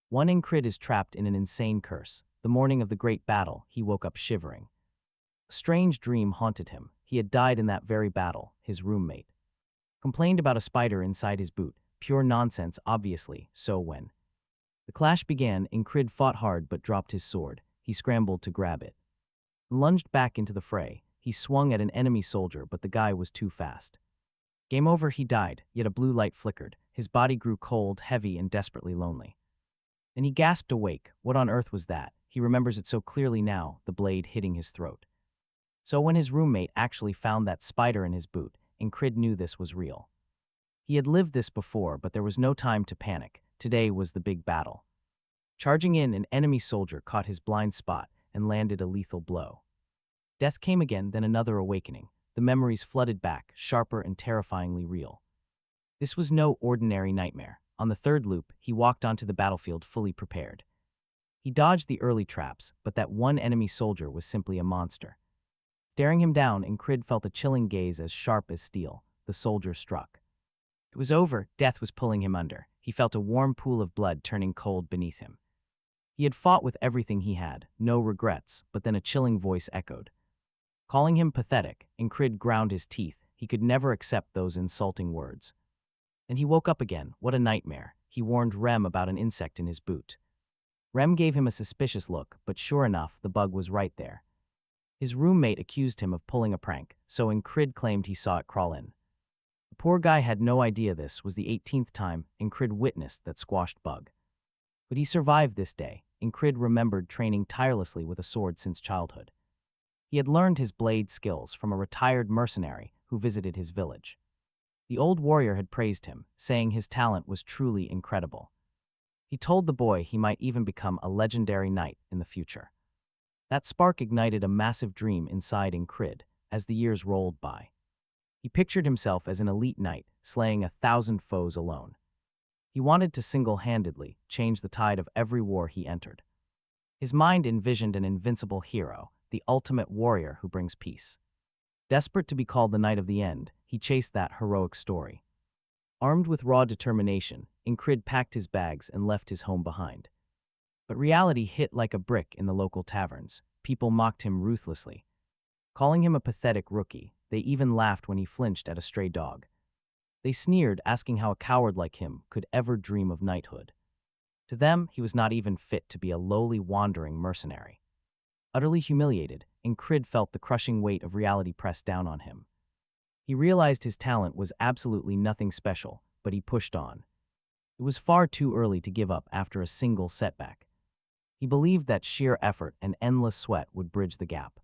One Enkrid is trapped in an insane curse. The morning of the great battle, he woke up shivering. A strange dream haunted him. He had died in that very battle. His roommate complained about a spider inside his boot. Pure nonsense, obviously. So when the clash began, Enkrid fought hard but dropped his sword. He scrambled to grab it. Lunged back into the fray. He swung at an enemy soldier, but the guy was too fast. Game over, he died, yet a blue light flickered. His body grew cold, heavy, and desperately lonely. Then he gasped awake. What on earth was that? He remembers it so clearly now, the blade hitting his throat. So when his roommate actually found that spider in his boot, Enkrid knew this was real. He had lived this before, but there was no time to panic. Today was the big battle. Charging in, an enemy soldier caught his blind spot and landed a lethal blow. Death came again, then another awakening. The memories flooded back, sharper and terrifyingly real. This was no ordinary nightmare. On the third loop, he walked onto the battlefield fully prepared. He dodged the early traps, but that one enemy soldier was simply a monster. Staring him down, Enkrid felt a chilling gaze as sharp as steel. The soldier struck. It was over. Death was pulling him under. He felt a warm pool of blood turning cold beneath him. He had fought with everything he had, no regrets, but then a chilling voice echoed. Calling him pathetic, Enkrid ground his teeth. He could never accept those insulting words. And he woke up again. What a nightmare. He warned Rem about an insect in his boot. Rem gave him a suspicious look, but sure enough, the bug was right there. His roommate accused him of pulling a prank, so Enkrid claimed he saw it crawl in. The poor guy had no idea this was the 18th time Enkrid witnessed that squashed bug. But he survived this day. Enkrid remembered training tirelessly with a sword since childhood. He had learned his blade skills from a retired mercenary who visited his village. The old warrior had praised him, saying his talent was truly incredible. He told the boy he might even become a legendary knight in the future. That spark ignited a massive dream inside Enkrid as the years rolled by. He pictured himself as an elite knight, slaying 1,000 foes alone. He wanted to single-handedly change the tide of every war he entered. His mind envisioned an invincible hero, the ultimate warrior who brings peace. Desperate to be called the Knight of the End, he chased that heroic story. Armed with raw determination, Enkrid packed his bags and left his home behind. But reality hit like a brick in the local taverns. People mocked him ruthlessly, calling him a pathetic rookie. They even laughed when he flinched at a stray dog. They sneered, asking how a coward like him could ever dream of knighthood. To them, he was not even fit to be a lowly wandering mercenary. Utterly humiliated, Enkrid felt the crushing weight of reality press down on him. He realized his talent was absolutely nothing special, but he pushed on. It was far too early to give up after a single setback. He believed that sheer effort and endless sweat would bridge the gap.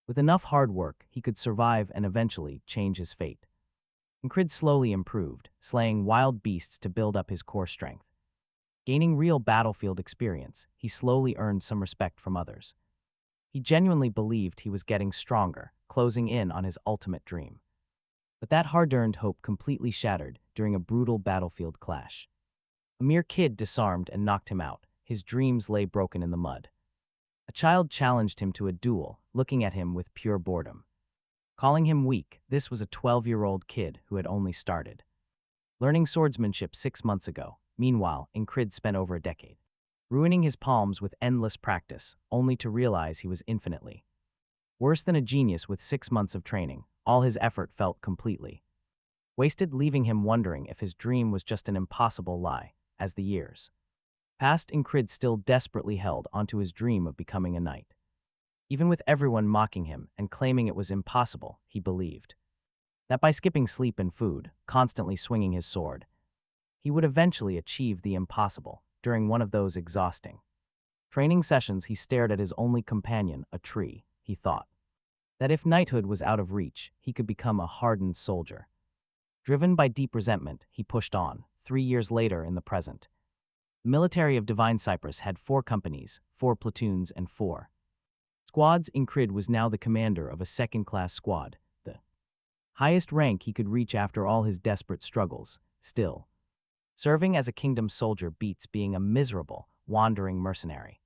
With enough hard work, he could survive and eventually change his fate. Enkrid slowly improved, slaying wild beasts to build up his core strength. Gaining real battlefield experience, he slowly earned some respect from others. He genuinely believed he was getting stronger, closing in on his ultimate dream. But that hard-earned hope completely shattered during a brutal battlefield clash. A mere kid disarmed and knocked him out. His dreams lay broken in the mud. A child challenged him to a duel, looking at him with pure boredom. Calling him weak, this was a 12-year-old kid who had only started learning swordsmanship 6 months ago. Meanwhile, Enkrid spent over a decade ruining his palms with endless practice, only to realize he was infinitely worse than a genius with 6 months of training. All his effort felt completely wasted, leaving him wondering if his dream was just an impossible lie. As the years passed, Enkrid still desperately held onto his dream of becoming a knight. Even with everyone mocking him and claiming it was impossible, he believed that by skipping sleep and food, constantly swinging his sword, he would eventually achieve the impossible. During one of those exhausting training sessions, he stared at his only companion, a tree. He thought that if knighthood was out of reach, he could become a hardened soldier. Driven by deep resentment, he pushed on. 3 years later, in the present, the military of Divine Cyprus had 4 companies, 4 platoons, and 4 squads. Enkrid was now the commander of a second-class squad, the highest rank he could reach after all his desperate struggles. Still, serving as a kingdom soldier beats being a miserable, wandering mercenary.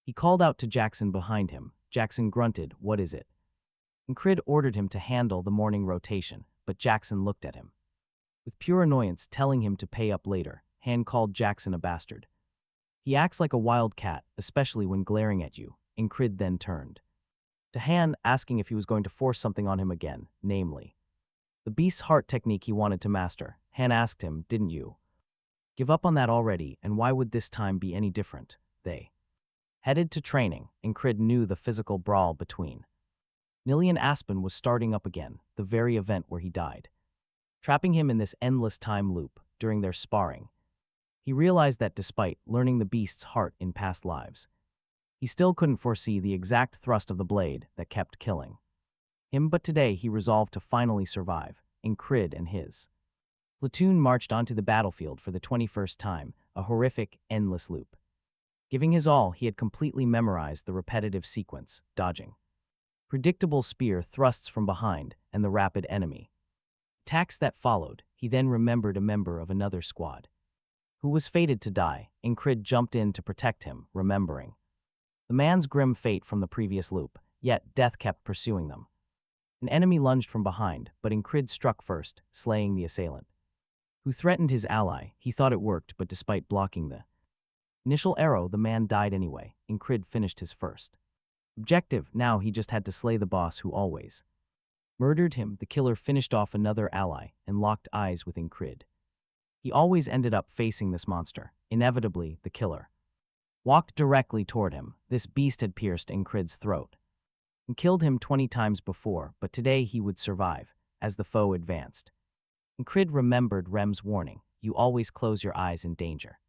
He called out to Jackson behind him. Jackson grunted, "What is it?" Enkrid ordered him to handle the morning rotation, but Jackson looked at him with pure annoyance, telling him to pay up later. Han called Jackson a bastard. He acts like a wild cat, especially when glaring at you. Enkrid then turned to Han, asking if he was going to force something on him again, namely the beast's heart technique he wanted to master. Han asked him, "Didn't you give up on that already, and why would this time be any different?" They headed to training. Enkrid knew the physical brawl between Nilly and Aspen was starting up again, the very event where he died, trapping him in this endless time loop. During their sparring, he realized that despite learning the beast's heart in past lives, he still couldn't foresee the exact thrust of the blade that kept killing him. But today he resolved to finally survive. Enkrid and his platoon marched onto the battlefield for the 21st time, a horrific, endless loop. Giving his all, he had completely memorized the repetitive sequence, dodging predictable spear thrusts from behind and the rapid enemy attacks that followed. He then remembered a member of another squad who was fated to die. Enkrid jumped in to protect him, remembering the man's grim fate from the previous loop, yet death kept pursuing them. An enemy lunged from behind, but Enkrid struck first, slaying the assailant, who threatened his ally. He thought it worked, but despite blocking the initial arrow, the man died anyway. Enkrid finished his first objective. Now he just had to slay the boss who always murdered him. The killer finished off another ally and locked eyes with Enkrid. He always ended up facing this monster. Inevitably, the killer walked directly toward him. This beast had pierced Enkrid's throat and killed him 20 times before, but today he would survive. As the foe advanced, Enkrid remembered Rem's warning, "You always close your eyes in danger."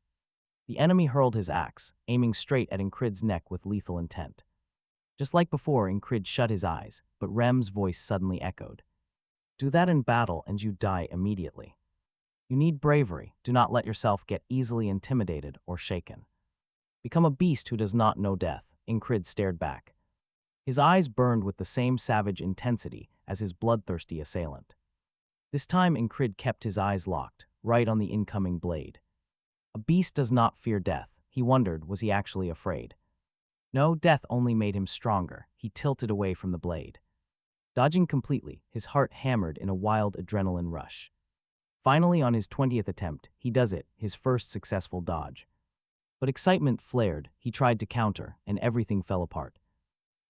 The enemy hurled his axe, aiming straight at Enkrid's neck with lethal intent. Just like before, Enkrid shut his eyes, but Rem's voice suddenly echoed, "Do that in battle and you die immediately. You need bravery. Do not let yourself get easily intimidated or shaken. Become a beast who does not know death." Enkrid stared back. His eyes burned with the same savage intensity as his bloodthirsty assailant. This time Enkrid kept his eyes locked, right on the incoming blade. A beast does not fear death. He wondered, was he actually afraid? No, death only made him stronger. He tilted away from the blade, dodging completely, his heart hammered in a wild adrenaline rush. Finally, on his 20th attempt, he does it, his first successful dodge. But excitement flared. He tried to counter, and everything fell apart.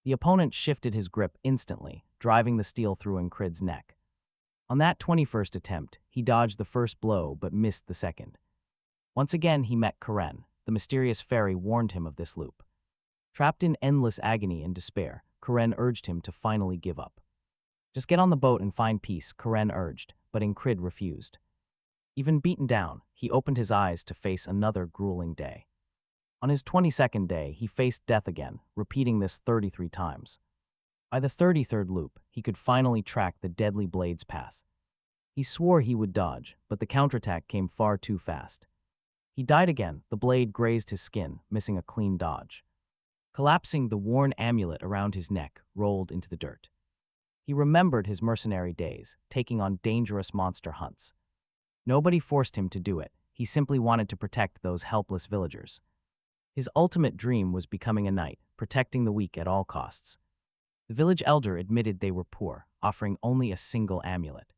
The opponent shifted his grip instantly, driving the steel through Enkrid's neck. On that 21st attempt, he dodged the first blow but missed the second. Once again, he met Karen. The mysterious fairy warned him of this loop. Trapped in endless agony and despair, Karen urged him to finally give up. "Just get on the boat and find peace," Karen urged, but Enkrid refused. Even beaten down, he opened his eyes to face another grueling day. On his 22nd day, he faced death again, repeating this 33 times. By the 33rd loop, he could finally track the deadly blade's path. He swore he would dodge, but the counterattack came far too fast. He died again. The blade grazed his skin, missing a clean dodge. Collapsing, the worn amulet around his neck rolled into the dirt. He remembered his mercenary days, taking on dangerous monster hunts. Nobody forced him to do it. He simply wanted to protect those helpless villagers. His ultimate dream was becoming a knight, protecting the weak at all costs. The village elder admitted they were poor, offering only a single amulet.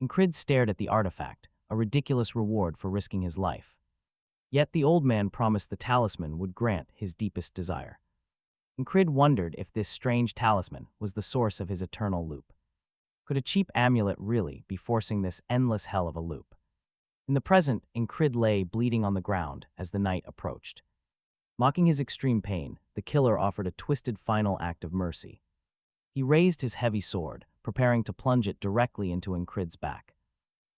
Enkrid stared at the artifact, a ridiculous reward for risking his life. Yet the old man promised the talisman would grant his deepest desire. Enkrid wondered if this strange talisman was the source of his eternal loop. Could a cheap amulet really be forcing this endless hell of a loop? In the present, Enkrid lay bleeding on the ground as the night approached. Mocking his extreme pain, the killer offered a twisted final act of mercy. He raised his heavy sword, preparing to plunge it directly into Enkrid's back.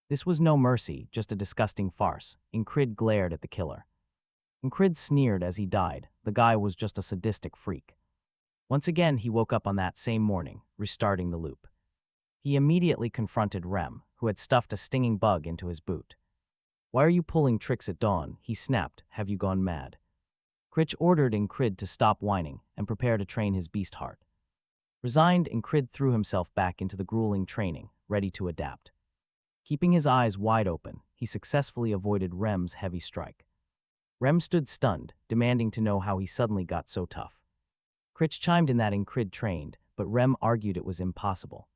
This was no mercy, just a disgusting farce. Enkrid glared at the killer. Enkrid sneered as he died. The guy was just a sadistic freak. Once again, he woke up on that same morning, restarting the loop. He immediately confronted Rem, who had stuffed a stinging bug into his boot. "Why are you pulling tricks at dawn?" he snapped. "Have you gone mad?" Critch ordered Enkrid to stop whining and prepare to train his beast heart. Resigned, Enkrid threw himself back into the grueling training, ready to adapt. Keeping his eyes wide open, he successfully avoided Rem's heavy strike. Rem stood stunned, demanding to know how he suddenly got so tough. Critch chimed in that Enkrid trained, but Rem argued it was impossible.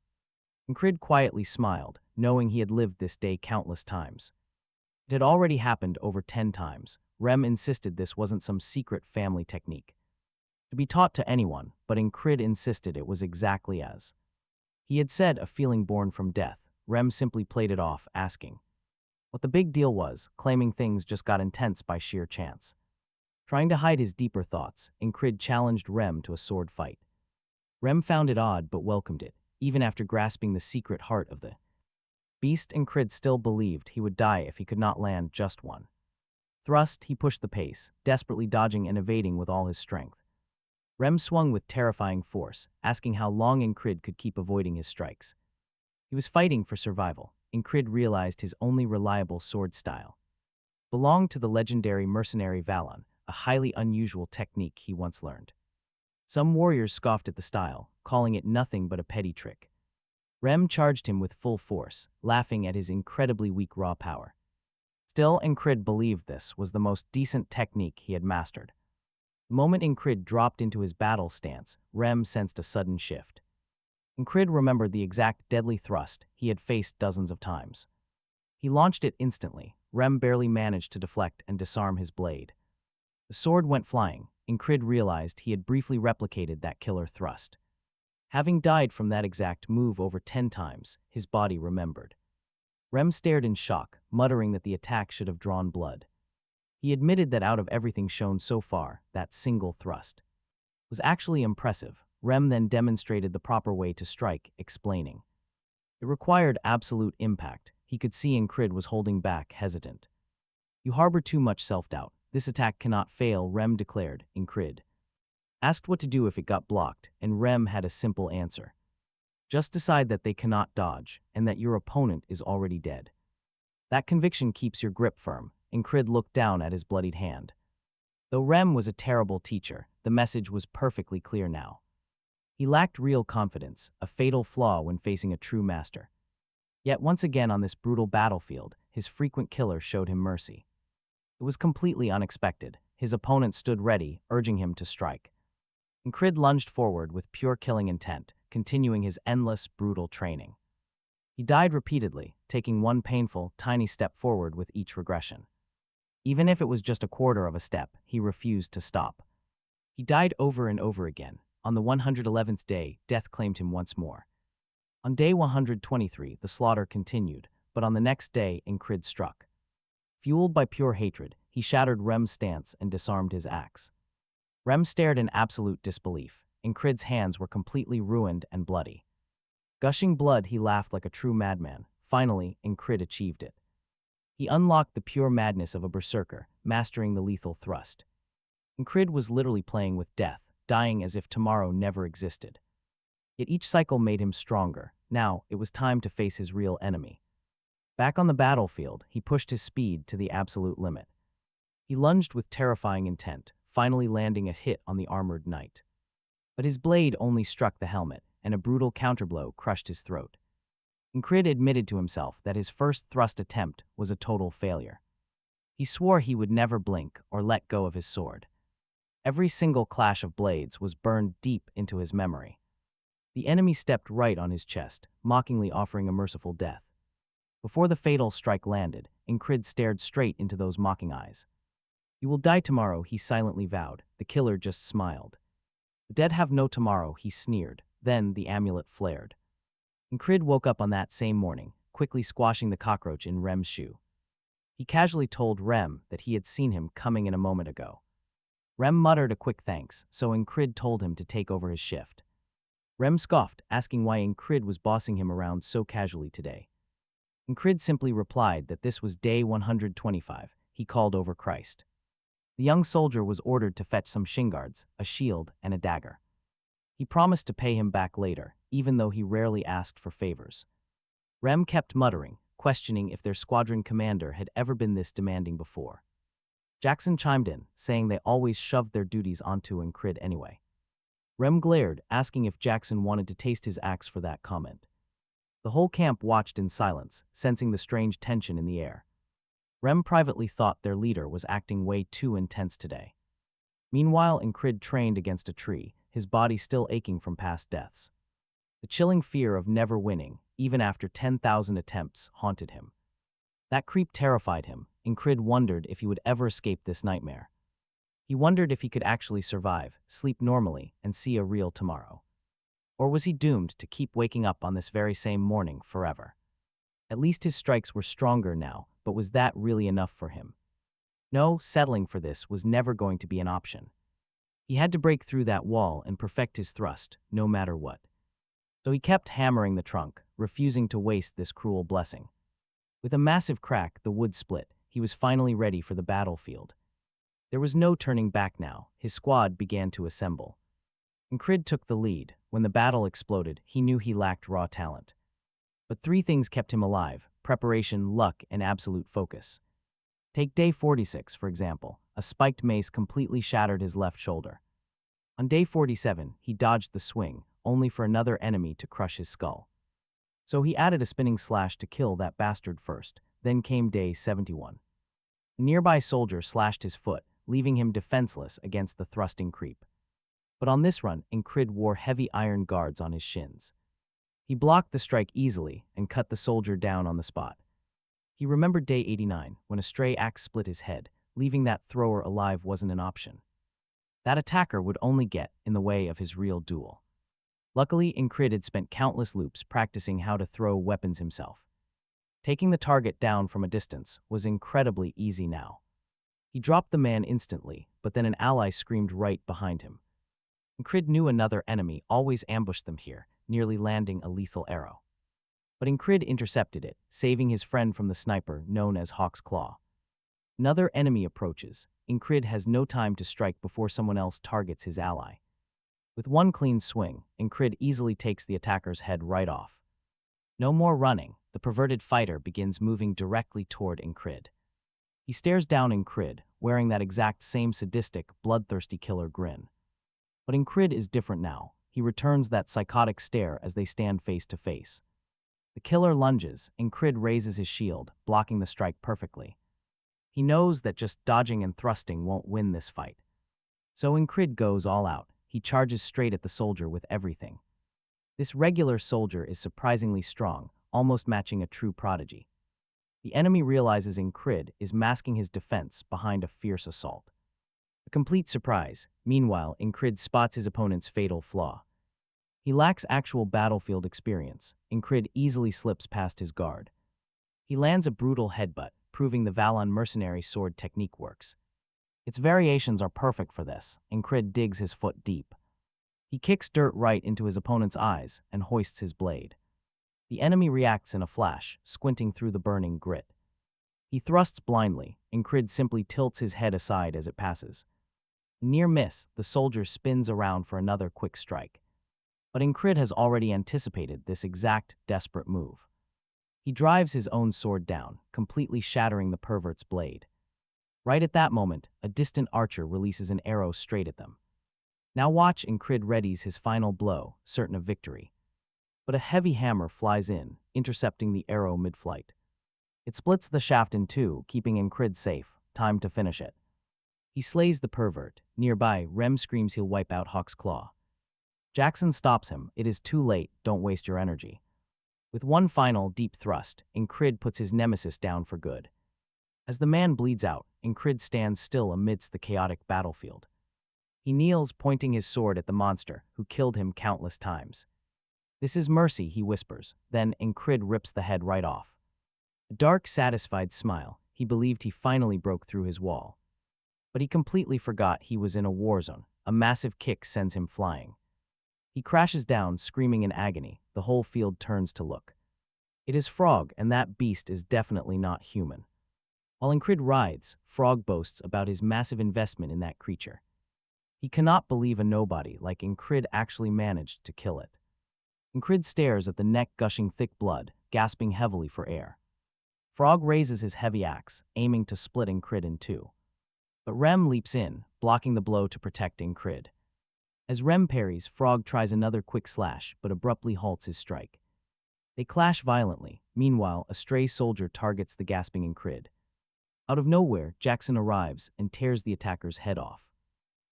Enkrid quietly smiled, knowing he had lived this day countless times. It had already happened over 10 times. Rem insisted this wasn't some secret family technique to be taught to anyone, but Enkrid insisted it was exactly as he had said, a feeling born from death. Rem simply played it off, asking what the big deal was, claiming things just got intense by sheer chance. Trying to hide his deeper thoughts, Enkrid challenged Rem to a sword fight. Rem found it odd but welcomed it, even after grasping the secret heart of the beast. Enkrid still believed he would die if he could not land just one thrust. He pushed the pace, desperately dodging and evading with all his strength. Rem swung with terrifying force, asking how long Enkrid could keep avoiding his strikes. He was fighting for survival. Enkrid realized his only reliable sword style belonged to the legendary mercenary Valon, a highly unusual technique he once learned. Some warriors scoffed at the style, calling it nothing but a petty trick. Rem charged him with full force, laughing at his incredibly weak raw power. Still, Enkrid believed this was the most decent technique he had mastered. The moment Enkrid dropped into his battle stance, Rem sensed a sudden shift. Enkrid remembered the exact deadly thrust he had faced dozens of times. He launched it instantly. Rem barely managed to deflect and disarm his blade. The sword went flying. Enkrid realized he had briefly replicated that killer thrust. Having died from that exact move over 10 times, his body remembered. Rem stared in shock, muttering that the attack should have drawn blood. He admitted that out of everything shown so far, that single thrust was actually impressive. Rem then demonstrated the proper way to strike, explaining it required absolute impact. He could see Enkrid was holding back, hesitant. "You harbor too much self-doubt. This attack cannot fail," Rem declared. Enkrid asked what to do if it got blocked, and Rem had a simple answer. "Just decide that they cannot dodge, and that your opponent is already dead. That conviction keeps your grip firm." Enkrid looked down at his bloodied hand. Though Rem was a terrible teacher, the message was perfectly clear now. He lacked real confidence, a fatal flaw when facing a true master. Yet once again on this brutal battlefield, his frequent killer showed him mercy. It was completely unexpected. His opponent stood ready, urging him to strike. Enkrid lunged forward with pure killing intent, continuing his endless, brutal training. He died repeatedly, taking one painful, tiny step forward with each regression. Even if it was just a quarter of a step, he refused to stop. He died over and over again. On the 111th day, death claimed him once more. On day 123, the slaughter continued, but on the next day, Enkrid struck. Fueled by pure hatred, he shattered Rem's stance and disarmed his axe. Rem stared in absolute disbelief. Enkrid's hands were completely ruined and bloody. Gushing blood, he laughed like a true madman. Finally, Enkrid achieved it. He unlocked the pure madness of a berserker, mastering the lethal thrust. Enkrid was literally playing with death, dying as if tomorrow never existed. Yet each cycle made him stronger. Now, it was time to face his real enemy. Back on the battlefield, he pushed his speed to the absolute limit. He lunged with terrifying intent, finally landing a hit on the armored knight. But his blade only struck the helmet, and a brutal counterblow crushed his throat. Enkrid admitted to himself that his first thrust attempt was a total failure. He swore he would never blink or let go of his sword. Every single clash of blades was burned deep into his memory. The enemy stepped right on his chest, mockingly offering a merciful death. Before the fatal strike landed, Enkrid stared straight into those mocking eyes. "You will die tomorrow," he silently vowed. The killer just smiled. "The dead have no tomorrow," he sneered. Then the amulet flared. Enkrid woke up on that same morning, quickly squashing the cockroach in Rem's shoe. He casually told Rem that he had seen him coming in a moment ago. Rem muttered a quick thanks, so Enkrid told him to take over his shift. Rem scoffed, asking why Enkrid was bossing him around so casually today. Enkrid simply replied that this was day 125. He called over Christ. The young soldier was ordered to fetch some shinguards, a shield, and a dagger. He promised to pay him back later, even though he rarely asked for favors. Rem kept muttering, questioning if their squadron commander had ever been this demanding before. Jackson chimed in, saying they always shoved their duties onto Enkrid anyway. Rem glared, asking if Jackson wanted to taste his axe for that comment. The whole camp watched in silence, sensing the strange tension in the air. Rem privately thought their leader was acting way too intense today. Meanwhile, Enkrid trained against a tree, his body still aching from past deaths. The chilling fear of never winning, even after 10,000 attempts, haunted him. That creep terrified him. Enkrid wondered if he would ever escape this nightmare. He wondered if he could actually survive, sleep normally, and see a real tomorrow. Or was he doomed to keep waking up on this very same morning forever? At least his strikes were stronger now, but was that really enough for him? No, settling for this was never going to be an option. He had to break through that wall and perfect his thrust, no matter what. So he kept hammering the trunk, refusing to waste this cruel blessing. With a massive crack, the wood split. He was finally ready for the battlefield. There was no turning back now. His squad began to assemble. Enkrid took the lead. When the battle exploded, he knew he lacked raw talent. But three things kept him alive: preparation, luck, and absolute focus. Take day 46, for example. A spiked mace completely shattered his left shoulder. On day 47, he dodged the swing, only for another enemy to crush his skull. So he added a spinning slash to kill that bastard first. Then came day 71. A nearby soldier slashed his foot, leaving him defenseless against the thrusting creep. But on this run, Enkrid wore heavy iron guards on his shins. He blocked the strike easily and cut the soldier down on the spot. He remembered day 89, when a stray axe split his head. Leaving that thrower alive wasn't an option. That attacker would only get in the way of his real duel. Luckily, Enkrid had spent countless loops practicing how to throw weapons himself. Taking the target down from a distance was incredibly easy now. He dropped the man instantly, but then an ally screamed right behind him. Enkrid knew another enemy always ambushed them here, nearly landing a lethal arrow. But Enkrid intercepted it, saving his friend from the sniper known as Hawk's Claw. Another enemy approaches. Enkrid has no time to strike before someone else targets his ally. With one clean swing, Enkrid easily takes the attacker's head right off. No more running. The perverted fighter begins moving directly toward Enkrid. He stares down Enkrid, wearing that exact same sadistic, bloodthirsty killer grin. But Enkrid is different now. He returns that psychotic stare as they stand face to face. The killer lunges. Enkrid raises his shield, blocking the strike perfectly. He knows that just dodging and thrusting won't win this fight. So Enkrid goes all out. He charges straight at the soldier with everything. This regular soldier is surprisingly strong, almost matching a true prodigy. The enemy realizes Enkrid is masking his defense behind a fierce assault. A complete surprise. Meanwhile, Enkrid spots his opponent's fatal flaw. He lacks actual battlefield experience. Enkrid easily slips past his guard. He lands a brutal headbutt, proving the Valon mercenary sword technique works. Its variations are perfect for this. Enkrid digs his foot deep. He kicks dirt right into his opponent's eyes and hoists his blade. The enemy reacts in a flash, squinting through the burning grit. He thrusts blindly. Enkrid simply tilts his head aside as it passes. Near miss, the soldier spins around for another quick strike. But Enkrid has already anticipated this exact, desperate move. He drives his own sword down, completely shattering the pervert's blade. Right at that moment, a distant archer releases an arrow straight at them. Now watch. Enkrid readies his final blow, certain of victory. But a heavy hammer flies in, intercepting the arrow mid-flight. It splits the shaft in two, keeping Enkrid safe. Time to finish it. He slays the pervert. Nearby, Rem screams he'll wipe out Hawk's Claw. Jackson stops him. It is too late, don't waste your energy. With one final, deep thrust, Enkrid puts his nemesis down for good. As the man bleeds out, Enkrid stands still amidst the chaotic battlefield. He kneels, pointing his sword at the monster, who killed him countless times. "This is mercy," he whispers. Then Enkrid rips the head right off. A dark, satisfied smile. He believed he finally broke through his wall. But he completely forgot he was in a war zone. A massive kick sends him flying. He crashes down, screaming in agony. The whole field turns to look. It is Frog, and that beast is definitely not human. While Enkrid writhes, Frog boasts about his massive investment in that creature. He cannot believe a nobody like Enkrid actually managed to kill it. Enkrid stares at the neck gushing thick blood, gasping heavily for air. Frog raises his heavy axe, aiming to split Enkrid in two. But Rem leaps in, blocking the blow to protect Enkrid. As Rem parries, Frog tries another quick slash, but abruptly halts his strike. They clash violently. Meanwhile, a stray soldier targets the gasping Enkrid. Out of nowhere, Jackson arrives and tears the attacker's head off.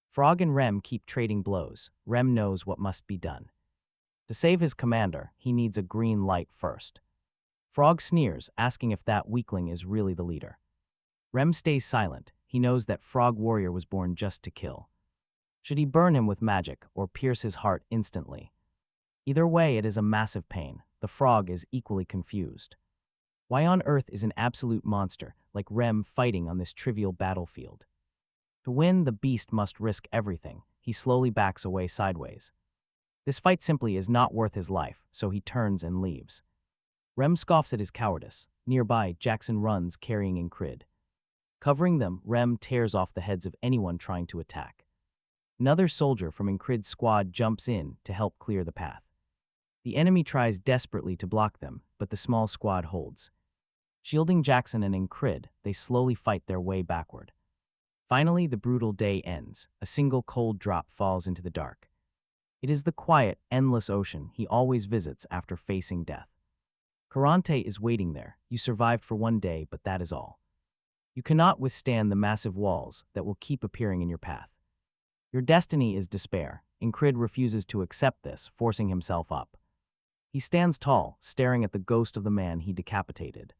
Frog and Rem keep trading blows. Rem knows what must be done. To save his commander, he needs a green light first. Frog sneers, asking if that weakling is really the leader. Rem stays silent. He knows that Frog Warrior was born just to kill. Should he burn him with magic or pierce his heart instantly? Either way, it is a massive pain. The frog is equally confused. Why on earth is an absolute monster like Rem fighting on this trivial battlefield? To win, the beast must risk everything. He slowly backs away sideways. This fight simply is not worth his life, so he turns and leaves. Rem scoffs at his cowardice. Nearby, Jackson runs, carrying Enkrid. Covering them, Rem tears off the heads of anyone trying to attack. Another soldier from Enkrid's squad jumps in to help clear the path. The enemy tries desperately to block them, but the small squad holds. Shielding Jackson and Enkrid, they slowly fight their way backward. Finally, the brutal day ends. A single cold drop falls into the dark. It is the quiet, endless ocean he always visits after facing death. Karante is waiting there. You survived for one day, but that is all. You cannot withstand the massive walls that will keep appearing in your path. Your destiny is despair. Enkrid refuses to accept this, forcing himself up. He stands tall, staring at the ghost of the man he decapitated.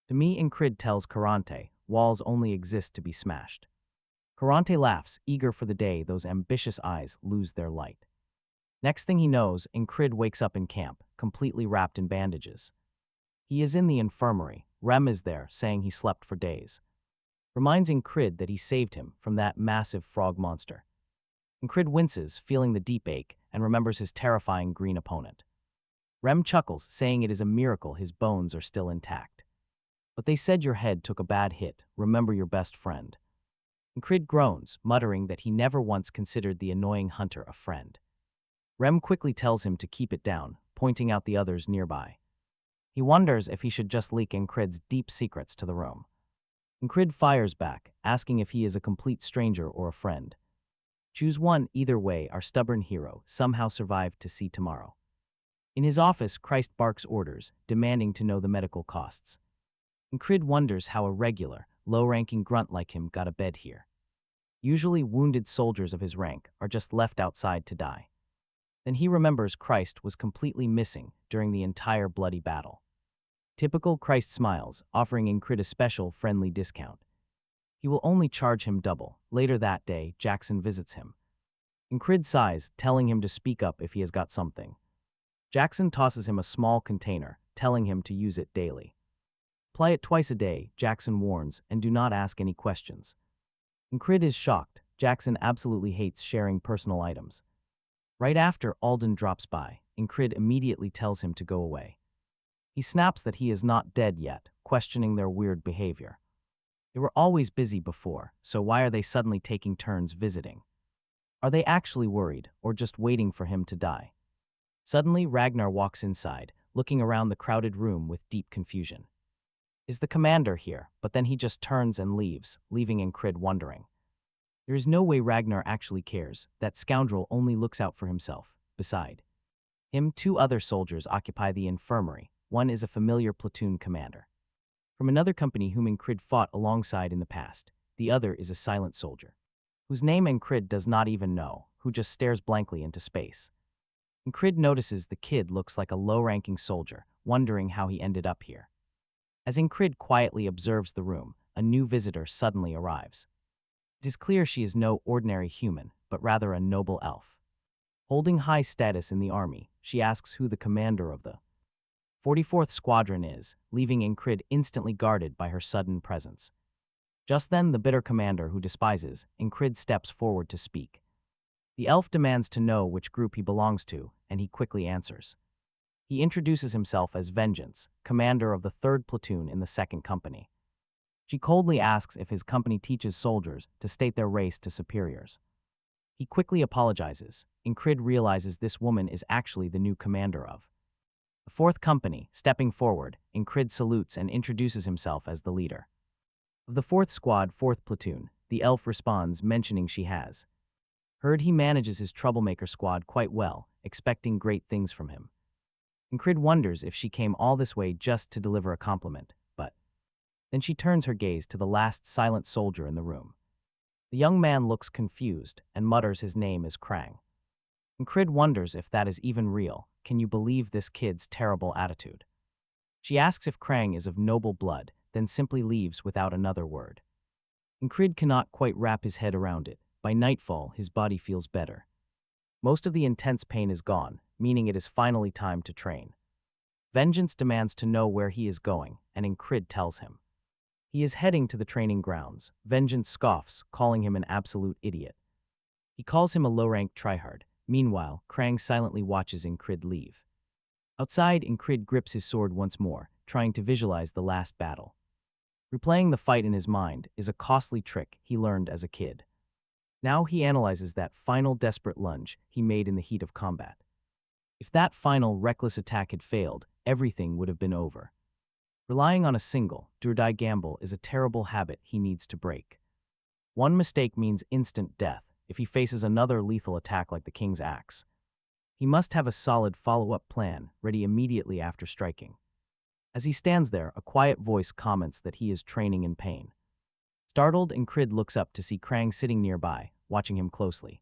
To me, Enkrid tells Karante, walls only exist to be smashed. Karante laughs, eager for the day those ambitious eyes lose their light. Next thing he knows, Enkrid wakes up in camp, completely wrapped in bandages. He is in the infirmary. Rem is there, saying he slept for days. Reminds Enkrid that he saved him from that massive frog monster. Enkrid winces, feeling the deep ache, and remembers his terrifying green opponent. Rem chuckles, saying it is a miracle his bones are still intact. But they said your head took a bad hit. Remember your best friend. Enkrid groans, muttering that he never once considered the annoying hunter a friend. Rem quickly tells him to keep it down, pointing out the others nearby. He wonders if he should just leak Enkrid's deep secrets to the room. Enkrid fires back, asking if he is a complete stranger or a friend. Choose one. Either way, our stubborn hero somehow survived to see tomorrow. In his office, Christ barks orders, demanding to know the medical costs. Enkrid wonders how a regular, low-ranking grunt like him got a bed here. Usually wounded soldiers of his rank are just left outside to die. Then he remembers Christ was completely missing during the entire bloody battle. Typical Christ smiles, offering Enkrid a special, friendly discount. He will only charge him double. Later that day, Jackson visits him. Enkrid sighs, telling him to speak up if he has got something. Jackson tosses him a small container, telling him to use it daily. Apply it twice a day, Jackson warns, and do not ask any questions. Enkrid is shocked. Jackson absolutely hates sharing personal items. Right after Alden drops by, Enkrid immediately tells him to go away. He snaps that he is not dead yet, questioning their weird behavior. They were always busy before, so why are they suddenly taking turns visiting? Are they actually worried, or just waiting for him to die? Suddenly, Ragnar walks inside, looking around the crowded room with deep confusion. Is the commander here? But then he just turns and leaves, leaving Enkrid wondering. There is no way Ragnar actually cares. That scoundrel only looks out for himself. Beside him, two other soldiers occupy the infirmary. One is a familiar platoon commander from another company whom Enkrid fought alongside in the past. The other is a silent soldier, whose name Enkrid does not even know, who just stares blankly into space. Enkrid notices the kid looks like a low-ranking soldier, wondering how he ended up here. As Enkrid quietly observes the room, a new visitor suddenly arrives. It is clear she is no ordinary human, but rather a noble elf. Holding high status in the army, she asks who the commander of the 44th Squadron is, leaving Enkrid instantly guarded by her sudden presence. Just then, the bitter commander who despises Enkrid steps forward to speak. The elf demands to know which group he belongs to, and he quickly answers. He introduces himself as Vengeance, commander of the 3rd Platoon in the 2nd Company. She coldly asks if his company teaches soldiers to state their race to superiors. He quickly apologizes. Enkrid realizes this woman is actually the new commander of the 4th Company. Stepping forward, Enkrid salutes and introduces himself as the leader of the 4th Squad, 4th Platoon. The elf responds, mentioning she has heard he manages his troublemaker squad quite well, expecting great things from him. Enkrid wonders if she came all this way just to deliver a compliment, but then she turns her gaze to the last silent soldier in the room. The young man looks confused and mutters his name is Krang. Enkrid wonders if that is even real. Can you believe this kid's terrible attitude? She asks if Krang is of noble blood, then simply leaves without another word. Enkrid cannot quite wrap his head around it. By nightfall, his body feels better. Most of the intense pain is gone, meaning it is finally time to train. Vengeance demands to know where he is going, and Enkrid tells him. He is heading to the training grounds. Vengeance scoffs, calling him an absolute idiot. He calls him a low-ranked tryhard. Meanwhile, Krang silently watches Enkrid leave. Outside, Enkrid grips his sword once more, trying to visualize the last battle. Replaying the fight in his mind is a costly trick he learned as a kid. Now he analyzes that final desperate lunge he made in the heat of combat. If that final reckless attack had failed, everything would have been over. Relying on a single, do-or-die gamble is a terrible habit he needs to break. One mistake means instant death if he faces another lethal attack like the King's Axe. He must have a solid follow-up plan ready immediately after striking. As he stands there, a quiet voice comments that he is training in pain. Startled, Enkrid looks up to see Krang sitting nearby, watching him closely.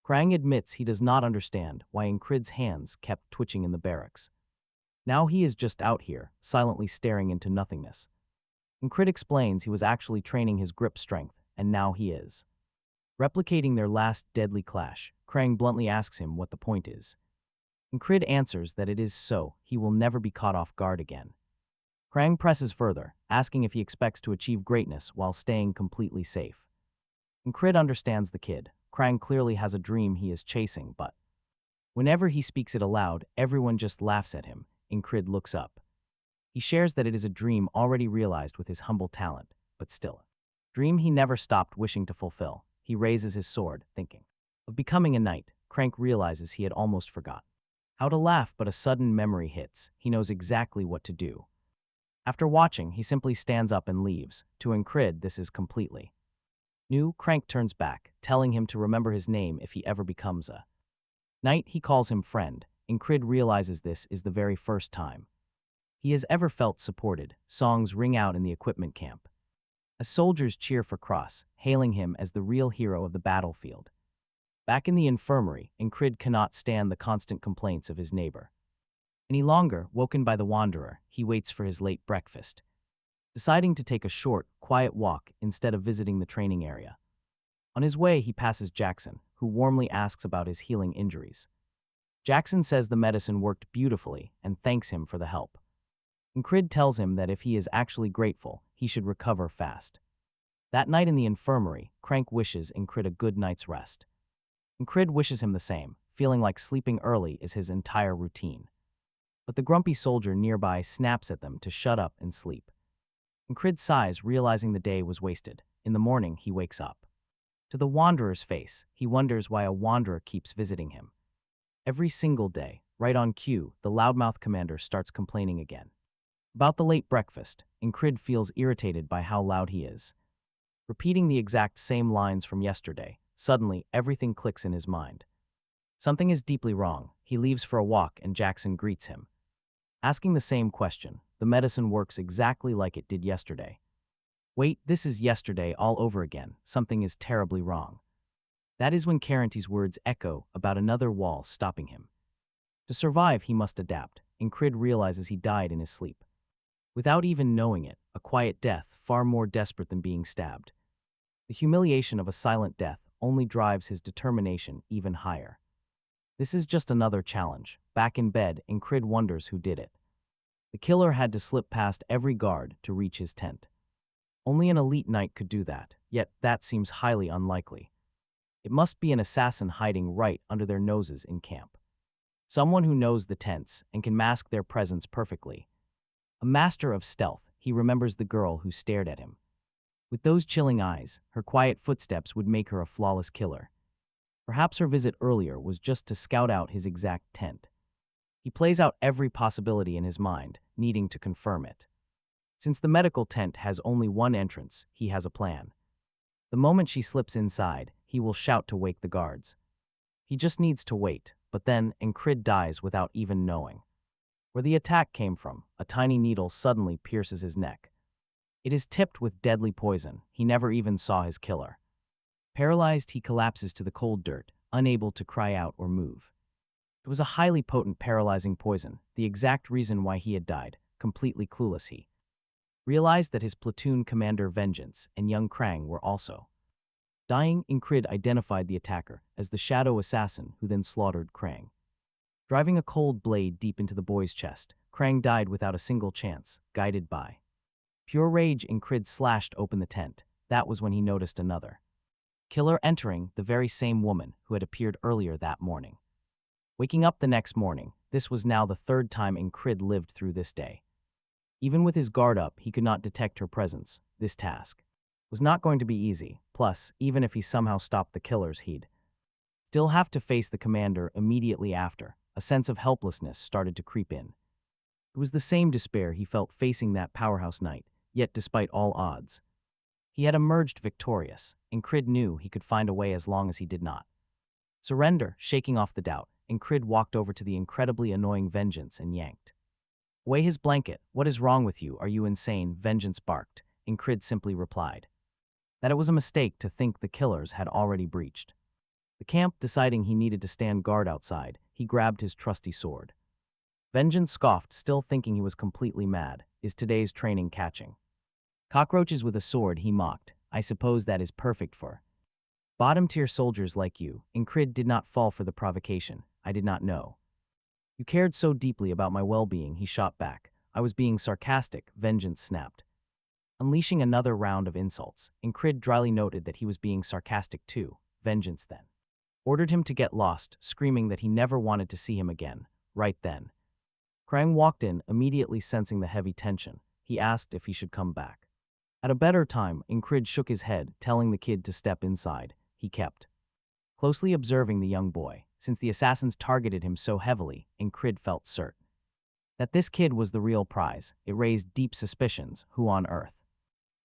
Krang admits he does not understand why Enkrid's hands kept twitching in the barracks. Now he is just out here, silently staring into nothingness. Enkrid explains he was actually training his grip strength, and now he is. Replicating their last deadly clash, Krang bluntly asks him what the point is. Enkrid answers that it is so he will never be caught off guard again. Krang presses further, asking if he expects to achieve greatness while staying completely safe. Enkrid understands the kid. Krang clearly has a dream he is chasing, but whenever he speaks it aloud, everyone just laughs at him. Enkrid looks up. He shares that it is a dream already realized with his humble talent, but still. Dream he never stopped wishing to fulfill. He raises his sword, thinking of becoming a knight. Krang realizes he had almost forgotten how to laugh, but a sudden memory hits. He knows exactly what to do. After watching, he simply stands up and leaves. To Enkrid, this is completely new. Krang turns back, telling him to remember his name if he ever becomes a knight. He calls him friend. Enkrid realizes this is the very first time he has ever felt supported. Songs ring out in the equipment camp as soldiers cheer for Cross, hailing him as the real hero of the battlefield. Back in the infirmary, Enkrid cannot stand the constant complaints of his neighbor. Any longer, woken by the Wanderer, he waits for his late breakfast, deciding to take a short, quiet walk instead of visiting the training area. On his way, he passes Jackson, who warmly asks about his healing injuries. Jackson says the medicine worked beautifully and thanks him for the help. Enkrid tells him that if he is actually grateful, he should recover fast. That night in the infirmary, Krang wishes Enkrid a good night's rest. Enkrid wishes him the same, feeling like sleeping early is his entire routine. But the grumpy soldier nearby snaps at them to shut up and sleep. Enkrid sighs, realizing the day was wasted. In the morning, he wakes up. To the Wanderer's face, he wonders why a Wanderer keeps visiting him. Every single day, right on cue, the loudmouth commander starts complaining again. About the late breakfast, Enkrid feels irritated by how loud he is. Repeating the exact same lines from yesterday, suddenly everything clicks in his mind. Something is deeply wrong. He leaves for a walk and Jackson greets him. Asking the same question, the medicine works exactly like it did yesterday. Wait, this is yesterday all over again. Something is terribly wrong. That is when Karanti's words echo about another wall stopping him. To survive, he must adapt. Enkrid realizes he died in his sleep. Without even knowing it, a quiet death far more desperate than being stabbed. The humiliation of a silent death only drives his determination even higher. This is just another challenge. Back in bed, Enkrid wonders who did it. The killer had to slip past every guard to reach his tent. Only an elite knight could do that, yet that seems highly unlikely. It must be an assassin hiding right under their noses in camp. Someone who knows the tents and can mask their presence perfectly. A master of stealth, he remembers the girl who stared at him. With those chilling eyes, her quiet footsteps would make her a flawless killer. Perhaps her visit earlier was just to scout out his exact tent. He plays out every possibility in his mind, needing to confirm it. Since the medical tent has only one entrance, he has a plan. The moment she slips inside, he will shout to wake the guards. He just needs to wait, but then Enkrid dies without even knowing. Where the attack came from, a tiny needle suddenly pierces his neck. It is tipped with deadly poison. He never even saw his killer. Paralyzed, he collapses to the cold dirt, unable to cry out or move. It was a highly potent paralyzing poison, the exact reason why he had died. completely clueless. He realized that his platoon commander Vengeance and young Krang were also dying. Enkrid identified the attacker as the shadow assassin who then slaughtered Krang. Driving a cold blade deep into the boy's chest, Krang died without a single chance, guided by pure rage. Enkrid slashed open the tent. That was when he noticed another killer entering, the very same woman who had appeared earlier that morning. Waking up the next morning, this was now the third time Enkrid lived through this day. Even with his guard up, he could not detect her presence. This task was not going to be easy. Plus, even if he somehow stopped the killers, he'd still have to face the commander immediately after. A sense of helplessness started to creep in. It was the same despair he felt facing that powerhouse knight, yet despite all odds, he had emerged victorious. Enkrid knew he could find a way as long as he did not surrender. Shaking off the doubt, Enkrid walked over to the incredibly annoying Vengeance and yanked away his blanket. "What is wrong with you? Are you insane?" Vengeance barked. Enkrid simply replied that it was a mistake to think the killers had already breached the camp. Deciding he needed to stand guard outside, he grabbed his trusty sword. Vengeance scoffed, still thinking he was completely mad. "Is today's training catching cockroaches with a sword?" he mocked. "I suppose that is perfect for bottom-tier soldiers like you." Enkrid did not fall for the provocation. "I did not know you cared so deeply about my well-being," he shot back. "I was being sarcastic," Vengeance snapped. Unleashing another round of insults, Enkrid dryly noted that he was being sarcastic too. Vengeance then ordered him to get lost, screaming that he never wanted to see him again. Right then, Krang walked in, immediately sensing the heavy tension. He asked if he should come back at a better time. Enkrid shook his head, telling the kid to step inside. He kept closely observing the young boy. Since the assassins targeted him so heavily, Enkrid felt certain that this kid was the real prize. It raised deep suspicions. Who on earth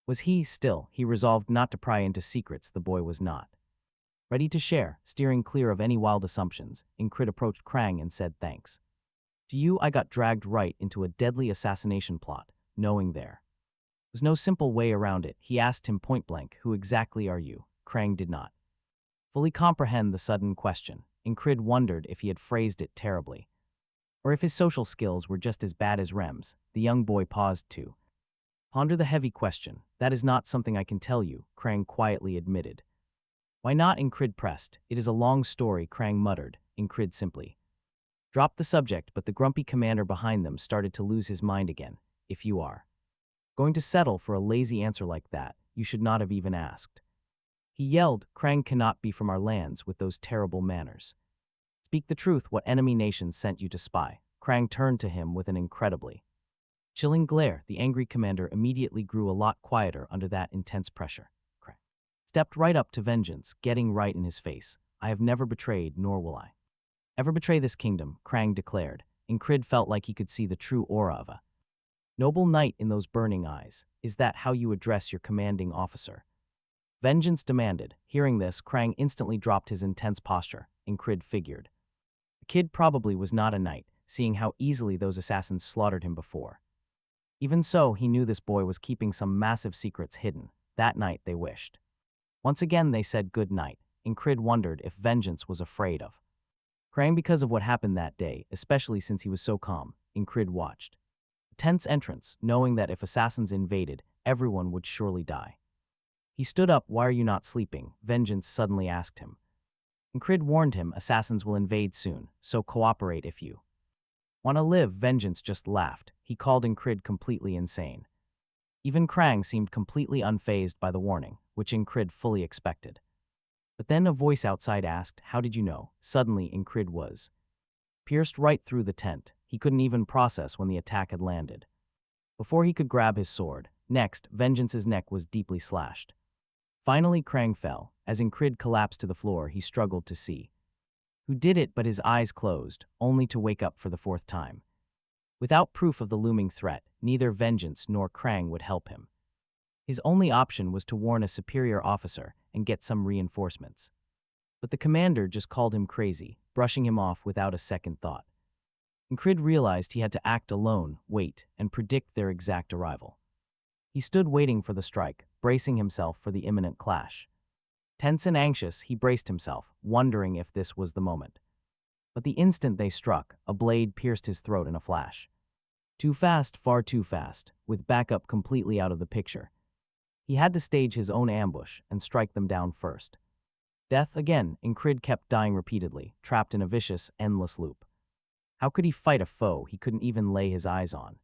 was he? Still, he resolved not to pry into secrets the boy was not ready to share. Steering clear of any wild assumptions, Enkrid approached Krang and said, "Thanks to you, I got dragged right into a deadly assassination plot, knowing there was no simple way around it." He asked him point-blank, "Who exactly are you?" Krang did not fully comprehend the sudden question. Enkrid wondered if he had phrased it terribly, or if his social skills were just as bad as Rem's. The young boy paused to ponder the heavy question. "That is not something I can tell you," Krang quietly admitted. "Why not?" Enkrid pressed. "It is a long story," Krang muttered. Enkrid simply dropped the subject, but the grumpy commander behind them started to lose his mind again. "If you are going to settle for a lazy answer like that, you should not have even asked," he yelled. "Krang cannot be from our lands with those terrible manners. Speak the truth. What enemy nation sent you to spy?" Krang turned to him with an incredibly chilling glare. The angry commander immediately grew a lot quieter under that intense pressure. Krang stepped right up to Vengeance, getting right in his face. "I have never betrayed, nor will I ever betray this kingdom," Krang declared. Enkrid felt like he could see the true aura of a noble knight in those burning eyes. "Is that how you address your commanding officer?" Vengeance demanded. Hearing this, Krang instantly dropped his intense posture. Enkrid figured the kid probably was not a knight, seeing how easily those assassins slaughtered him before. Even so, he knew this boy was keeping some massive secrets hidden. That night they wished. Once again they said good night. Enkrid wondered if Vengeance was afraid of Krang because of what happened that day, especially since he was so calm. Enkrid watched a tense entrance, knowing that if assassins invaded, everyone would surely die. He stood up. "Why are you not sleeping?" Vengeance suddenly asked him. Enkrid warned him, "Assassins will invade soon, so cooperate if you want to live." Vengeance just laughed. He called Enkrid completely insane. Even Krang seemed completely unfazed by the warning, which Enkrid fully expected. But then a voice outside asked, "How did you know?" Suddenly, Enkrid was pierced right through the tent. He couldn't even process when the attack had landed before he could grab his sword. Next, Vengeance's neck was deeply slashed. Finally, Krang fell. As Enkrid collapsed to the floor, he struggled to see who did it, but his eyes closed, only to wake up for the fourth time. Without proof of the looming threat, neither Vengeance nor Krang would help him. His only option was to warn a superior officer and get some reinforcements. But the commander just called him crazy, brushing him off without a second thought. Enkrid realized he had to act alone, wait, and predict their exact arrival. He stood waiting for the strike, bracing himself for the imminent clash. Tense and anxious, he braced himself, wondering if this was the moment. But the instant they struck, a blade pierced his throat in a flash. Too fast, far too fast, with backup completely out of the picture. He had to stage his own ambush and strike them down first. Death again, Enkrid kept dying repeatedly, trapped in a vicious, endless loop. How could he fight a foe he couldn't even lay his eyes on?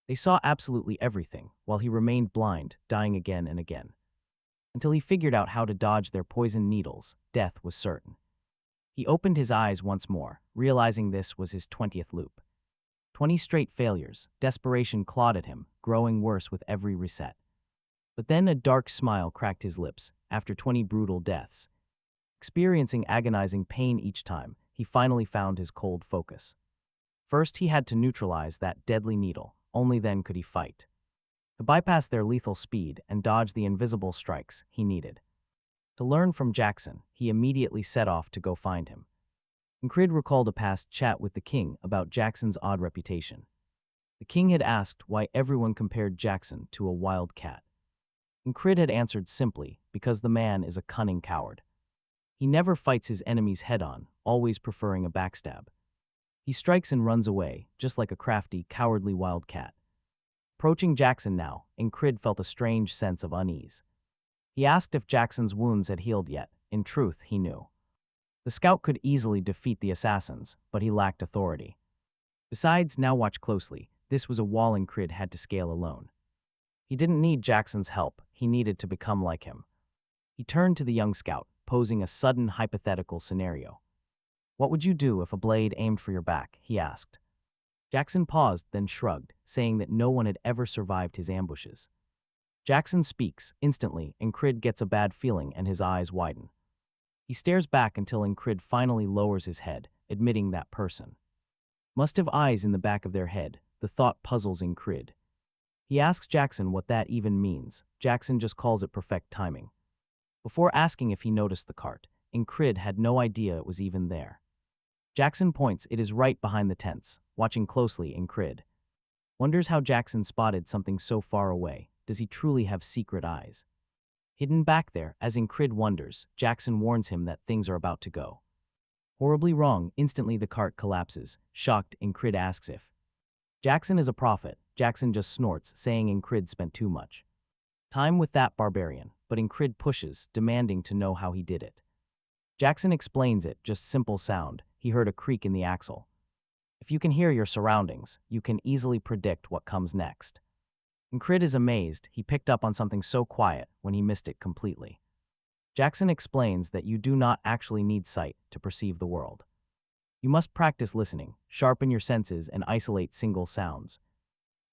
They saw absolutely everything, while he remained blind, dying again and again. Until he figured out how to dodge their poisoned needles, death was certain. He opened his eyes once more, realizing this was his 20th loop. 20 straight failures, desperation clawed at him, growing worse with every reset. But then a dark smile cracked his lips. After 20 brutal deaths, experiencing agonizing pain each time, he finally found his cold focus. First, he had to neutralize that deadly needle, only then could he fight. To bypass their lethal speed and dodge the invisible strikes, he needed to learn from Jackson. He immediately set off to go find him. Enkrid recalled a past chat with the king about Jackson's odd reputation. The king had asked why everyone compared Jackson to a wild cat. Enkrid had answered simply, because the man is a cunning coward. He never fights his enemies head-on, always preferring a backstab. He strikes and runs away, just like a crafty, cowardly wild cat. Approaching Jackson now, Enkrid felt a strange sense of unease. He asked if Jackson's wounds had healed yet. In truth, he knew. The scout could easily defeat the assassins, but he lacked authority. Besides, now watch closely, this was a wall Enkrid had to scale alone. He didn't need Jackson's help, he needed to become like him. He turned to the young scout, posing a sudden hypothetical scenario. What would you do if a blade aimed for your back? He asked. Jackson paused, then shrugged, saying that no one had ever survived his ambushes. Jackson speaks. Instantly, Enkrid gets a bad feeling and his eyes widen. He stares back until Enkrid finally lowers his head, admitting that person must have eyes in the back of their head. The thought puzzles Enkrid. He asks Jackson what that even means. Jackson just calls it perfect timing. Before asking if he noticed the cart, Enkrid had no idea it was even there. Jackson points. It is right behind the tents. Watching closely, Enkrid wonders how Jackson spotted something so far away. Does he truly have secret eyes? Hidden back there, as Enkrid wonders, Jackson warns him that things are about to go horribly wrong. Instantly the cart collapses. Shocked, Enkrid asks if Jackson is a prophet. Jackson just snorts, saying Enkrid spent too much time with that barbarian, but Enkrid pushes, demanding to know how he did it. Jackson explains it, just simple sound. He heard a creak in the axle. If you can hear your surroundings, you can easily predict what comes next. Enkrid is amazed. He picked up on something so quiet when he missed it completely. Jackson explains that you do not actually need sight to perceive the world. You must practice listening, sharpen your senses, and isolate single sounds.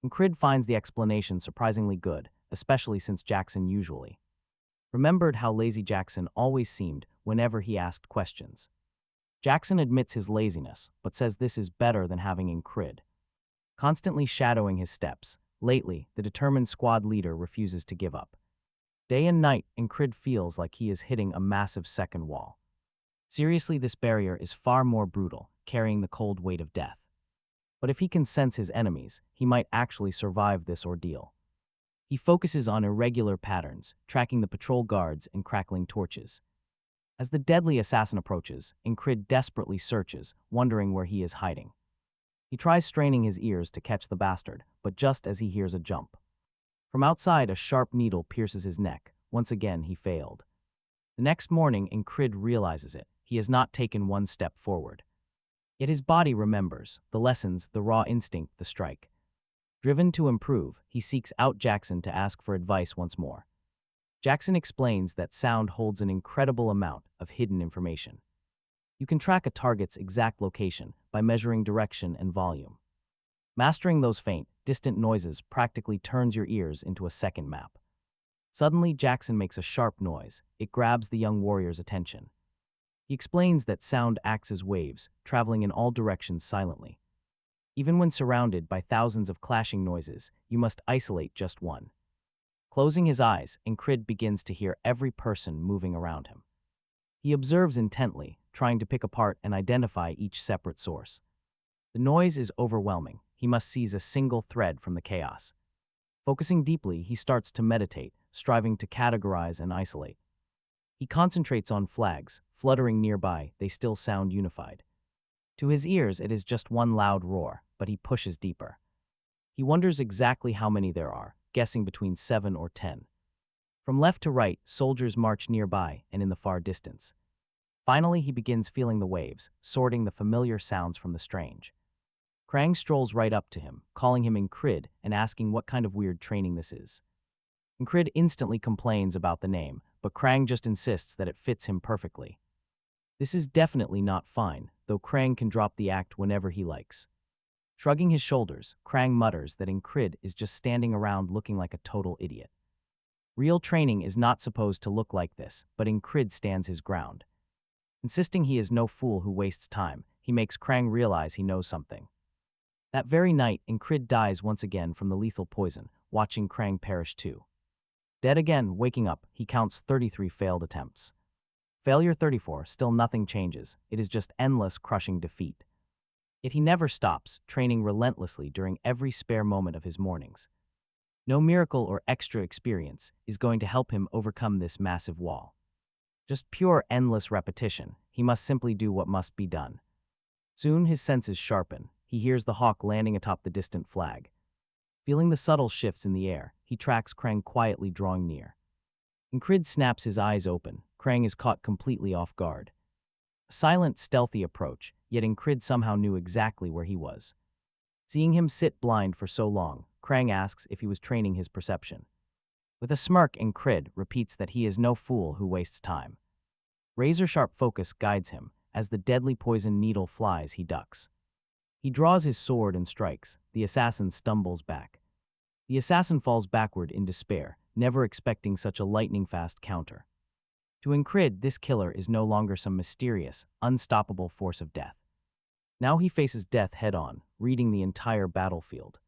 Enkrid finds the explanation surprisingly good, especially since Jackson usually remembered how lazy Jackson always seemed whenever he asked questions. Jackson admits his laziness, but says this is better than having Enkrid constantly shadowing his steps. Lately, the determined squad leader refuses to give up. Day and night, Enkrid feels like he is hitting a massive second wall. Seriously, this barrier is far more brutal, carrying the cold weight of death. But if he can sense his enemies, he might actually survive this ordeal. He focuses on irregular patterns, tracking the patrol guards and crackling torches. As the deadly assassin approaches, Enkrid desperately searches, wondering where he is hiding. He tries straining his ears to catch the bastard, but just as he hears a jump from outside, a sharp needle pierces his neck. Once again, he failed. The next morning, Enkrid realizes it. He has not taken one step forward. Yet his body remembers the lessons, the raw instinct, the strike. Driven to improve, he seeks out Jackson to ask for advice once more. Jackson explains that sound holds an incredible amount of hidden information. You can track a target's exact location by measuring direction and volume. Mastering those faint, distant noises practically turns your ears into a second map. Suddenly, Jackson makes a sharp noise. It grabs the young warrior's attention. He explains that sound acts as waves, traveling in all directions silently. Even when surrounded by thousands of clashing noises, you must isolate just one. Closing his eyes, Enkrid begins to hear every person moving around him. He observes intently, trying to pick apart and identify each separate source. The noise is overwhelming. He must seize a single thread from the chaos. Focusing deeply, he starts to meditate, striving to categorize and isolate. He concentrates on flags, fluttering nearby. They still sound unified. To his ears, it is just one loud roar, but he pushes deeper. He wonders exactly how many there are, guessing between 7 or 10. From left to right, soldiers march nearby and in the far distance. Finally, he begins feeling the waves, sorting the familiar sounds from the strange. Krang strolls right up to him, calling him Enkrid and asking what kind of weird training this is. Enkrid instantly complains about the name, but Krang just insists that it fits him perfectly. This is definitely not fine, though Krang can drop the act whenever he likes. Shrugging his shoulders, Krang mutters that Enkrid is just standing around looking like a total idiot. Real training is not supposed to look like this, but Enkrid stands his ground. Insisting he is no fool who wastes time, he makes Krang realize he knows something. That very night, Enkrid dies once again from the lethal poison, watching Krang perish too. Dead again, waking up, he counts 33 failed attempts. Failure 34, still nothing changes. It is just endless, crushing defeat. Yet he never stops, training relentlessly during every spare moment of his mornings. No miracle or extra experience is going to help him overcome this massive wall. Just pure, endless repetition. He must simply do what must be done. Soon his senses sharpen. He hears the hawk landing atop the distant flag. Feeling the subtle shifts in the air, he tracks Krang quietly drawing near. Enkrid snaps his eyes open. Krang is caught completely off guard. A silent, stealthy approach, yet Enkrid somehow knew exactly where he was. Seeing him sit blind for so long, Krang asks if he was training his perception. With a smirk, Enkrid repeats that he is no fool who wastes time. Razor-sharp focus guides him. As the deadly poison needle flies, he ducks. He draws his sword and strikes. The assassin stumbles back. The assassin falls backward in despair, never expecting such a lightning-fast counter. To Enkrid, this killer is no longer some mysterious, unstoppable force of death. Now he faces death head-on, reading the entire battlefield.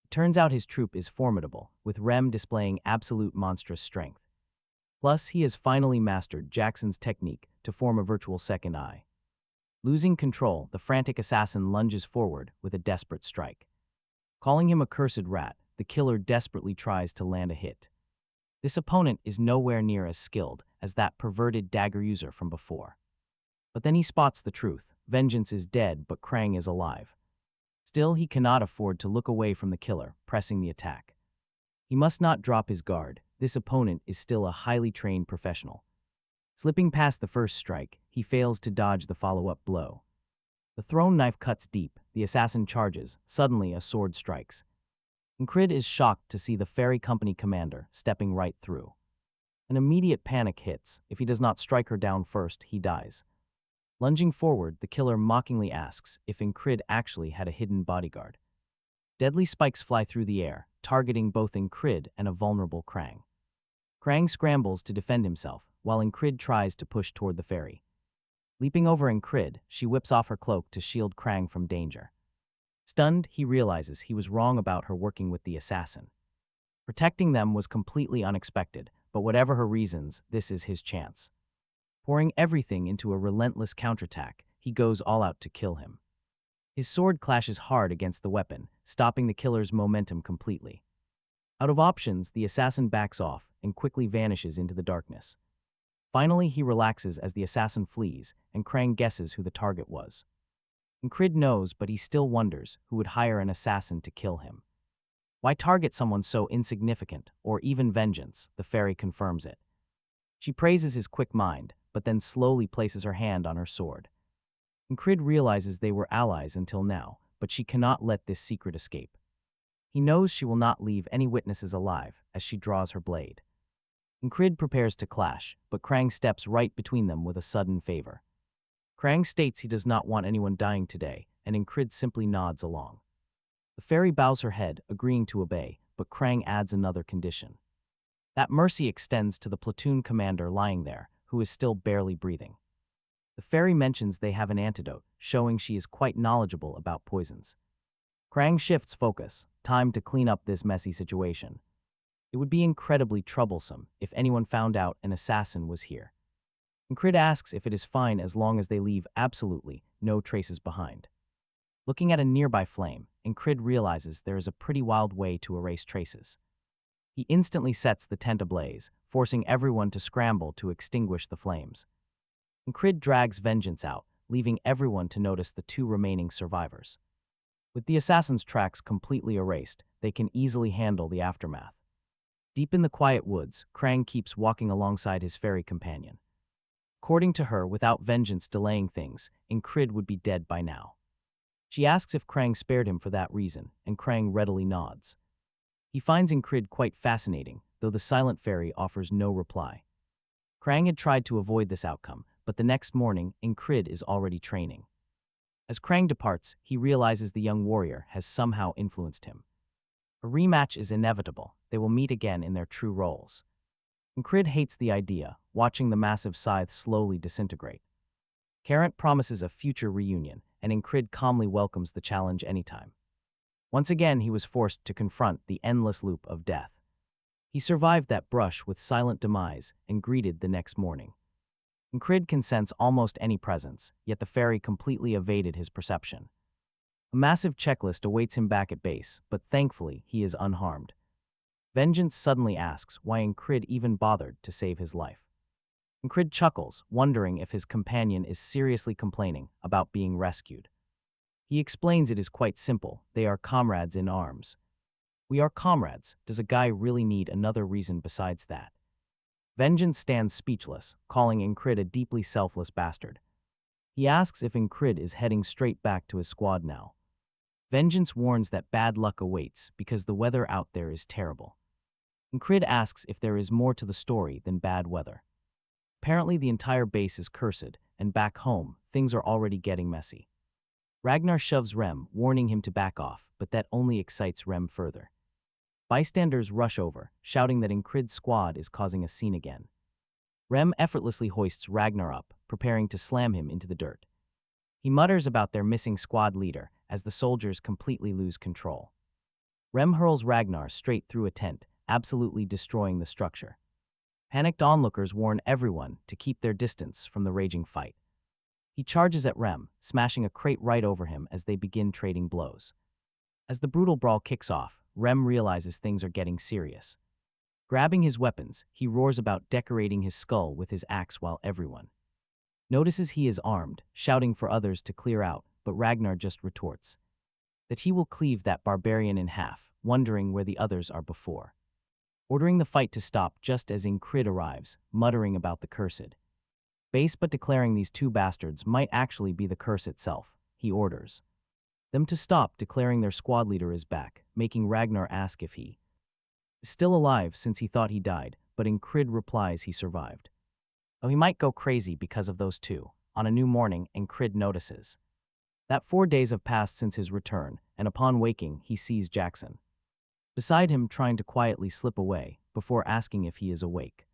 It turns out his troop is formidable, with Rem displaying absolute monstrous strength. Plus, he has finally mastered Jackson's technique to form a virtual second eye. Losing control, the frantic assassin lunges forward with a desperate strike. Calling him a cursed rat, the killer desperately tries to land a hit. This opponent is nowhere near as skilled as that perverted dagger user from before. But then he spots the truth. Vengeance is dead, but Krang is alive. Still, he cannot afford to look away from the killer, pressing the attack. He must not drop his guard. This opponent is still a highly trained professional. Slipping past the first strike, he fails to dodge the follow-up blow. The thrown knife cuts deep. The assassin charges. Suddenly, a sword strikes. Enkrid is shocked to see the ferry company commander stepping right through. An immediate panic hits. If he does not strike her down first, he dies. Lunging forward, the killer mockingly asks if Enkrid actually had a hidden bodyguard. Deadly spikes fly through the air, targeting both Enkrid and a vulnerable Krang. Krang scrambles to defend himself, while Enkrid tries to push toward the ferry. Leaping over Enkrid, she whips off her cloak to shield Krang from danger. Stunned, he realizes he was wrong about her working with the assassin. Protecting them was completely unexpected, but whatever her reasons, this is his chance. Pouring everything into a relentless counterattack, he goes all out to kill him. His sword clashes hard against the weapon, stopping the killer's momentum completely. Out of options, the assassin backs off and quickly vanishes into the darkness. Finally, he relaxes as the assassin flees, and Krang guesses who the target was. Enkrid knows, but he still wonders who would hire an assassin to kill him. Why target someone so insignificant, or even vengeance? The fairy confirms it. She praises his quick mind, but then slowly places her hand on her sword. Enkrid realizes they were allies until now, but she cannot let this secret escape. He knows she will not leave any witnesses alive as she draws her blade. Enkrid prepares to clash, but Krang steps right between them with a sudden favor. Krang states he does not want anyone dying today, and Enkrid simply nods along. The fairy bows her head, agreeing to obey, but Krang adds another condition. That mercy extends to the platoon commander lying there, who is still barely breathing. The fairy mentions they have an antidote, showing she is quite knowledgeable about poisons. Krang shifts focus, time to clean up this messy situation. It would be incredibly troublesome if anyone found out an assassin was here. Enkrid asks if it is fine as long as they leave absolutely no traces behind. Looking at a nearby flame, Enkrid realizes there is a pretty wild way to erase traces. He instantly sets the tent ablaze, forcing everyone to scramble to extinguish the flames. Enkrid drags vengeance out, leaving everyone to notice the two remaining survivors. With the assassin's tracks completely erased, they can easily handle the aftermath. Deep in the quiet woods, Krang keeps walking alongside his fairy companion. According to her, without vengeance delaying things, Enkrid would be dead by now. She asks if Krang spared him for that reason, and Krang readily nods. He finds Enkrid quite fascinating, though the silent fairy offers no reply. Krang had tried to avoid this outcome, but the next morning, Enkrid is already training. As Krang departs, he realizes the young warrior has somehow influenced him. A rematch is inevitable. They will meet again in their true roles. Enkrid hates the idea, watching the massive scythe slowly disintegrate. Carrot promises a future reunion, and Enkrid calmly welcomes the challenge anytime. Once again, he was forced to confront the endless loop of death. He survived that brush with silent demise and greeted the next morning. Enkrid can sense almost any presence, yet the fairy completely evaded his perception. A massive checklist awaits him back at base, but thankfully he is unharmed. Vengeance suddenly asks why Enkrid even bothered to save his life. Enkrid chuckles, wondering if his companion is seriously complaining about being rescued. He explains it is quite simple, they are comrades in arms. We are comrades, does a guy really need another reason besides that? Vengeance stands speechless, calling Enkrid a deeply selfless bastard. He asks if Enkrid is heading straight back to his squad now. Vengeance warns that bad luck awaits because the weather out there is terrible. Enkrid asks if there is more to the story than bad weather. Apparently the entire base is cursed, and back home, things are already getting messy. Ragnar shoves Rem, warning him to back off, but that only excites Rem further. Bystanders rush over, shouting that Enkrid's squad is causing a scene again. Rem effortlessly hoists Ragnar up, preparing to slam him into the dirt. He mutters about their missing squad leader as the soldiers completely lose control. Rem hurls Ragnar straight through a tent, absolutely destroying the structure. Panicked onlookers warn everyone to keep their distance from the raging fight. He charges at Rem, smashing a crate right over him as they begin trading blows. As the brutal brawl kicks off, Rem realizes things are getting serious. Grabbing his weapons, he roars about decorating his skull with his axe while everyone notices he is armed, shouting for others to clear out, but Ragnar just retorts that he will cleave that barbarian in half, wondering where the others are before. Ordering the fight to stop just as Enkrid arrives, muttering about the cursed base but declaring these two bastards might actually be the curse itself, he orders them to stop, declaring their squad leader is back, making Ragnar ask if he is still alive since he thought he died, but Enkrid replies he survived. Though he might go crazy because of those two, on a new morning, Enkrid notices that 4 days have passed since his return, and upon waking, he sees Jackson beside him trying to quietly slip away, before asking if he is awake.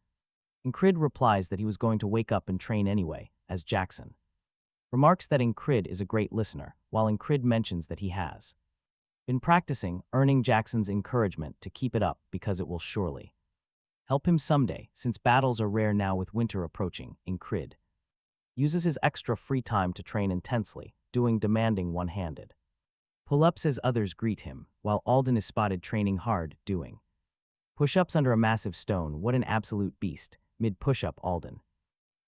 Enkrid replies that he was going to wake up and train anyway, as Jackson remarks that Enkrid is a great listener, while Enkrid mentions that he has been practicing, earning Jackson's encouragement to keep it up because it will surely help him someday, since battles are rare now with winter approaching. Enkrid uses his extra free time to train intensely, doing demanding one-handed pull-ups as others greet him, while Alden is spotted training hard, doing push-ups under a massive stone. What an absolute beast, mid-push-up Alden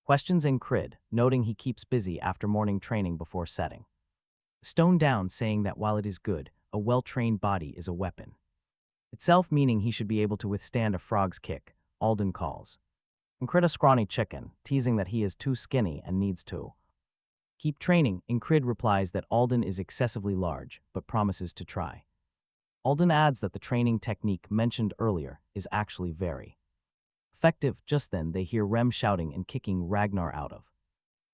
questions Enkrid, noting he keeps busy after morning training before setting the stone down, saying that while it is good, a well-trained body is a weapon itself, meaning he should be able to withstand a frog's kick. Alden calls Enkrid a scrawny chicken, teasing that he is too skinny and needs to keep training. Enkrid replies that Alden is excessively large, but promises to try. Alden adds that the training technique mentioned earlier is actually very effective. Just then they hear Rem shouting and kicking Ragnar out of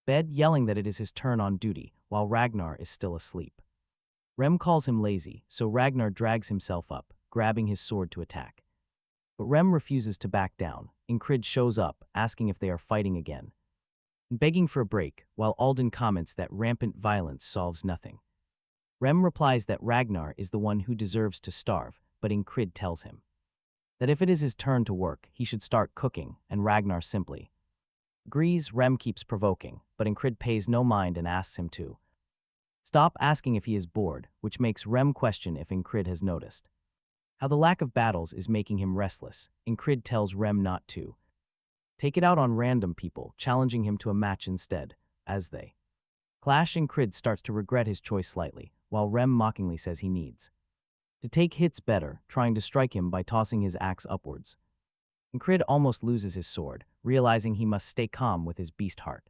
bed, yelling that it is his turn on duty, while Ragnar is still asleep. Rem calls him lazy, so Ragnar drags himself up, grabbing his sword to attack. But Rem refuses to back down. Enkrid shows up, asking if they are fighting again, and begging for a break, while Alden comments that rampant violence solves nothing. Rem replies that Ragnar is the one who deserves to starve, but Enkrid tells him that if it is his turn to work, he should start cooking, and Ragnar simply agrees. Rem keeps provoking, but Enkrid pays no mind and asks him to stop, asking if he is bored, which makes Rem question if Enkrid has noticed how the lack of battles is making him restless. Enkrid tells Rem not to take it out on random people, challenging him to a match instead. As they clash, Enkrid starts to regret his choice slightly, while Rem mockingly says he needs to take hits better, trying to strike him by tossing his axe upwards. Enkrid almost loses his sword, realizing he must stay calm with his beast heart.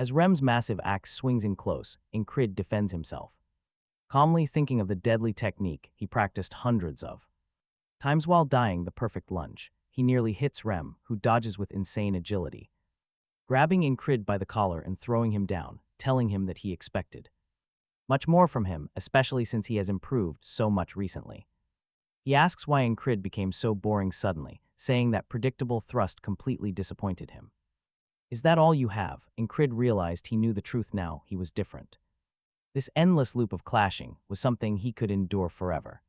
As Rem's massive axe swings in close, Enkrid defends himself, calmly thinking of the deadly technique he practiced hundreds of times while dying the perfect lunge. He nearly hits Rem, who dodges with insane agility, grabbing Enkrid by the collar and throwing him down, telling him that he expected much more from him, especially since he has improved so much recently. He asks why Enkrid became so boring suddenly, saying that predictable thrust completely disappointed him. Is that all you have? Enkrid realized he knew the truth now. He was different. This endless loop of clashing was something he could endure forever.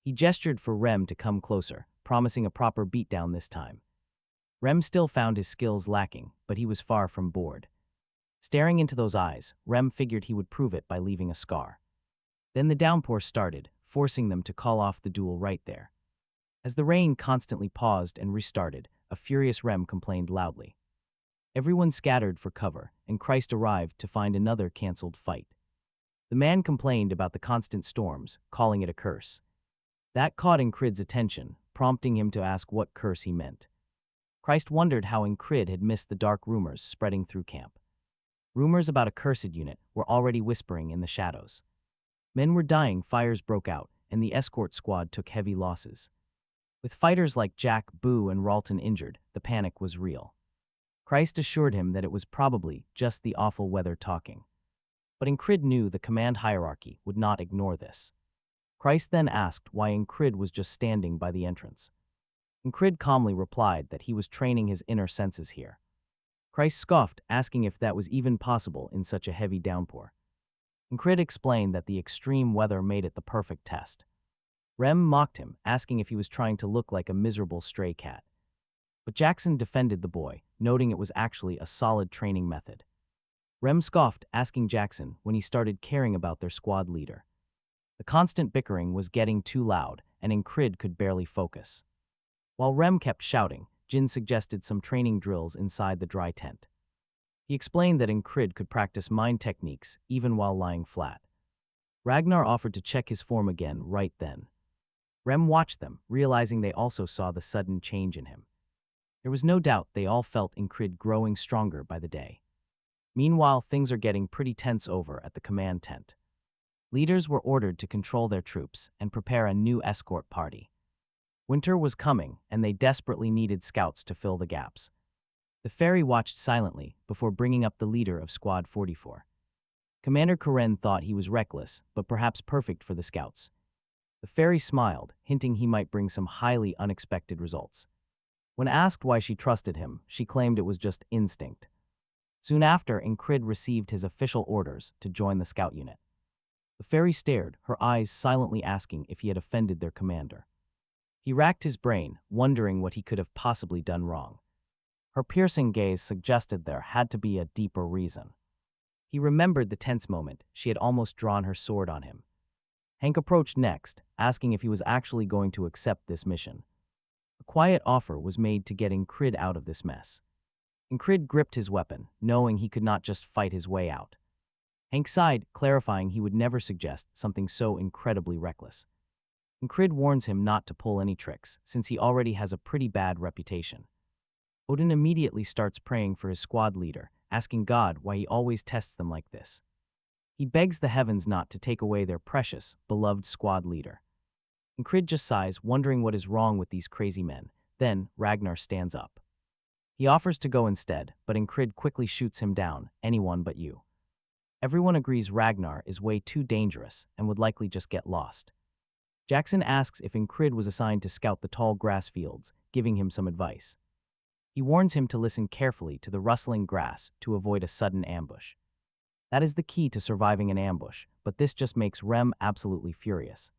He gestured for Rem to come closer, promising a proper beatdown this time. Rem still found his skills lacking, but he was far from bored. Staring into those eyes, Rem figured he would prove it by leaving a scar. Then the downpour started, forcing them to call off the duel right there. As the rain constantly paused and restarted, a furious Rem complained loudly. Everyone scattered for cover, and Christ arrived to find another cancelled fight. The man complained about the constant storms, calling it a curse. That caught Enkrid's attention, prompting him to ask what curse he meant. Christ wondered how Enkrid had missed the dark rumors spreading through camp. Rumors about a cursed unit were already whispering in the shadows. Men were dying, fires broke out, and the escort squad took heavy losses. With fighters like Jack, Boo, and Ralton injured, the panic was real. Christ assured him that it was probably just the awful weather talking. But Enkrid knew the command hierarchy would not ignore this. Christ then asked why Enkrid was just standing by the entrance. Enkrid calmly replied that he was training his inner senses here. Christ scoffed, asking if that was even possible in such a heavy downpour. Enkrid explained that the extreme weather made it the perfect test. Rem mocked him, asking if he was trying to look like a miserable stray cat. But Jackson defended the boy, noting it was actually a solid training method. Rem scoffed, asking Jackson when he started caring about their squad leader. The constant bickering was getting too loud, and Enkrid could barely focus. While Rem kept shouting, Jin suggested some training drills inside the dry tent. He explained that Enkrid could practice mind techniques even while lying flat. Ragnar offered to check his form again right then. Rem watched them, realizing they also saw the sudden change in him. There was no doubt they all felt Enkrid growing stronger by the day. Meanwhile, things are getting pretty tense over at the command tent. Leaders were ordered to control their troops and prepare a new escort party. Winter was coming, and they desperately needed scouts to fill the gaps. The ferry watched silently before bringing up the leader of Squad 44. Commander Karen thought he was reckless, but perhaps perfect for the scouts. The ferry smiled, hinting he might bring some highly unexpected results. When asked why she trusted him, she claimed it was just instinct. Soon after, Enkrid received his official orders to join the scout unit. The ferry stared, her eyes silently asking if he had offended their commander. He racked his brain, wondering what he could have possibly done wrong. Her piercing gaze suggested there had to be a deeper reason. He remembered the tense moment she had almost drawn her sword on him. Hank approached next, asking if he was actually going to accept this mission. A quiet offer was made to get Enkrid out of this mess. Enkrid gripped his weapon, knowing he could not just fight his way out. Hank sighed, clarifying he would never suggest something so incredibly reckless. Enkrid warns him not to pull any tricks, since he already has a pretty bad reputation. Odin immediately starts praying for his squad leader, asking God why he always tests them like this. He begs the heavens not to take away their precious, beloved squad leader. Enkrid just sighs, wondering what is wrong with these crazy men. Then, Ragnar stands up. He offers to go instead, but Enkrid quickly shoots him down, anyone but you. Everyone agrees Ragnar is way too dangerous and would likely just get lost. Jackson asks if Enkrid was assigned to scout the tall grass fields, giving him some advice. He warns him to listen carefully to the rustling grass to avoid a sudden ambush. That is the key to surviving an ambush, but this just makes Rem absolutely furious.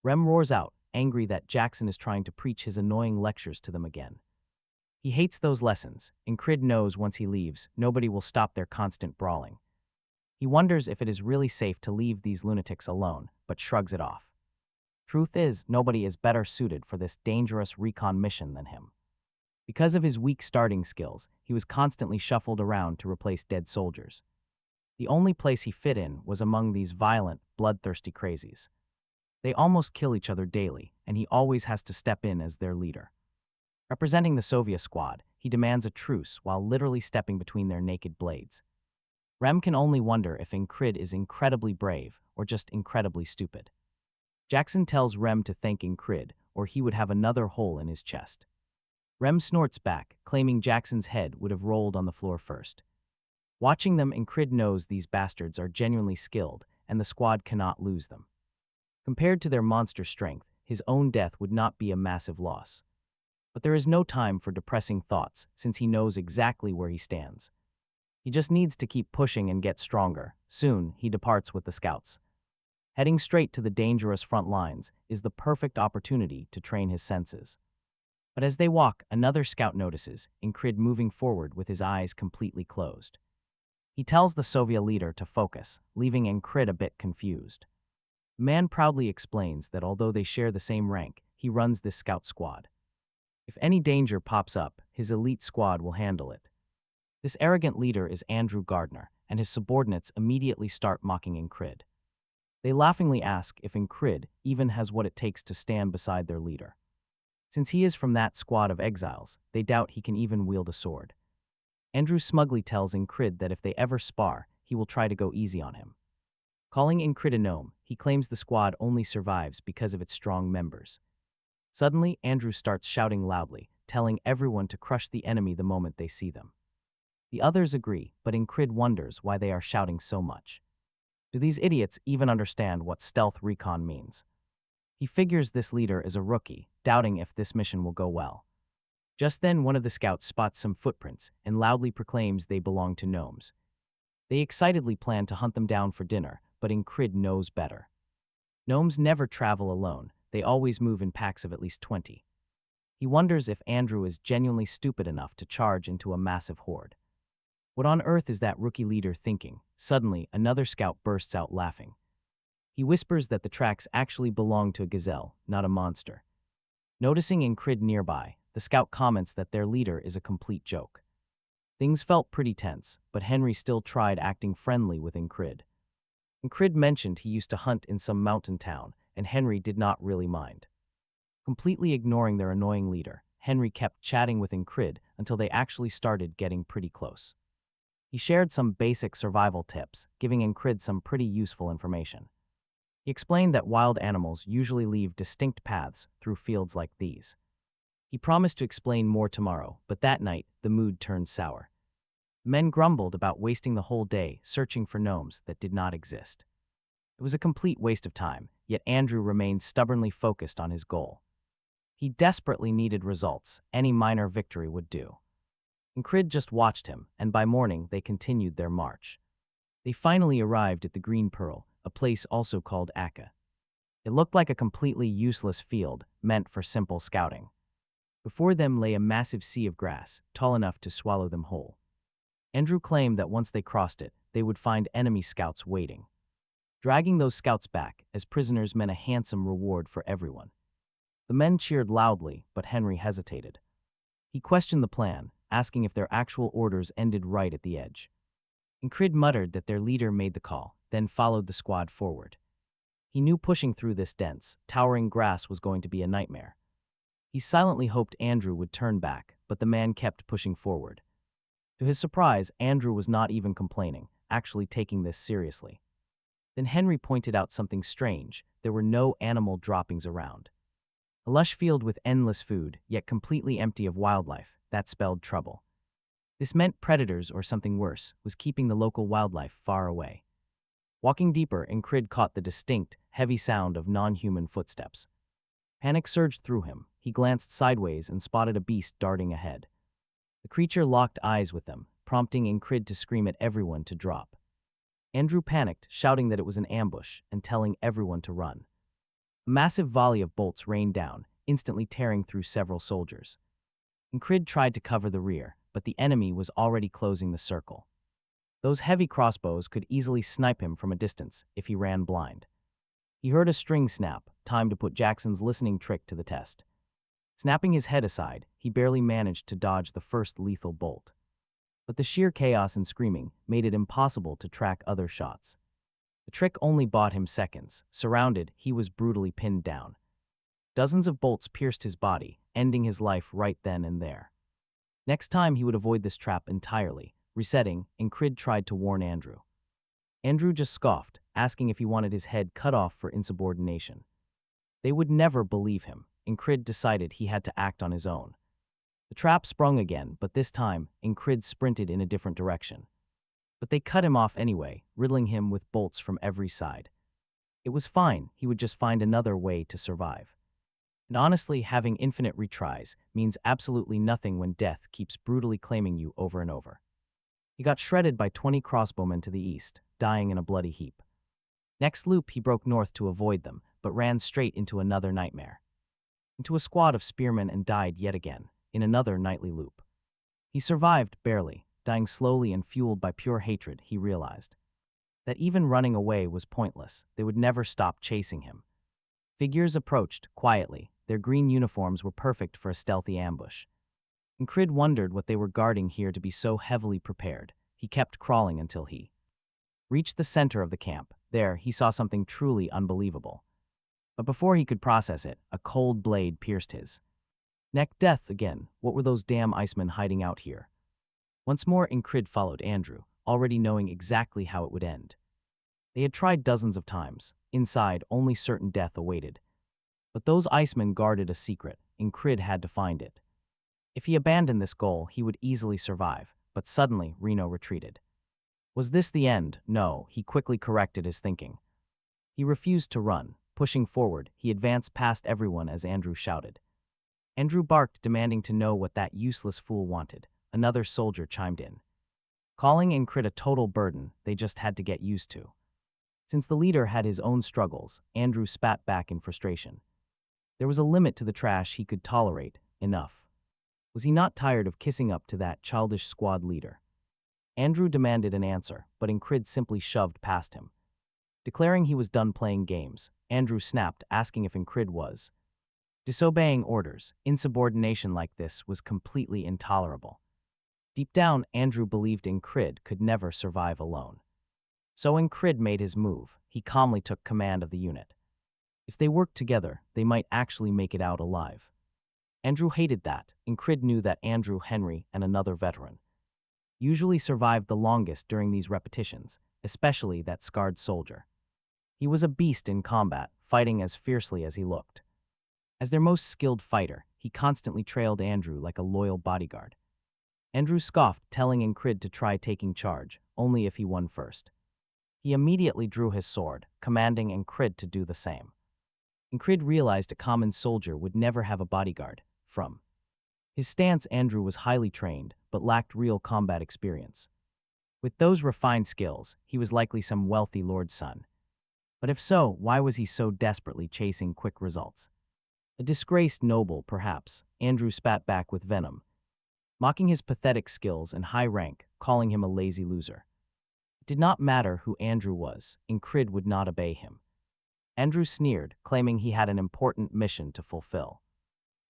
Rem roars out, angry that Jackson is trying to preach his annoying lectures to them again. He hates those lessons, and Enkrid knows once he leaves, nobody will stop their constant brawling. He wonders if it is really safe to leave these lunatics alone, but shrugs it off. Truth is, nobody is better suited for this dangerous recon mission than him. Because of his weak starting skills, he was constantly shuffled around to replace dead soldiers. The only place he fit in was among these violent, bloodthirsty crazies. They almost kill each other daily, and he always has to step in as their leader. Representing the Soviet squad, he demands a truce while literally stepping between their naked blades. Rem can only wonder if Enkrid is incredibly brave or just incredibly stupid. Jackson tells Rem to thank Enkrid, or he would have another hole in his chest. Rem snorts back, claiming Jackson's head would have rolled on the floor first. Watching them, Enkrid knows these bastards are genuinely skilled, and the squad cannot lose them. Compared to their monster strength, his own death would not be a massive loss. But there is no time for depressing thoughts, since he knows exactly where he stands. He just needs to keep pushing and get stronger. Soon, he departs with the scouts. Heading straight to the dangerous front lines is the perfect opportunity to train his senses. But as they walk, another scout notices Enkrid moving forward with his eyes completely closed. He tells the Soviet leader to focus, leaving Enkrid a bit confused. The man proudly explains that although they share the same rank, he runs this scout squad. If any danger pops up, his elite squad will handle it. This arrogant leader is Andrew Gardner, and his subordinates immediately start mocking Enkrid. They laughingly ask if Enkrid even has what it takes to stand beside their leader. Since he is from that squad of exiles, they doubt he can even wield a sword. Andrew smugly tells Enkrid that if they ever spar, he will try to go easy on him. Calling Enkrid a gnome, he claims the squad only survives because of its strong members. Suddenly, Andrew starts shouting loudly, telling everyone to crush the enemy the moment they see them. The others agree, but Enkrid wonders why they are shouting so much. Do these idiots even understand what stealth recon means? He figures this leader is a rookie, doubting if this mission will go well. Just then, one of the scouts spots some footprints and loudly proclaims they belong to gnomes. They excitedly plan to hunt them down for dinner, but Enkrid knows better. Gnomes never travel alone, they always move in packs of at least 20. He wonders if Andrew is genuinely stupid enough to charge into a massive horde. What on earth is that rookie leader thinking? Suddenly, another scout bursts out laughing. He whispers that the tracks actually belong to a gazelle, not a monster. Noticing Enkrid nearby, the scout comments that their leader is a complete joke. Things felt pretty tense, but Henry still tried acting friendly with Enkrid. Enkrid mentioned he used to hunt in some mountain town, and Henry did not really mind. Completely ignoring their annoying leader, Henry kept chatting with Enkrid until they actually started getting pretty close. He shared some basic survival tips, giving Enkrid some pretty useful information. He explained that wild animals usually leave distinct paths through fields like these. He promised to explain more tomorrow, but that night, the mood turned sour. Men grumbled about wasting the whole day searching for gnomes that did not exist. It was a complete waste of time, yet Andrew remained stubbornly focused on his goal. He desperately needed results. Any minor victory would do. Enkrid just watched him, and by morning they continued their march. They finally arrived at the Green Pearl, a place also called Akka. It looked like a completely useless field, meant for simple scouting. Before them lay a massive sea of grass, tall enough to swallow them whole. Andrew claimed that once they crossed it, they would find enemy scouts waiting. Dragging those scouts back as prisoners meant a handsome reward for everyone. The men cheered loudly, but Henry hesitated. He questioned the plan, asking if their actual orders ended right at the edge. Enkrid muttered that their leader made the call, then followed the squad forward. He knew pushing through this dense, towering grass was going to be a nightmare. He silently hoped Andrew would turn back, but the man kept pushing forward. To his surprise, Andrew was not even complaining, actually taking this seriously. Then Henry pointed out something strange. There were no animal droppings around. A lush field with endless food, yet completely empty of wildlife, that spelled trouble. This meant predators or something worse was keeping the local wildlife far away. Walking deeper, Enkrid caught the distinct, heavy sound of non-human footsteps. Panic surged through him. He glanced sideways and spotted a beast darting ahead. The creature locked eyes with them, prompting Enkrid to scream at everyone to drop. Andrew panicked, shouting that it was an ambush and telling everyone to run. A massive volley of bolts rained down, instantly tearing through several soldiers. Enkrid tried to cover the rear, but the enemy was already closing the circle. Those heavy crossbows could easily snipe him from a distance if he ran blind. He heard a string snap, time to put Jackson's listening trick to the test. Snapping his head aside, he barely managed to dodge the first lethal bolt. but the sheer chaos and screaming made it impossible to track other shots. The trick only bought him seconds. Surrounded, he was brutally pinned down. Dozens of bolts pierced his body, ending his life right then and there. Next time he would avoid this trap entirely. Resetting, Enkrid tried to warn Andrew. Andrew just scoffed, asking if he wanted his head cut off for insubordination. They would never believe him. Enkrid decided he had to act on his own. The trap sprung again, but this time, Enkrid sprinted in a different direction. But they cut him off anyway, riddling him with bolts from every side. It was fine, he would just find another way to survive. And honestly, having infinite retries means absolutely nothing when death keeps brutally claiming you over and over. He got shredded by 20 crossbowmen to the east, dying in a bloody heap. Next loop, he broke north to avoid them, but ran straight into another nightmare. Into a squad of spearmen and died yet again, in another nightly loop. He survived, barely, dying slowly and fueled by pure hatred. He realized that even running away was pointless. They would never stop chasing him. Figures approached, quietly. Their green uniforms were perfect for a stealthy ambush. Enkrid wondered what they were guarding here to be so heavily prepared. He kept crawling until he reached the center of the camp. There, he saw something truly unbelievable. But before he could process it, a cold blade pierced his neck. Death again. What were those damn icemen hiding out here? Once more, Enkrid followed Andrew, already knowing exactly how it would end. They had tried dozens of times. Inside, only certain death awaited. But those icemen guarded a secret. Enkrid had to find it. If he abandoned this goal, he would easily survive. But suddenly, Reno retreated. Was this the end? No, he quickly corrected his thinking. He refused to run. Pushing forward, he advanced past everyone as Andrew shouted. Andrew barked, demanding to know what that useless fool wanted. Another soldier chimed in, calling Enkrid a total burden they just had to get used to. Since the leader had his own struggles, Andrew spat back in frustration. There was a limit to the trash he could tolerate. Enough. Was he not tired of kissing up to that childish squad leader? Andrew demanded an answer, but Enkrid simply shoved past him. Declaring he was done playing games, Andrew snapped, asking if Enkrid was disobeying orders. Insubordination like this was completely intolerable. Deep down, Andrew believed Enkrid could never survive alone. So Enkrid made his move. He calmly took command of the unit. If they worked together, they might actually make it out alive. Andrew hated that. Enkrid knew that Andrew, Henry, and another veteran usually survived the longest during these repetitions, especially that scarred soldier. He was a beast in combat, fighting as fiercely as he looked. As their most skilled fighter, he constantly trailed Andrew like a loyal bodyguard. Andrew scoffed, telling Enkrid to try taking charge, only if he won first. He immediately drew his sword, commanding Enkrid to do the same. Enkrid realized a common soldier would never have a bodyguard. From his stance, Andrew was highly trained, but lacked real combat experience. With those refined skills, he was likely some wealthy lord's son. But if so, why was he so desperately chasing quick results? A disgraced noble, perhaps. Andrew spat back with venom, mocking his pathetic skills and high rank, calling him a lazy loser. It did not matter who Andrew was, Enkrid would not obey him. Andrew sneered, claiming he had an important mission to fulfill.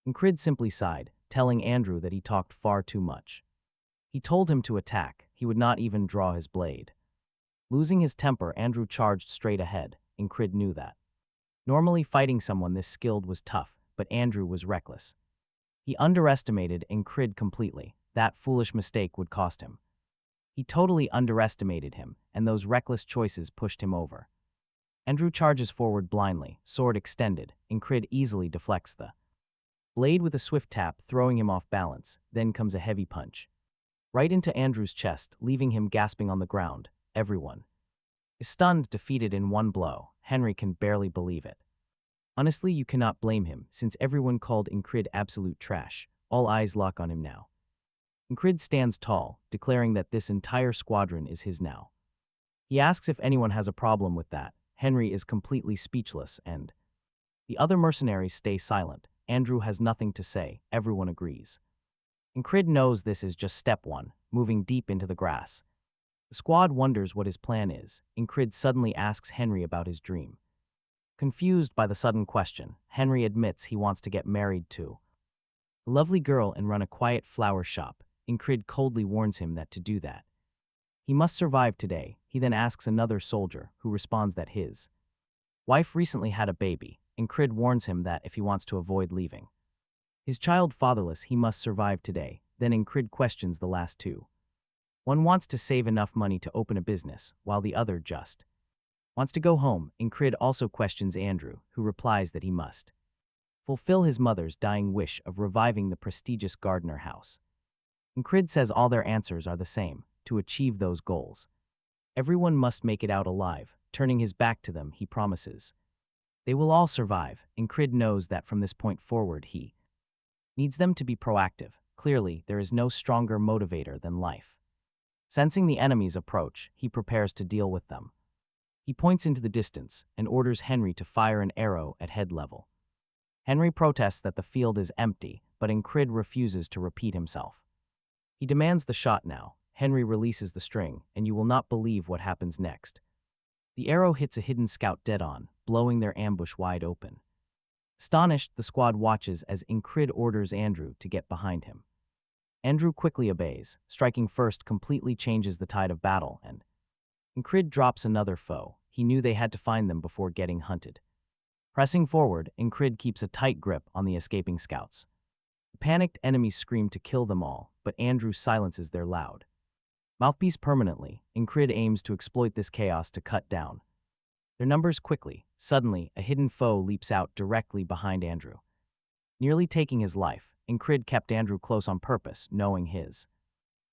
Enkrid simply sighed, telling Andrew that he talked far too much. He told him to attack. He would not even draw his blade. Losing his temper, Andrew charged straight ahead. Enkrid knew that. Normally, fighting someone this skilled was tough, but Andrew was reckless. He underestimated Enkrid completely. That foolish mistake would cost him. He totally underestimated him, and those reckless choices pushed him over. Andrew charges forward blindly, sword extended. Enkrid easily deflects the blade with a swift tap, throwing him off balance. Then comes a heavy punch right into Andrew's chest, leaving him gasping on the ground. Everyone is stunned, defeated in one blow. Henry can barely believe it. Honestly, you cannot blame him, since everyone called Enkrid absolute trash. All eyes lock on him now. Enkrid stands tall, declaring that this entire squadron is his now. He asks if anyone has a problem with that. Henry is completely speechless, and the other mercenaries stay silent. Andrew has nothing to say. Everyone agrees. Enkrid knows this is just step one, moving deep into the grass. The squad wonders what his plan is. Enkrid suddenly asks Henry about his dream. Confused by the sudden question, Henry admits he wants to get married to a lovely girl and run a quiet flower shop. Enkrid coldly warns him that to do that, he must survive today. He then asks another soldier, who responds that his wife recently had a baby. Enkrid warns him that if he wants to avoid leaving his child fatherless, he must survive today. Then Enkrid questions the last two. One wants to save enough money to open a business, while the other just wants to go home. Enkrid also questions Andrew, who replies that he must fulfill his mother's dying wish of reviving the prestigious Gardner house. Enkrid says all their answers are the same: to achieve those goals, everyone must make it out alive. Turning his back to them, he promises they will all survive. Enkrid knows that from this point forward he needs them to be proactive. Clearly, there is no stronger motivator than life. Sensing the enemy's approach, he prepares to deal with them. He points into the distance and orders Henry to fire an arrow at head level. Henry protests that the field is empty, but Enkrid refuses to repeat himself. He demands the shot now. Henry releases the string, and you will not believe what happens next. The arrow hits a hidden scout dead on, blowing their ambush wide open. Astonished, the squad watches as Enkrid orders Andrew to get behind him. Andrew quickly obeys. Striking first completely changes the tide of battle, and Enkrid drops another foe. He knew they had to find them before getting hunted. Pressing forward, Enkrid keeps a tight grip on the escaping scouts. The panicked enemies scream to kill them all, but Andrew silences their loud mouthpiece permanently. Enkrid aims to exploit this chaos to cut down their numbers quickly. Suddenly, a hidden foe leaps out directly behind Andrew, nearly taking his life. Enkrid kept Andrew close on purpose, knowing his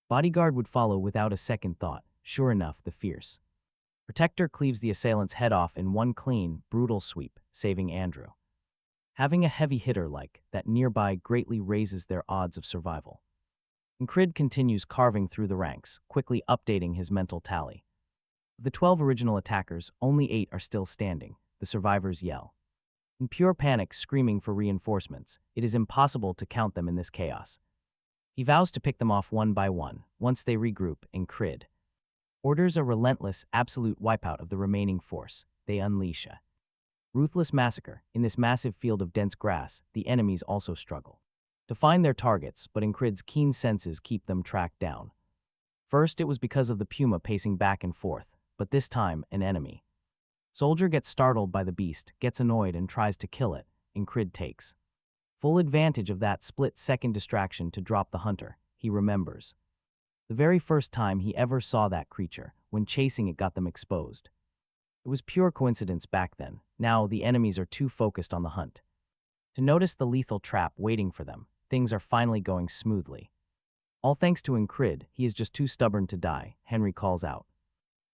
bodyguard would follow without a second thought. Sure enough, the fierce protector cleaves the assailant's head off in one clean, brutal sweep, saving Andrew. Having a heavy hitter like that nearby greatly raises their odds of survival. Enkrid continues carving through the ranks, quickly updating his mental tally. Of the 12 original attackers, only 8 are still standing. The survivors yell in pure panic, screaming for reinforcements. It is impossible to count them in this chaos. He vows to pick them off one by one. Once they regroup, Enkrid orders a relentless, absolute wipeout of the remaining force. They unleash a ruthless massacre. In this massive field of dense grass, the enemies also struggle to find their targets, but Enkrid's keen senses keep them tracked down. First, it was because of the puma pacing back and forth, but this time, an enemy soldier gets startled by the beast, gets annoyed, and tries to kill it. Enkrid takes full advantage of that split-second distraction to drop the hunter. He remembers the very first time he ever saw that creature. When chasing it got them exposed. It was pure coincidence back then. Now the enemies are too focused on the hunt to notice the lethal trap waiting for them. Things are finally going smoothly. All thanks to Enkrid. He is just too stubborn to die, Henry calls out,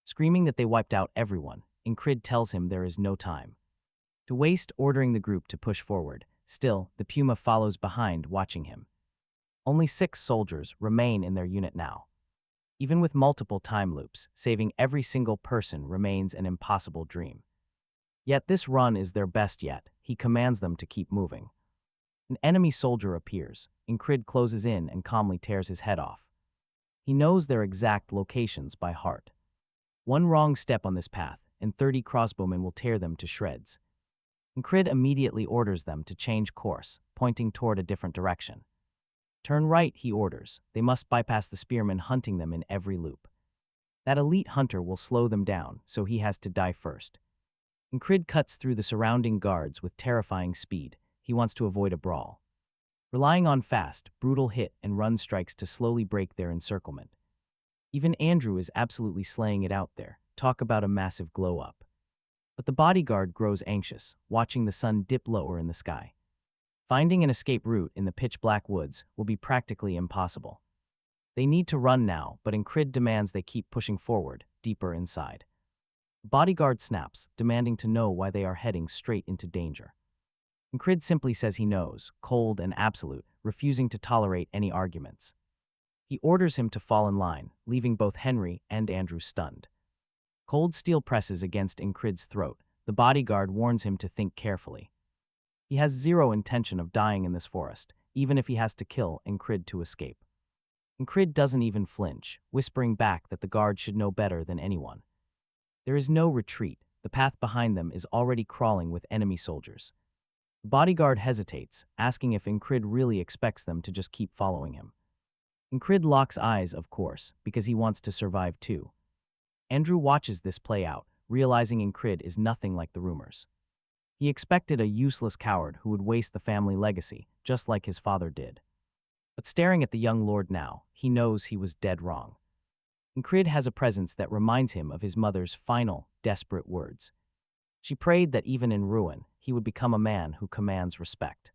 screaming that they wiped out everyone. Enkrid tells him there is no time to waste, ordering the group to push forward. Still, the puma follows behind, watching him. Only 6 soldiers remain in their unit now. Even with multiple time loops, saving every single person remains an impossible dream. Yet this run is their best yet. He commands them to keep moving. An enemy soldier appears. Enkrid closes in and calmly tears his head off. He knows their exact locations by heart. One wrong step on this path, and 30 crossbowmen will tear them to shreds. Enkrid immediately orders them to change course, pointing toward a different direction. Turn right, he orders. They must bypass the spearmen hunting them in every loop. That elite hunter will slow them down, so he has to die first. Enkrid cuts through the surrounding guards with terrifying speed. He wants to avoid a brawl, relying on fast, brutal hit and run strikes to slowly break their encirclement. Even Andrew is absolutely slaying it out there. Talk about a massive glow-up. But the bodyguard grows anxious, watching the sun dip lower in the sky. Finding an escape route in the pitch-black woods will be practically impossible. They need to run now, but Enkrid demands they keep pushing forward, deeper inside. The bodyguard snaps, demanding to know why they are heading straight into danger. Enkrid simply says he knows, cold and absolute, refusing to tolerate any arguments. He orders him to fall in line, leaving both Henry and Andrew stunned. Cold steel presses against Enkrid's throat. The bodyguard warns him to think carefully. He has zero intention of dying in this forest, even if he has to kill Enkrid to escape. Enkrid doesn't even flinch, whispering back that the guard should know better than anyone. There is no retreat. The path behind them is already crawling with enemy soldiers. The bodyguard hesitates, asking if Enkrid really expects them to just keep following him. Enkrid locks eyes, of course, because he wants to survive too. Andrew watches this play out, realizing Enkrid is nothing like the rumors. He expected a useless coward who would waste the family legacy, just like his father did. But staring at the young lord now, he knows he was dead wrong. Enkrid has a presence that reminds him of his mother's final, desperate words. She prayed that even in ruin, he would become a man who commands respect.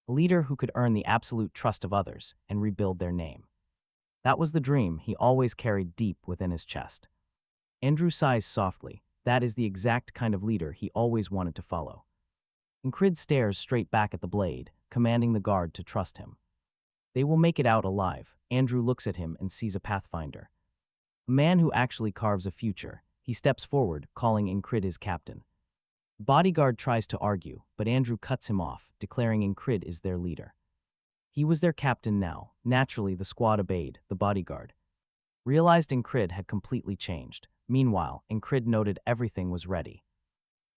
A leader who could earn the absolute trust of others and rebuild their name. That was the dream he always carried deep within his chest. Andrew sighs softly. That is the exact kind of leader he always wanted to follow. Enkrid stares straight back at the blade, commanding the guard to trust him. They will make it out alive. Andrew looks at him and sees a pathfinder. A man who actually carves a future. He steps forward, calling Enkrid his captain. The bodyguard tries to argue, but Andrew cuts him off, declaring Enkrid is their leader. He was their captain now. Naturally, the squad obeyed, the bodyguard. Realized Enkrid had completely changed. Meanwhile, Enkrid noted everything was ready.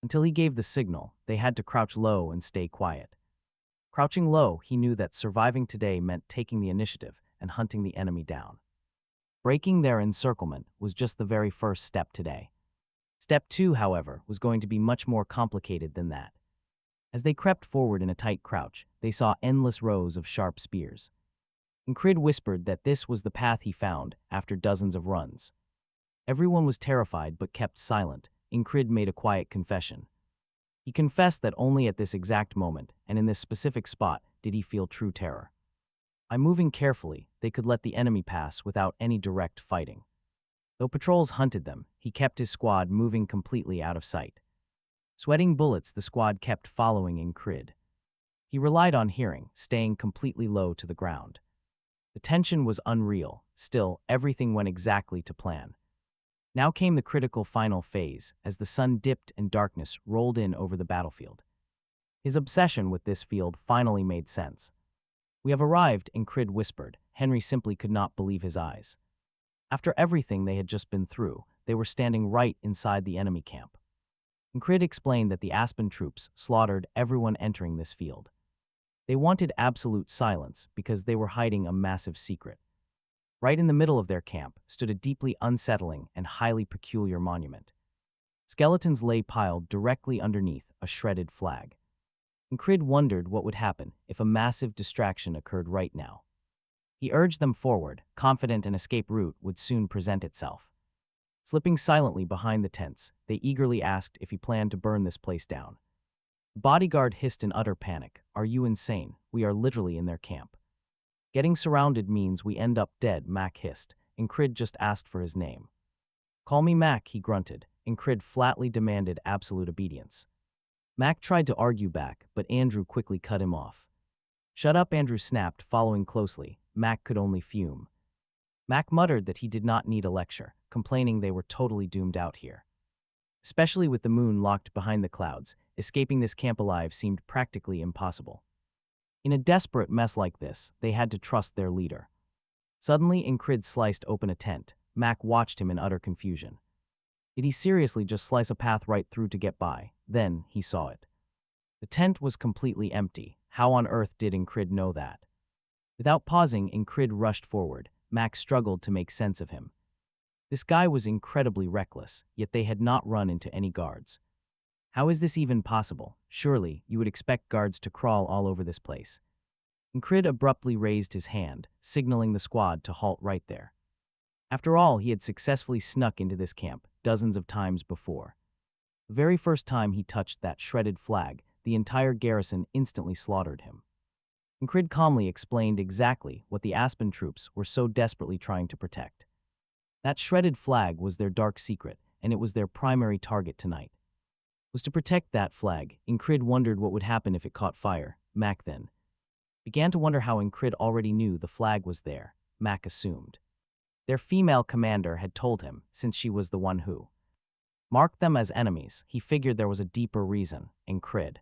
Until he gave the signal, they had to crouch low and stay quiet. Crouching low, he knew that surviving today meant taking the initiative and hunting the enemy down. Breaking their encirclement was just the very first step today. Step 2, however, was going to be much more complicated than that. As they crept forward in a tight crouch, they saw endless rows of sharp spears. Enkrid whispered that this was the path he found after dozens of runs. Everyone was terrified but kept silent. Enkrid made a quiet confession. He confessed that only at this exact moment, and in this specific spot, did he feel true terror. By moving carefully, they could let the enemy pass without any direct fighting. Though patrols hunted them, he kept his squad moving completely out of sight. Sweating bullets, the squad kept following Enkrid. He relied on hearing, staying completely low to the ground. The tension was unreal. Still, everything went exactly to plan. Now came the critical final phase, as the sun dipped and darkness rolled in over the battlefield. His obsession with this field finally made sense. "We have arrived," Enkrid whispered. Henry simply could not believe his eyes. After everything they had just been through, they were standing right inside the enemy camp. Enkrid explained that the Aspen troops slaughtered everyone entering this field. They wanted absolute silence because they were hiding a massive secret. Right in the middle of their camp stood a deeply unsettling and highly peculiar monument. Skeletons lay piled directly underneath a shredded flag. Enkrid wondered what would happen if a massive distraction occurred right now. He urged them forward, confident an escape route would soon present itself. Slipping silently behind the tents, they eagerly asked if he planned to burn this place down. The bodyguard hissed in utter panic. "Are you insane? We are literally in their camp." "Getting surrounded means we end up dead," Mac hissed. Enkrid just asked for his name. "Call me Mac," he grunted. Enkrid flatly demanded absolute obedience. Mac tried to argue back, but Andrew quickly cut him off. "Shut up," Andrew snapped, following closely. Mac could only fume. Mac muttered that he did not need a lecture, complaining they were totally doomed out here. Especially with the moon locked behind the clouds, escaping this camp alive seemed practically impossible. In a desperate mess like this, they had to trust their leader. Suddenly, Enkrid sliced open a tent. Mac watched him in utter confusion. Did he seriously just slice a path right through to get by? Then he saw it. The tent was completely empty. How on earth did Enkrid know that? Without pausing, Enkrid rushed forward. Mac struggled to make sense of him. This guy was incredibly reckless, yet they had not run into any guards. How is this even possible? Surely, you would expect guards to crawl all over this place. Enkrid abruptly raised his hand, signaling the squad to halt right there. After all, he had successfully snuck into this camp dozens of times before. The very first time he touched that shredded flag, the entire garrison instantly slaughtered him. Enkrid calmly explained exactly what the Aspen troops were so desperately trying to protect. That shredded flag was their dark secret, and it was their primary target tonight. Was to protect that flag. Enkrid wondered what would happen if it caught fire. Mac then began to wonder how Enkrid already knew the flag was there. Mac assumed. Their female commander had told him, since she was the one who marked them as enemies. He figured there was a deeper reason. Enkrid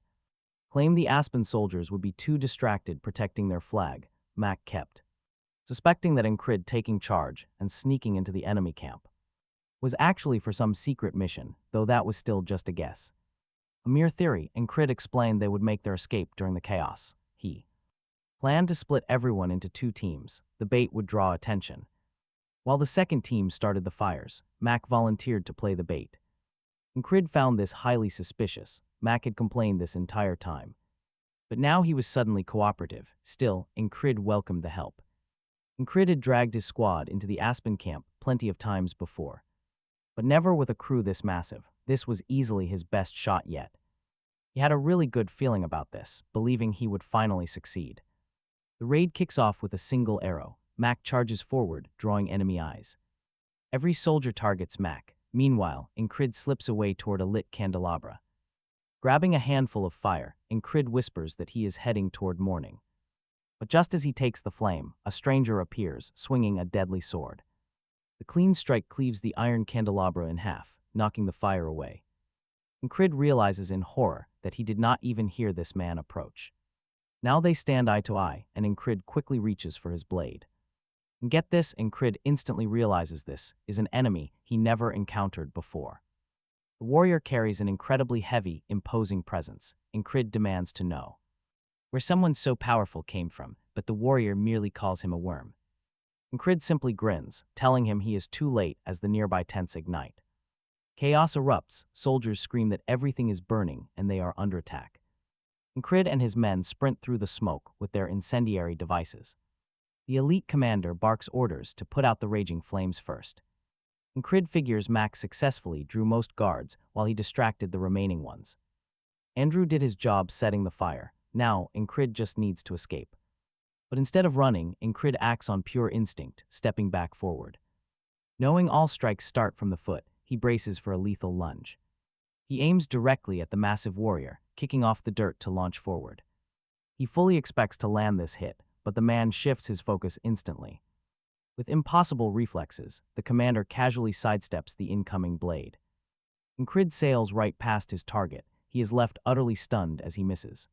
claimed the Aspen soldiers would be too distracted protecting their flag. Mac kept suspecting that Enkrid taking charge and sneaking into the enemy camp was actually for some secret mission, though that was still just a guess. A mere theory. Enkrid explained they would make their escape during the chaos. He planned to split everyone into two teams. The bait would draw attention. While the second team started the fires, Mac volunteered to play the bait. Enkrid found this highly suspicious. Mac had complained this entire time. But now he was suddenly cooperative. Still, Enkrid welcomed the help. Enkrid had dragged his squad into the Aspen camp plenty of times before. But never with a crew this massive. This was easily his best shot yet. He had a really good feeling about this, believing he would finally succeed. The raid kicks off with a single arrow. Mac charges forward, drawing enemy eyes. Every soldier targets Mac. Meanwhile, Enkrid slips away toward a lit candelabra. Grabbing a handful of fire, Enkrid whispers that he is heading toward morning. But just as he takes the flame, a stranger appears, swinging a deadly sword. The clean strike cleaves the iron candelabra in half, knocking the fire away. Enkrid realizes in horror that he did not even hear this man approach. Now they stand eye to eye, and Enkrid quickly reaches for his blade. And get this, Enkrid instantly realizes this is an enemy he never encountered before. The warrior carries an incredibly heavy, imposing presence. Enkrid demands to know where someone so powerful came from, but the warrior merely calls him a worm. Enkrid simply grins, telling him he is too late as the nearby tents ignite. Chaos erupts, soldiers scream that everything is burning and they are under attack. Enkrid and his men sprint through the smoke with their incendiary devices. The elite commander barks orders to put out the raging flames first. Enkrid figures Mac successfully drew most guards while he distracted the remaining ones. Andrew did his job setting the fire. Now, Enkrid just needs to escape. But instead of running, Enkrid acts on pure instinct, stepping back forward. Knowing all strikes start from the foot, he braces for a lethal lunge. He aims directly at the massive warrior, kicking off the dirt to launch forward. He fully expects to land this hit, but the man shifts his focus instantly. With impossible reflexes, the commander casually sidesteps the incoming blade. Enkrid sails right past his target. He is left utterly stunned as he misses.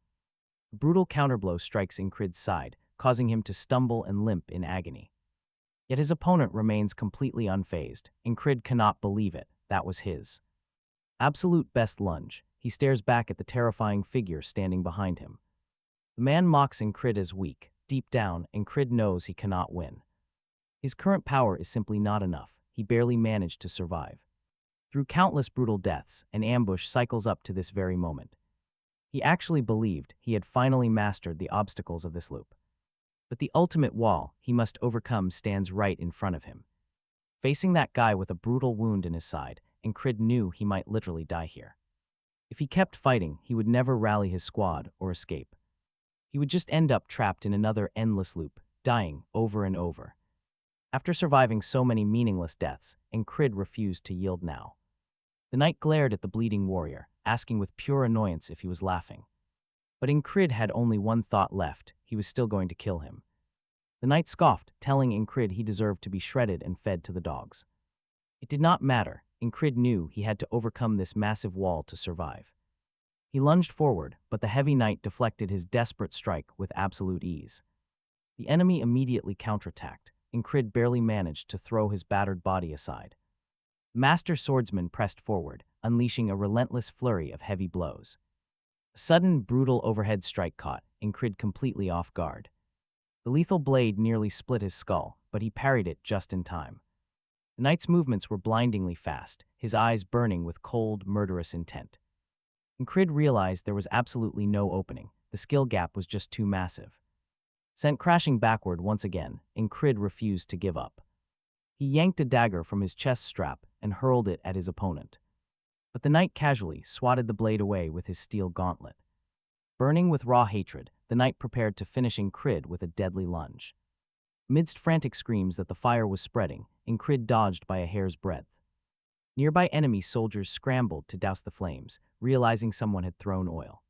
A brutal counterblow strikes Enkrid's side, causing him to stumble and limp in agony. Yet his opponent remains completely unfazed. Enkrid cannot believe it. That was his absolute best lunge. He stares back at the terrifying figure standing behind him. The man mocks Enkrid as weak. Deep down, Enkrid knows he cannot win. His current power is simply not enough. He barely managed to survive. Through countless brutal deaths, an ambush cycles up to this very moment. He actually believed he had finally mastered the obstacles of this loop. But the ultimate wall he must overcome stands right in front of him. Facing that guy with a brutal wound in his side, Enkrid knew he might literally die here. If he kept fighting, he would never rally his squad or escape. He would just end up trapped in another endless loop, dying over and over. After surviving so many meaningless deaths, Enkrid refused to yield now. The knight glared at the bleeding warrior, asking with pure annoyance if he was laughing. But Enkrid had only one thought left. He was still going to kill him. The knight scoffed, telling Enkrid he deserved to be shredded and fed to the dogs. It did not matter. Enkrid knew he had to overcome this massive wall to survive. He lunged forward, but the heavy knight deflected his desperate strike with absolute ease. The enemy immediately counterattacked. Enkrid barely managed to throw his battered body aside. The master swordsman pressed forward, unleashing a relentless flurry of heavy blows. A sudden, brutal overhead strike caught Enkrid completely off guard. The lethal blade nearly split his skull, but he parried it just in time. The knight's movements were blindingly fast, his eyes burning with cold, murderous intent. Enkrid realized there was absolutely no opening. The skill gap was just too massive. Sent crashing backward once again, Enkrid refused to give up. He yanked a dagger from his chest strap and hurled it at his opponent. But the knight casually swatted the blade away with his steel gauntlet. Burning with raw hatred, the knight prepared to finish Enkrid with a deadly lunge. Amidst frantic screams that the fire was spreading, Enkrid dodged by a hair's breadth. Nearby enemy soldiers scrambled to douse the flames, realizing someone had thrown oil.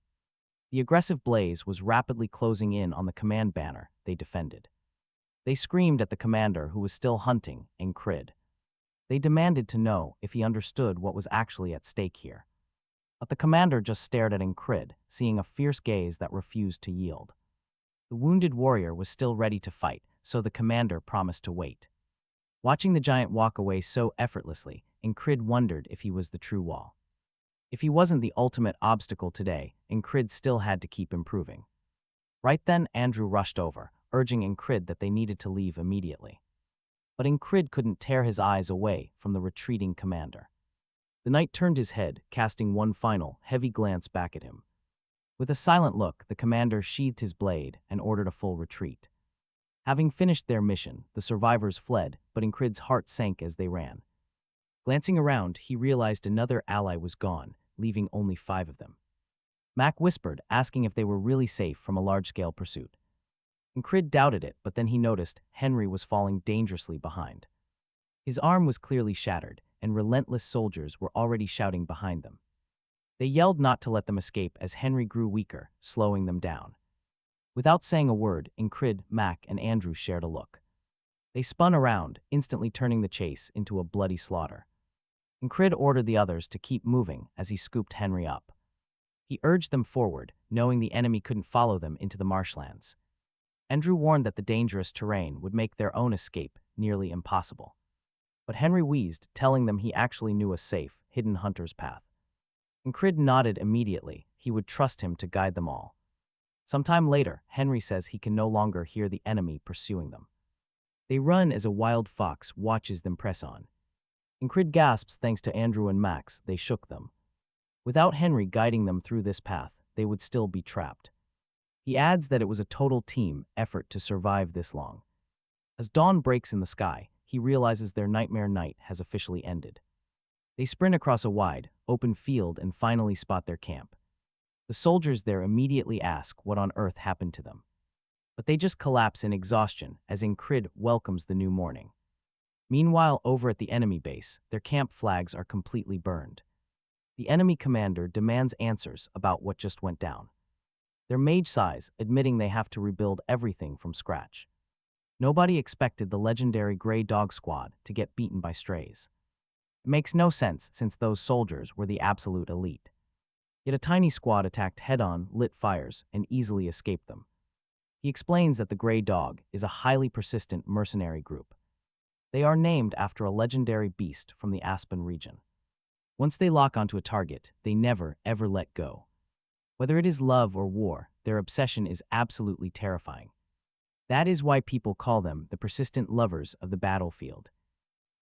The aggressive blaze was rapidly closing in on the command banner they defended. They screamed at the commander who was still hunting Enkrid. They demanded to know if he understood what was actually at stake here. But the commander just stared at Enkrid, seeing a fierce gaze that refused to yield. The wounded warrior was still ready to fight, so the commander promised to wait. Watching the giant walk away so effortlessly, Enkrid wondered if he was the true wall. If he wasn't the ultimate obstacle today, Enkrid still had to keep improving. Right then, Andrew rushed over, urging Enkrid that they needed to leave immediately. But Enkrid couldn't tear his eyes away from the retreating commander. The knight turned his head, casting one final, heavy glance back at him. With a silent look, the commander sheathed his blade and ordered a full retreat. Having finished their mission, the survivors fled, but Enkrid's heart sank as they ran. Glancing around, he realized another ally was gone, leaving only 5 of them. Mac whispered, asking if they were really safe from a large-scale pursuit. Enkrid doubted it, but then he noticed Henry was falling dangerously behind. His arm was clearly shattered, and relentless soldiers were already shouting behind them. They yelled not to let them escape as Henry grew weaker, slowing them down. Without saying a word, Enkrid, Mac, and Andrew shared a look. They spun around, instantly turning the chase into a bloody slaughter. Enkrid ordered the others to keep moving as he scooped Henry up. He urged them forward, knowing the enemy couldn't follow them into the marshlands. Andrew warned that the dangerous terrain would make their own escape nearly impossible. But Henry wheezed, telling them he actually knew a safe, hidden hunter's path. Enkrid nodded immediately. He would trust him to guide them all. Sometime later, Henry says he can no longer hear the enemy pursuing them. They run as a wild fox watches them press on. Enkrid gasps thanks to Andrew and Max. They shook them. Without Henry guiding them through this path, they would still be trapped. He adds that it was a total team effort to survive this long. As dawn breaks in the sky, he realizes their nightmare night has officially ended. They sprint across a wide, open field and finally spot their camp. The soldiers there immediately ask what on earth happened to them. But they just collapse in exhaustion as Enkrid welcomes the new morning. Meanwhile, over at the enemy base, their camp flags are completely burned. The enemy commander demands answers about what just went down. Their mage sighs, admitting they have to rebuild everything from scratch. Nobody expected the legendary Grey Dog Squad to get beaten by strays. It makes no sense since those soldiers were the absolute elite. Yet a tiny squad attacked head-on, lit fires, and easily escaped them. He explains that the Grey Dog is a highly persistent mercenary group. They are named after a legendary beast from the Aspen region. Once they lock onto a target, they never, ever let go. Whether it is love or war, their obsession is absolutely terrifying. That is why people call them the persistent lovers of the battlefield.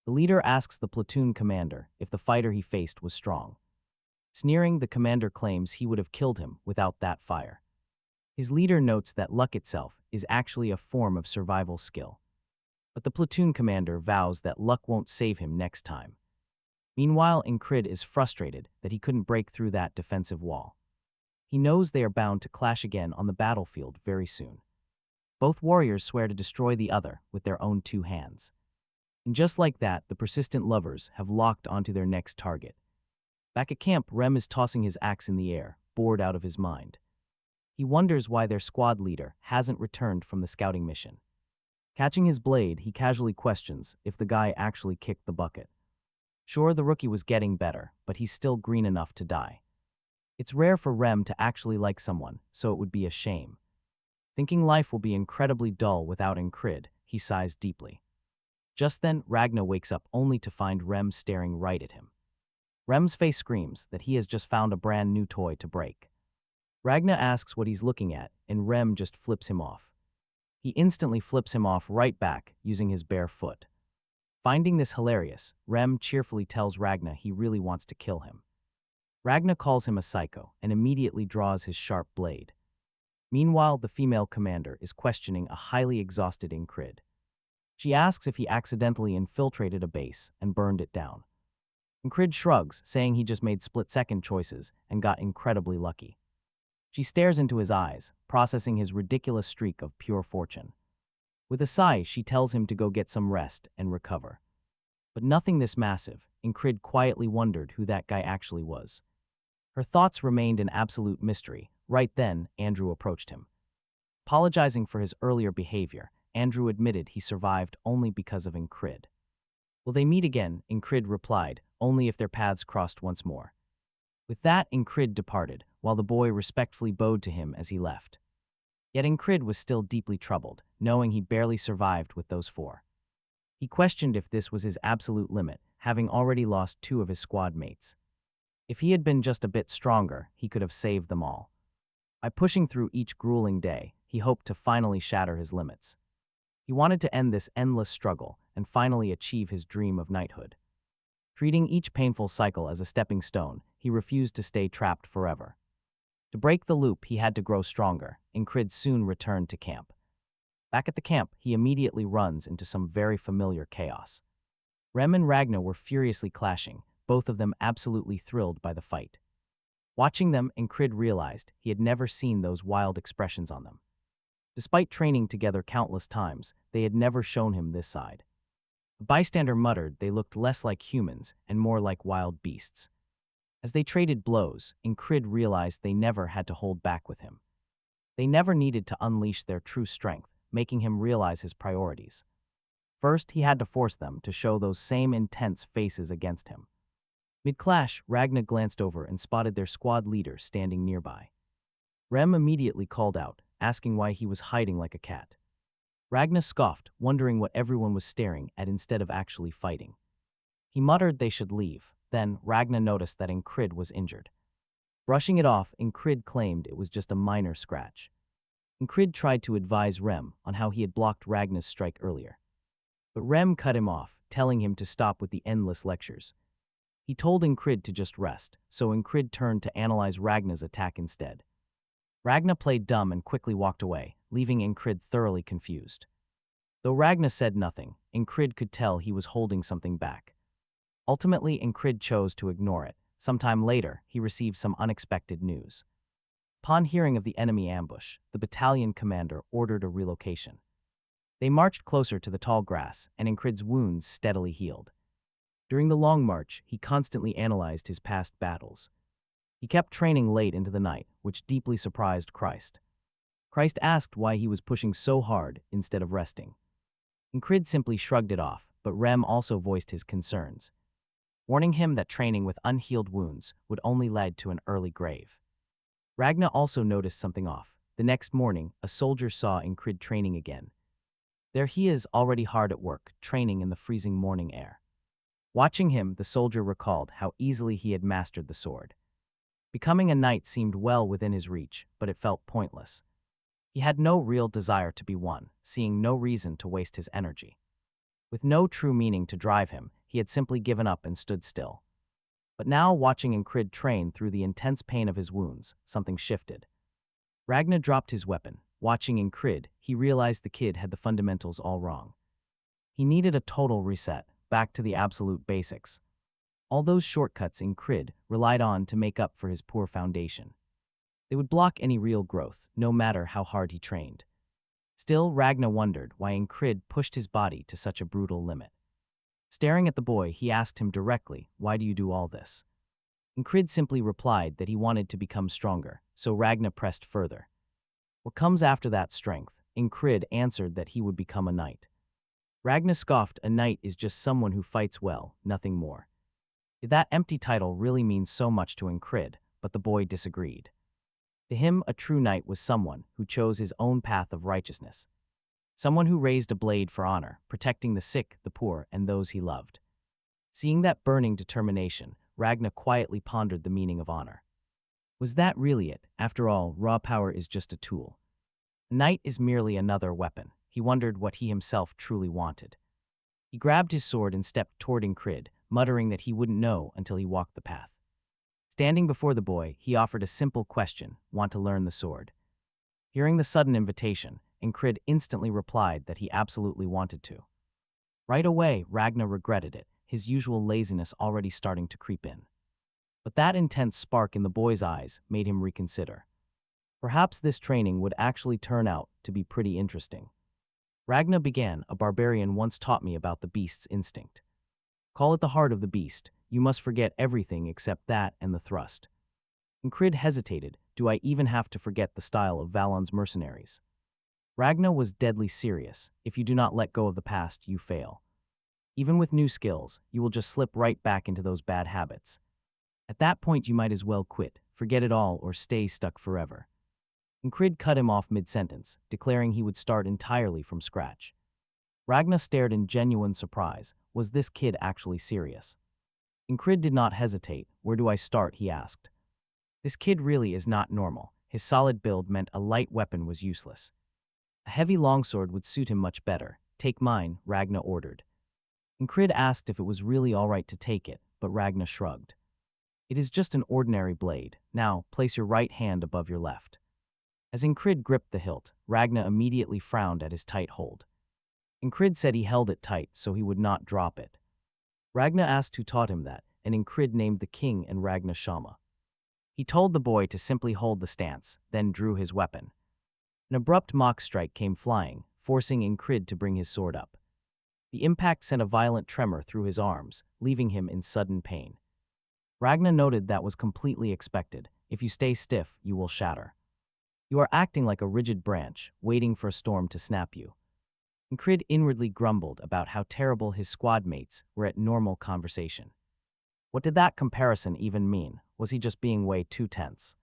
The leader asks the platoon commander if the fighter he faced was strong. Sneering, the commander claims he would have killed him without that fire. His leader notes that luck itself is actually a form of survival skill. But the platoon commander vows that luck won't save him next time. Meanwhile, Enkrid is frustrated that he couldn't break through that defensive wall. He knows they are bound to clash again on the battlefield very soon. Both warriors swear to destroy the other with their own 2 hands. And just like that, the persistent lovers have locked onto their next target. Back at camp, Rem is tossing his axe in the air, bored out of his mind. He wonders why their squad leader hasn't returned from the scouting mission. Catching his blade, he casually questions if the guy actually kicked the bucket. Sure, the rookie was getting better, but he's still green enough to die. It's rare for Rem to actually like someone, so it would be a shame. Thinking life will be incredibly dull without Enkrid, he sighs deeply. Just then, Ragna wakes up only to find Rem staring right at him. Rem's face screams that he has just found a brand new toy to break. Ragna asks what he's looking at, and Rem just flips him off. He instantly flips him off right back, using his bare foot. Finding this hilarious, Rem cheerfully tells Ragna he really wants to kill him. Ragna calls him a psycho and immediately draws his sharp blade. Meanwhile, the female commander is questioning a highly exhausted Enkrid. She asks if he accidentally infiltrated a base and burned it down. Enkrid shrugs, saying he just made split-second choices and got incredibly lucky. She stares into his eyes, processing his ridiculous streak of pure fortune. With a sigh, she tells him to go get some rest and recover. But nothing this massive, Enkrid quietly wondered who that guy actually was. Her thoughts remained an absolute mystery. Right then, Andrew approached him. Apologizing for his earlier behavior, Andrew admitted he survived only because of Enkrid. Will they meet again? Enkrid replied, only if their paths crossed once more. With that, Enkrid departed, while the boy respectfully bowed to him as he left. Yet Enkrid was still deeply troubled, knowing he barely survived with those 4. He questioned if this was his absolute limit, having already lost 2 of his squad mates. If he had been just a bit stronger, he could have saved them all. By pushing through each grueling day, he hoped to finally shatter his limits. He wanted to end this endless struggle and finally achieve his dream of knighthood. Treating each painful cycle as a stepping stone, he refused to stay trapped forever. To break the loop, he had to grow stronger. Enkrid soon returned to camp. Back at the camp, he immediately runs into some very familiar chaos. Rem and Ragna were furiously clashing, both of them absolutely thrilled by the fight. Watching them, Enkrid realized he had never seen those wild expressions on them. Despite training together countless times, they had never shown him this side. A bystander muttered they looked less like humans and more like wild beasts. As they traded blows, Enkrid realized they never had to hold back with him. They never needed to unleash their true strength, making him realize his priorities. First, he had to force them to show those same intense faces against him. Mid-clash, Ragna glanced over and spotted their squad leader standing nearby. Rem immediately called out, asking why he was hiding like a cat. Ragna scoffed, wondering what everyone was staring at instead of actually fighting. He muttered they should leave. Then, Ragna noticed that Enkrid was injured. Brushing it off, Enkrid claimed it was just a minor scratch. Enkrid tried to advise Rem on how he had blocked Ragna's strike earlier. But Rem cut him off, telling him to stop with the endless lectures. He told Enkrid to just rest, so Enkrid turned to analyze Ragna's attack instead. Ragna played dumb and quickly walked away, leaving Enkrid thoroughly confused. Though Ragna said nothing, Enkrid could tell he was holding something back. Ultimately, Enkrid chose to ignore it. Sometime later, he received some unexpected news. Upon hearing of the enemy ambush, the battalion commander ordered a relocation. They marched closer to the tall grass, and Enkrid's wounds steadily healed. During the long march, he constantly analyzed his past battles. He kept training late into the night, which deeply surprised Christ. Christ asked why he was pushing so hard instead of resting. Enkrid simply shrugged it off, but Rem also voiced his concerns, warning him that training with unhealed wounds would only lead to an early grave. Ragna also noticed something off. The next morning, a soldier saw Enkrid training again. There he is, already hard at work, training in the freezing morning air. Watching him, the soldier recalled how easily he had mastered the sword. Becoming a knight seemed well within his reach, but it felt pointless. He had no real desire to be one, seeing no reason to waste his energy. With no true meaning to drive him, he had simply given up and stood still. But now, watching Enkrid train through the intense pain of his wounds, something shifted. Ragna dropped his weapon. Watching Enkrid, he realized the kid had the fundamentals all wrong. He needed a total reset, back to the absolute basics. All those shortcuts Enkrid relied on to make up for his poor foundation. They would block any real growth, no matter how hard he trained. Still, Ragna wondered why Enkrid pushed his body to such a brutal limit. Staring at the boy, he asked him directly, "Why do you do all this?" Enkrid simply replied that he wanted to become stronger, so Ragna pressed further. What comes after that strength? Enkrid answered that he would become a knight. Ragna scoffed, "A knight is just someone who fights well, nothing more." That empty title really means so much to Enkrid, but the boy disagreed. To him, a true knight was someone who chose his own path of righteousness. Someone who raised a blade for honor, protecting the sick, the poor, and those he loved. Seeing that burning determination, Ragna quietly pondered the meaning of honor. Was that really it? After all, raw power is just a tool. A knight is merely another weapon. He wondered what he himself truly wanted. He grabbed his sword and stepped toward Enkrid, muttering that he wouldn't know until he walked the path. Standing before the boy, he offered a simple question: "Want to learn the sword?" Hearing the sudden invitation, Enkrid instantly replied that he absolutely wanted to. Right away, Ragna regretted it, his usual laziness already starting to creep in. But that intense spark in the boy's eyes made him reconsider. Perhaps this training would actually turn out to be pretty interesting. Ragna began, "A barbarian once taught me about the beast's instinct. Call it the heart of the beast. You must forget everything except that and the thrust." Enkrid hesitated. "Do I even have to forget the style of Valon's mercenaries?" Ragna was deadly serious. "If you do not let go of the past, you fail. Even with new skills, you will just slip right back into those bad habits. At that point, you might as well quit, forget it all, or stay stuck forever." Enkrid cut him off mid-sentence, declaring he would start entirely from scratch. Ragna stared in genuine surprise. Was this kid actually serious? Enkrid did not hesitate. "Where do I start?" he asked. This kid really is not normal. His solid build meant a light weapon was useless. A heavy longsword would suit him much better. Take mine, Ragna ordered. Enkrid asked if it was really all right to take it, but Ragna shrugged. It is just an ordinary blade. Now, place your right hand above your left. As Enkrid gripped the hilt, Ragna immediately frowned at his tight hold. Enkrid said he held it tight so he would not drop it. Ragna asked who taught him that, and Enkrid named the king and Ragna Shama. He told the boy to simply hold the stance, then drew his weapon. An abrupt mock strike came flying, forcing Enkrid to bring his sword up. The impact sent a violent tremor through his arms, leaving him in sudden pain. Ragna noted that was completely expected. If you stay stiff, you will shatter. You are acting like a rigid branch, waiting for a storm to snap you. Enkrid inwardly grumbled about how terrible his squad mates were at normal conversation. What did that comparison even mean? Was he just being way too tense?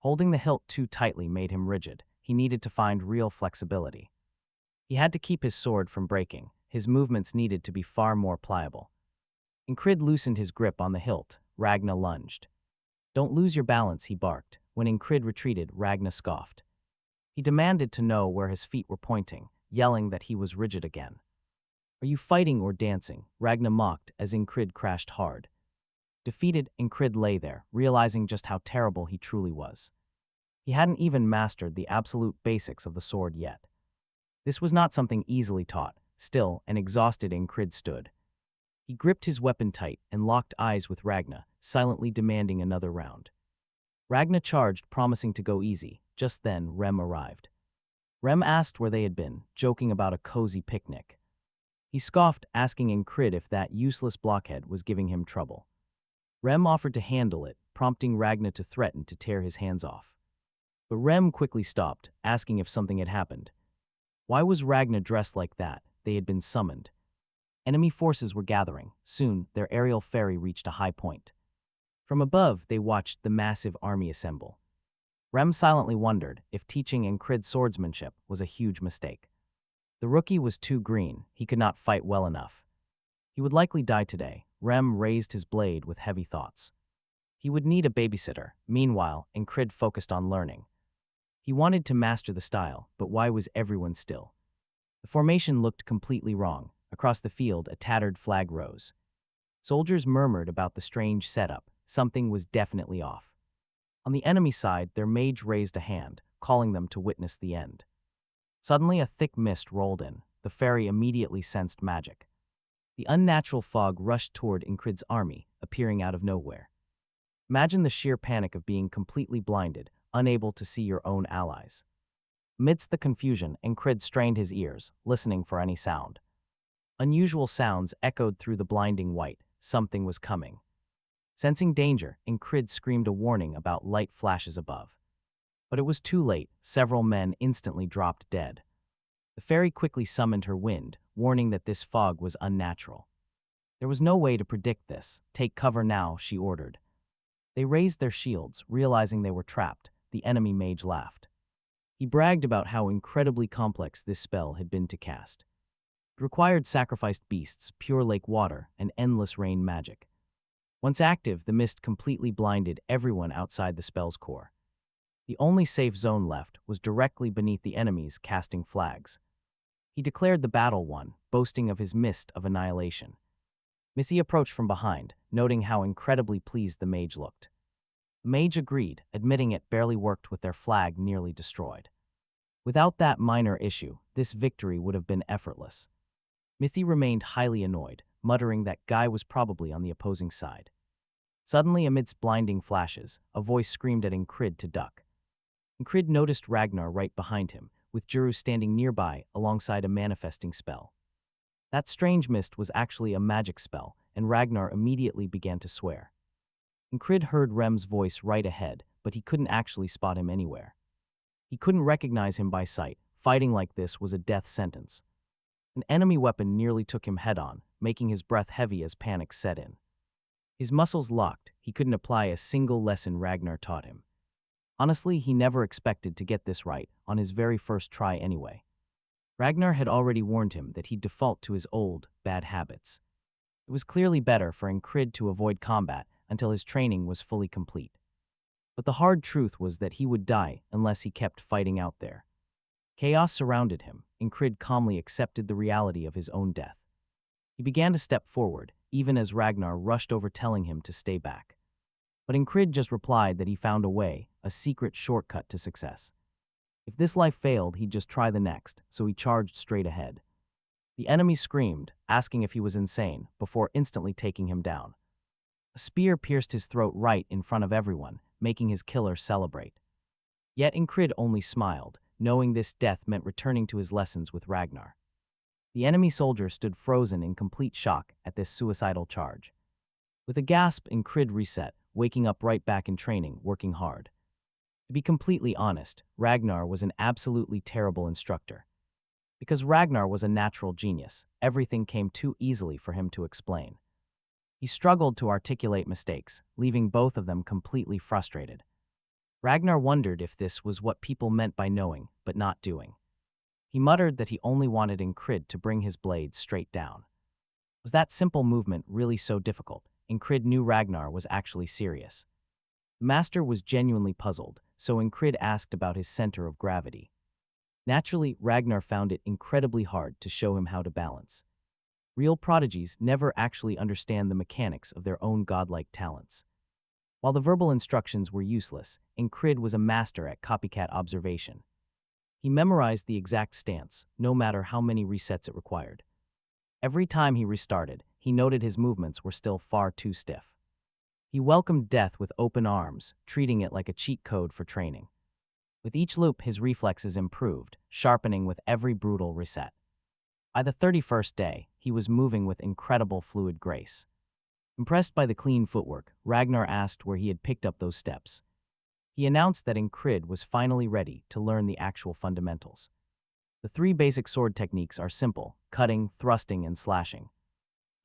Holding the hilt too tightly made him rigid. He needed to find real flexibility. He had to keep his sword from breaking. His movements needed to be far more pliable. Enkrid loosened his grip on the hilt. Ragna lunged. Don't lose your balance, he barked. When Enkrid retreated, Ragna scoffed. He demanded to know where his feet were pointing, yelling that he was rigid again. Are you fighting or dancing? Ragna mocked as Enkrid crashed hard. Defeated, Enkrid lay there, realizing just how terrible he truly was. He hadn't even mastered the absolute basics of the sword yet. This was not something easily taught. Still, an exhausted Enkrid stood. He gripped his weapon tight and locked eyes with Ragna, silently demanding another round. Ragna charged, promising to go easy. Just then, Rem arrived. Rem asked where they had been, joking about a cozy picnic. He scoffed, asking Enkrid if that useless blockhead was giving him trouble. Rem offered to handle it, prompting Ragna to threaten to tear his hands off. But Rem quickly stopped, asking if something had happened. Why was Ragna dressed like that? They had been summoned. Enemy forces were gathering. Soon, their aerial ferry reached a high point. From above, they watched the massive army assemble. Rem silently wondered if teaching Enkrid swordsmanship was a huge mistake. The rookie was too green. He could not fight well enough. He would likely die today. Rem raised his blade with heavy thoughts. He would need a babysitter. Meanwhile, Enkrid focused on learning. He wanted to master the style, but why was everyone still? The formation looked completely wrong. Across the field, a tattered flag rose. Soldiers murmured about the strange setup. Something was definitely off. On the enemy side, their mage raised a hand, calling them to witness the end. Suddenly, a thick mist rolled in. The fairy immediately sensed magic. The unnatural fog rushed toward Enkrid's army, appearing out of nowhere. Imagine the sheer panic of being completely blinded, unable to see your own allies. Amidst the confusion, Enkrid strained his ears, listening for any sound. Unusual sounds echoed through the blinding white. Something was coming. Sensing danger, Enkrid screamed a warning about light flashes above. But it was too late. Several men instantly dropped dead. The fairy quickly summoned her wind, warning that this fog was unnatural. There was no way to predict this. Take cover now, she ordered. They raised their shields, realizing they were trapped. The enemy mage laughed. He bragged about how incredibly complex this spell had been to cast. It required sacrificed beasts, pure lake water, and endless rain magic. Once active, the mist completely blinded everyone outside the spell's core. The only safe zone left was directly beneath the enemies casting flags. He declared the battle won, boasting of his mist of annihilation. Missy approached from behind, noting how incredibly pleased the mage looked. The mage agreed, admitting it barely worked with their flag nearly destroyed. Without that minor issue, this victory would have been effortless. Missy remained highly annoyed, muttering that Guy was probably on the opposing side. Suddenly, amidst blinding flashes, a voice screamed at Enkrid to duck. Enkrid noticed Ragnar right behind him, with Juru standing nearby alongside a manifesting spell. That strange mist was actually a magic spell, and Ragnar immediately began to swear. Enkrid heard Rem's voice right ahead, but he couldn't actually spot him anywhere. He couldn't recognize him by sight. Fighting like this was a death sentence. An enemy weapon nearly took him head-on, making his breath heavy as panic set in. His muscles locked. He couldn't apply a single lesson Ragnar taught him. Honestly, he never expected to get this right, on his very first try anyway. Ragnar had already warned him that he'd default to his old, bad habits. It was clearly better for Enkrid to avoid combat until his training was fully complete. But the hard truth was that he would die unless he kept fighting out there. Chaos surrounded him. Enkrid calmly accepted the reality of his own death. He began to step forward, even as Ragnar rushed over telling him to stay back. But Enkrid just replied that he found a way, a secret shortcut to success. If this life failed, he'd just try the next, so he charged straight ahead. The enemy screamed, asking if he was insane, before instantly taking him down. A spear pierced his throat right in front of everyone, making his killer celebrate. Yet Enkrid only smiled, knowing this death meant returning to his lessons with Ragnar. The enemy soldier stood frozen in complete shock at this suicidal charge. With a gasp, Enkrid reset, waking up right back in training, working hard. To be completely honest, Ragnar was an absolutely terrible instructor. Because Ragnar was a natural genius, everything came too easily for him to explain. He struggled to articulate mistakes, leaving both of them completely frustrated. Ragnar wondered if this was what people meant by knowing, but not doing. He muttered that he only wanted Enkrid to bring his blade straight down. Was that simple movement really so difficult? Enkrid knew Ragnar was actually serious. The master was genuinely puzzled, so Enkrid asked about his center of gravity. Naturally, Ragnar found it incredibly hard to show him how to balance. Real prodigies never actually understand the mechanics of their own godlike talents. While the verbal instructions were useless, Enkrid was a master at copycat observation. He memorized the exact stance, no matter how many resets it required. Every time he restarted, he noted his movements were still far too stiff. He welcomed death with open arms, treating it like a cheat code for training. With each loop, his reflexes improved, sharpening with every brutal reset. By the 31st day, he was moving with incredible fluid grace. Impressed by the clean footwork, Ragnar asked where he had picked up those steps. He announced that Enkrid was finally ready to learn the actual fundamentals. The 3 basic sword techniques are simple: cutting, thrusting, and slashing.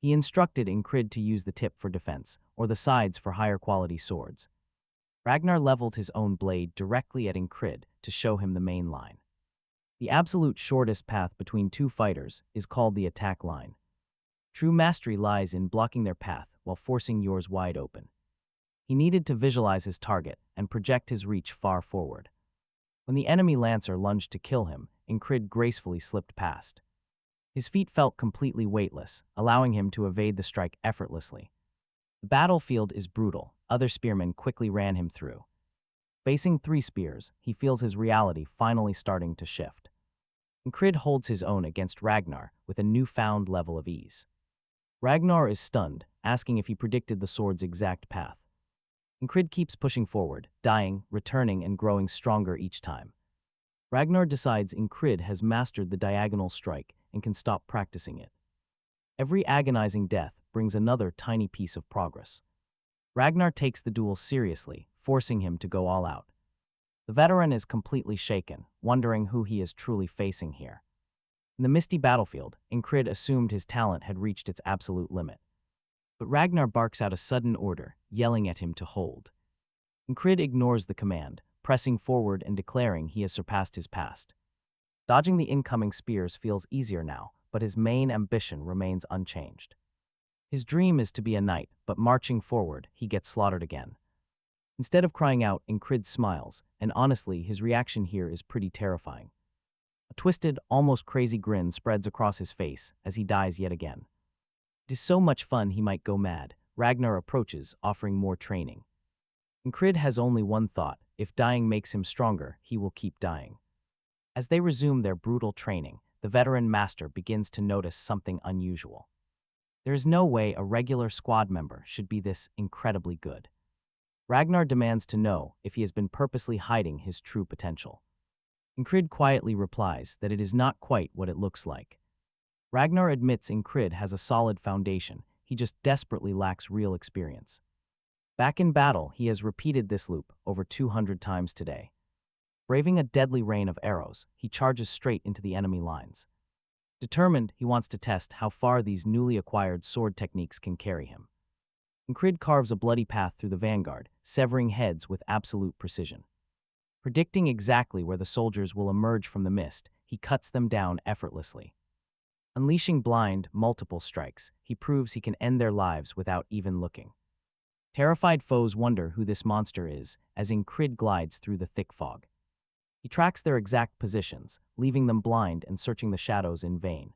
He instructed Enkrid to use the tip for defense, or the sides for higher quality swords. Ragnar leveled his own blade directly at Enkrid to show him the main line. The absolute shortest path between two fighters is called the attack line. True mastery lies in blocking their path while forcing yours wide open. He needed to visualize his target and project his reach far forward. When the enemy lancer lunged to kill him, Enkrid gracefully slipped past. His feet felt completely weightless, allowing him to evade the strike effortlessly. The battlefield is brutal. Other spearmen quickly ran him through. Facing 3 spears, he feels his reality finally starting to shift. Enkrid holds his own against Ragnar with a newfound level of ease. Ragnar is stunned, asking if he predicted the sword's exact path. Enkrid keeps pushing forward, dying, returning, and growing stronger each time. Ragnar decides Enkrid has mastered the diagonal strike and can stop practicing it. Every agonizing death brings another tiny piece of progress. Ragnar takes the duel seriously, forcing him to go all out. The veteran is completely shaken, wondering who he is truly facing here. In the misty battlefield, Enkrid assumed his talent had reached its absolute limit. But Ragnar barks out a sudden order, yelling at him to hold. Enkrid ignores the command, pressing forward and declaring he has surpassed his past. Dodging the incoming spears feels easier now, but his main ambition remains unchanged. His dream is to be a knight, but marching forward, he gets slaughtered again. Instead of crying out, Enkrid smiles, and honestly, his reaction here is pretty terrifying. A twisted, almost crazy grin spreads across his face as he dies yet again. It is so much fun he might go mad. Ragnar approaches, offering more training. Enkrid has only one thought: if dying makes him stronger, he will keep dying. As they resume their brutal training, the veteran master begins to notice something unusual. There is no way a regular squad member should be this incredibly good. Ragnar demands to know if he has been purposely hiding his true potential. Enkrid quietly replies that it is not quite what it looks like. Ragnar admits Enkrid has a solid foundation, he just desperately lacks real experience. Back in battle, he has repeated this loop over 200 times today. Braving a deadly rain of arrows, he charges straight into the enemy lines. Determined, he wants to test how far these newly acquired sword techniques can carry him. Enkrid carves a bloody path through the vanguard, severing heads with absolute precision. Predicting exactly where the soldiers will emerge from the mist, he cuts them down effortlessly. Unleashing blind, multiple strikes, he proves he can end their lives without even looking. Terrified foes wonder who this monster is as Enkrid glides through the thick fog. He tracks their exact positions, leaving them blind and searching the shadows in vain.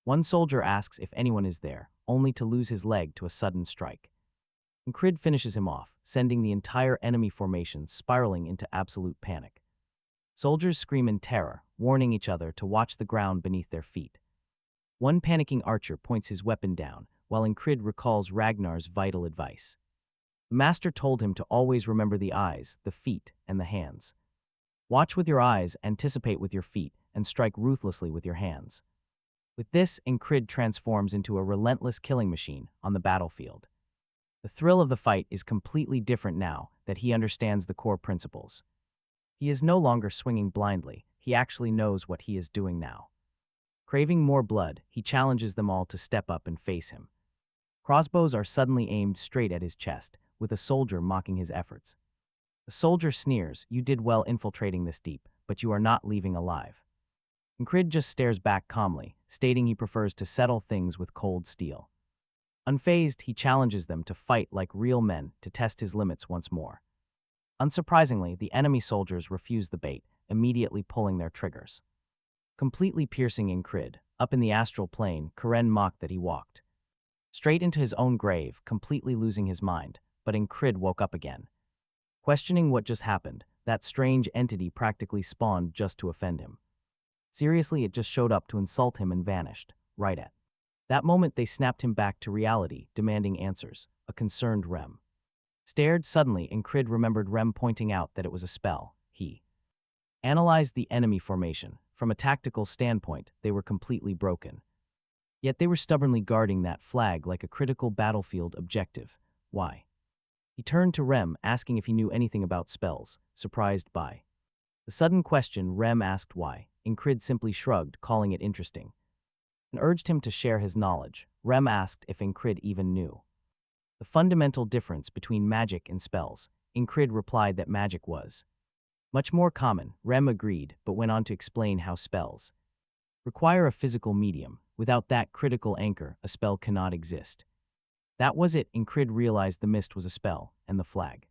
One soldier asks if anyone is there, only to lose his leg to a sudden strike. Enkrid finishes him off, sending the entire enemy formation spiraling into absolute panic. Soldiers scream in terror, warning each other to watch the ground beneath their feet. One panicking archer points his weapon down, while Enkrid recalls Ragnar's vital advice. The master told him to always remember the eyes, the feet, and the hands. Watch with your eyes, anticipate with your feet, and strike ruthlessly with your hands. With this, Enkrid transforms into a relentless killing machine on the battlefield. The thrill of the fight is completely different now that he understands the core principles. He is no longer swinging blindly, he actually knows what he is doing now. Craving more blood, he challenges them all to step up and face him. Crossbows are suddenly aimed straight at his chest, with a soldier mocking his efforts. The soldier sneers, "You did well infiltrating this deep, but you are not leaving alive." Enkrid just stares back calmly, stating he prefers to settle things with cold steel. Unfazed, he challenges them to fight like real men to test his limits once more. Unsurprisingly, the enemy soldiers refuse the bait, immediately pulling their triggers. Completely piercing Enkrid, up in the astral plane, Karen mocked that he walked straight into his own grave, completely losing his mind, but Enkrid woke up again. Questioning what just happened, that strange entity practically spawned just to offend him. Seriously, it just showed up to insult him and vanished, right at that moment. They snapped him back to reality, demanding answers. A concerned Rem stared. Suddenly, Enkrid remembered Rem pointing out that it was a spell. He analyzed the enemy formation. From a tactical standpoint, they were completely broken. Yet they were stubbornly guarding that flag like a critical battlefield objective. Why? He turned to Rem, asking if he knew anything about spells, surprised by the sudden question. Rem asked why. Enkrid simply shrugged, calling it interesting, and urged him to share his knowledge. Rem asked if Enkrid even knew the fundamental difference between magic and spells. Enkrid replied that magic was much more common. Rem agreed, but went on to explain how spells require a physical medium. Without that critical anchor, a spell cannot exist. That was it. Enkrid realized the mist was a spell, and the flag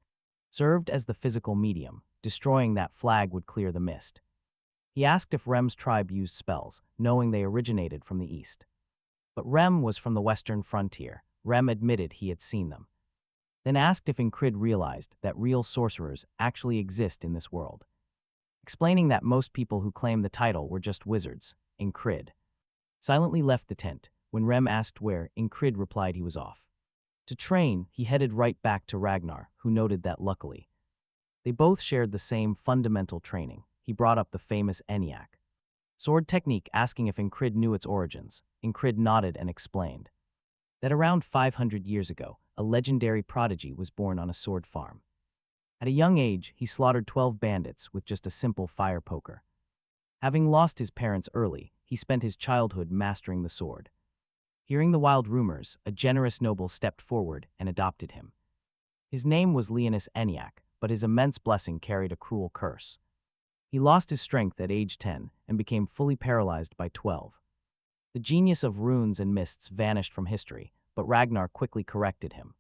served as the physical medium. Destroying that flag would clear the mist. He asked if Rem's tribe used spells, knowing they originated from the east. But Rem was from the western frontier. Rem admitted he had seen them. Then asked if Enkrid realized that real sorcerers actually exist in this world. Explaining that most people who claim the title were just wizards, Enkrid silently left the tent. When Rem asked where, Enkrid replied he was off to train. He headed right back to Ragnar, who noted that luckily they both shared the same fundamental training. He brought up the famous ENIAC sword technique, asking if Enkrid knew its origins. Enkrid nodded and explained that around 500 years ago, a legendary prodigy was born on a sword farm. At a young age, he slaughtered 12 bandits with just a simple fire poker. Having lost his parents early, he spent his childhood mastering the sword. Hearing the wild rumors, a generous noble stepped forward and adopted him. His name was Leonis ENIAC, but his immense blessing carried a cruel curse. He lost his strength at age 10 and became fully paralyzed by 12. The genius of runes and mists vanished from history, but Ragnar quickly corrected him.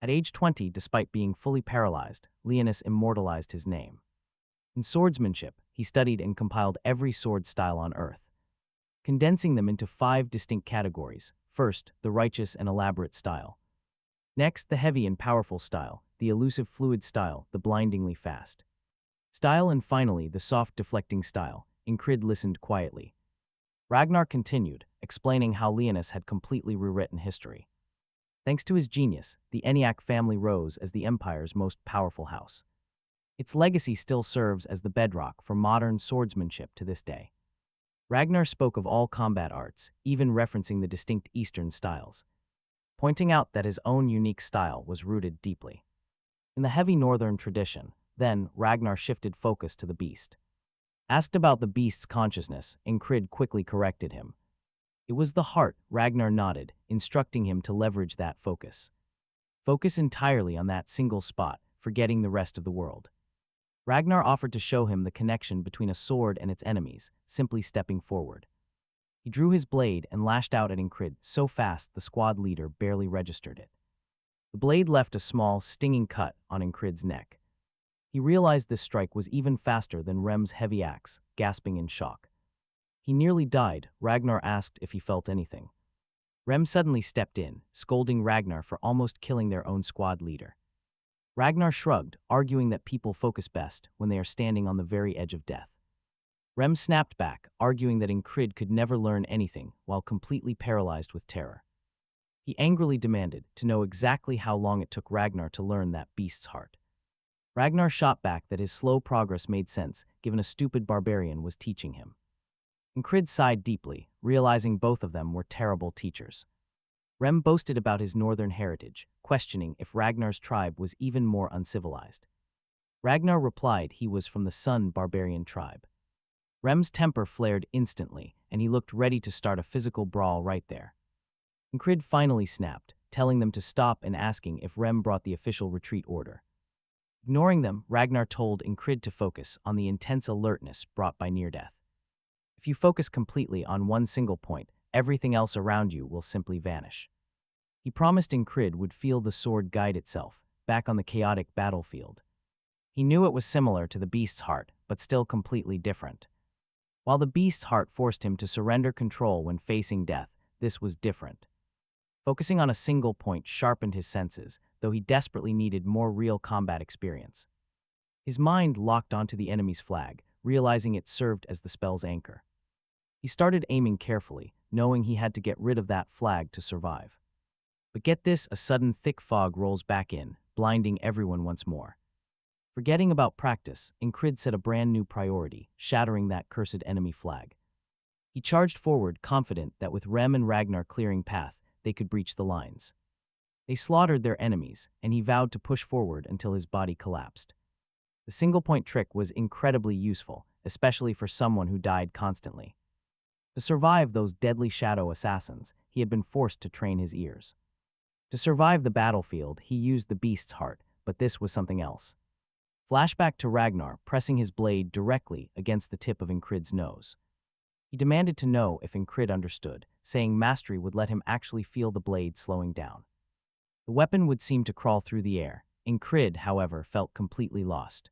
At age 20, despite being fully paralyzed, Leonis immortalized his name. In swordsmanship, he studied and compiled every sword style on Earth, condensing them into 5 distinct categories. First, the righteous and elaborate style. Next, the heavy and powerful style, the elusive fluid style, the blindingly fast style, and finally, the soft deflecting style. Enkrid listened quietly. Ragnar continued, explaining how Leonis had completely rewritten history. Thanks to his genius, the ENIAC family rose as the Empire's most powerful house. Its legacy still serves as the bedrock for modern swordsmanship to this day. Ragnar spoke of all combat arts, even referencing the distinct Eastern styles, pointing out that his own unique style was rooted deeply in the heavy Northern tradition. Then, Ragnar shifted focus to the beast. Asked about the beast's consciousness, Enkrid quickly corrected him. It was the heart. Ragnar nodded, instructing him to leverage that focus. Focus entirely on that single spot, forgetting the rest of the world. Ragnar offered to show him the connection between a sword and its enemies, simply stepping forward. He drew his blade and lashed out at Enkrid so fast the squad leader barely registered it. The blade left a small, stinging cut on Enkrid's neck. He realized this strike was even faster than Rem's heavy axe, gasping in shock. He nearly died. Ragnar asked if he felt anything. Rem suddenly stepped in, scolding Ragnar for almost killing their own squad leader. Ragnar shrugged, arguing that people focus best when they are standing on the very edge of death. Rem snapped back, arguing that Enkrid could never learn anything while completely paralyzed with terror. He angrily demanded to know exactly how long it took Ragnar to learn that beast's heart. Ragnar shot back that his slow progress made sense, given a stupid barbarian was teaching him. Enkrid sighed deeply, realizing both of them were terrible teachers. Rem boasted about his northern heritage, questioning if Ragnar's tribe was even more uncivilized. Ragnar replied he was from the Sun barbarian tribe. Rem's temper flared instantly, and he looked ready to start a physical brawl right there. Enkrid finally snapped, telling them to stop and asking if Rem brought the official retreat order. Ignoring them, Ragnar told Enkrid to focus on the intense alertness brought by near-death. If you focus completely on one single point, everything else around you will simply vanish. He promised Enkrid would feel the sword guide itself, back on the chaotic battlefield. He knew it was similar to the beast's heart, but still completely different. While the beast's heart forced him to surrender control when facing death, this was different. Focusing on a single point sharpened his senses, though he desperately needed more real combat experience. His mind locked onto the enemy's flag, realizing it served as the spell's anchor. He started aiming carefully, knowing he had to get rid of that flag to survive. But get this, a sudden thick fog rolls back in, blinding everyone once more. Forgetting about practice, Enkrid set a brand new priority, shattering that cursed enemy flag. He charged forward, confident that with Rem and Ragnar clearing path, they could breach the lines. They slaughtered their enemies, and he vowed to push forward until his body collapsed. The single-point trick was incredibly useful, especially for someone who died constantly. To survive those deadly shadow assassins, he had been forced to train his ears. To survive the battlefield, he used the beast's heart, but this was something else. Flashback to Ragnar pressing his blade directly against the tip of Enkrid's nose. He demanded to know if Enkrid understood, saying mastery would let him actually feel the blade slowing down. The weapon would seem to crawl through the air. Enkrid, however, felt completely lost.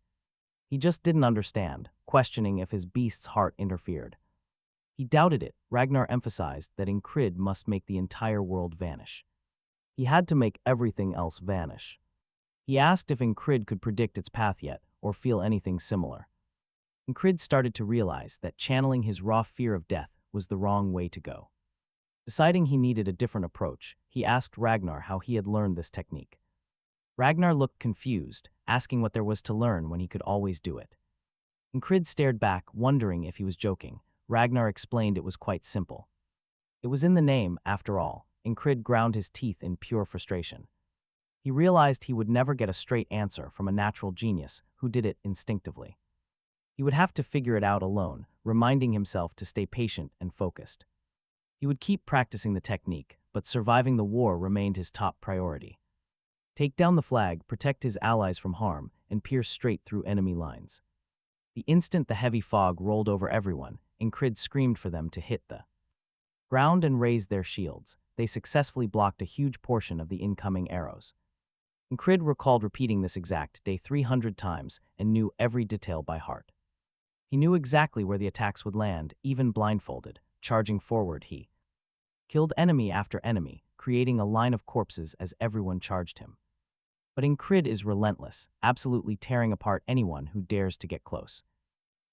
He just didn't understand, questioning if his beast's heart interfered. He doubted it. Ragnar emphasized that Enkrid must make the entire world vanish. He had to make everything else vanish. He asked if Enkrid could predict its path yet, or feel anything similar. Enkrid started to realize that channeling his raw fear of death was the wrong way to go. Deciding he needed a different approach, he asked Ragnar how he had learned this technique. Ragnar looked confused, asking what there was to learn when he could always do it. Enkrid stared back, wondering if he was joking. Ragnar explained it was quite simple. It was in the name, after all. Enkrid ground his teeth in pure frustration. He realized he would never get a straight answer from a natural genius who did it instinctively. He would have to figure it out alone, reminding himself to stay patient and focused. He would keep practicing the technique, but surviving the war remained his top priority. Take down the flag, protect his allies from harm, and pierce straight through enemy lines. The instant the heavy fog rolled over everyone, Enkrid screamed for them to hit the ground and raise their shields. They successfully blocked a huge portion of the incoming arrows. Enkrid recalled repeating this exact day 300 times and knew every detail by heart. He knew exactly where the attacks would land, even blindfolded. Charging forward, he killed enemy after enemy, creating a line of corpses as everyone charged him. But Enkrid is relentless, absolutely tearing apart anyone who dares to get close.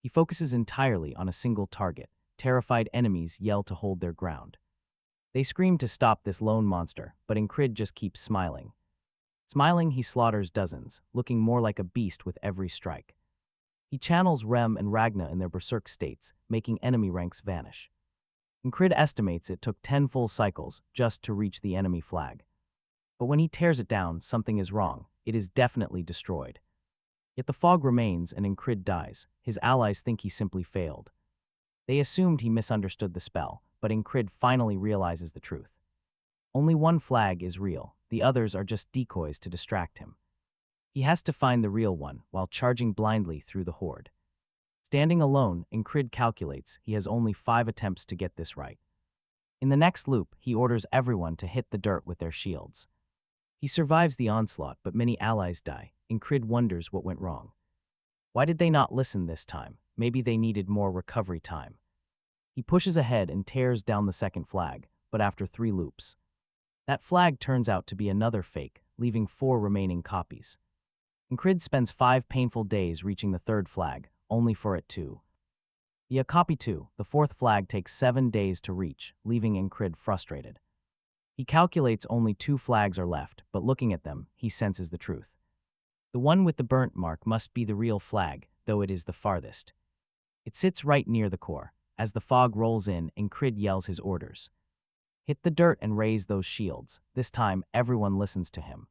He focuses entirely on a single target. Terrified enemies yell to hold their ground. They scream to stop this lone monster, but Enkrid just keeps smiling. Smiling, he slaughters dozens, looking more like a beast with every strike. He channels Rem and Ragnar in their berserk states, making enemy ranks vanish. Enkrid estimates it took 10 full cycles just to reach the enemy flag. But when he tears it down, something is wrong. It is definitely destroyed. Yet the fog remains and Enkrid dies. His allies think he simply failed. They assumed he misunderstood the spell, but Enkrid finally realizes the truth. Only one flag is real. The others are just decoys to distract him. He has to find the real one while charging blindly through the horde. Standing alone, Enkrid calculates he has only 5 attempts to get this right. In the next loop, he orders everyone to hit the dirt with their shields. He survives the onslaught, but many allies die. Enkrid wonders what went wrong. Why did they not listen this time? Maybe they needed more recovery time. He pushes ahead and tears down the second flag, but after 3 loops. That flag turns out to be another fake, leaving 4 remaining copies. Enkrid spends 5 painful days reaching the 3rd flag, only for it to be a copy too. The 4th flag takes 7 days to reach, leaving Enkrid frustrated. He calculates only 2 flags are left, but looking at them, he senses the truth. The one with the burnt mark must be the real flag, though it is the farthest. It sits right near the core. As the fog rolls in, Enkrid yells his orders. Hit the dirt and raise those shields. This time, everyone listens to him.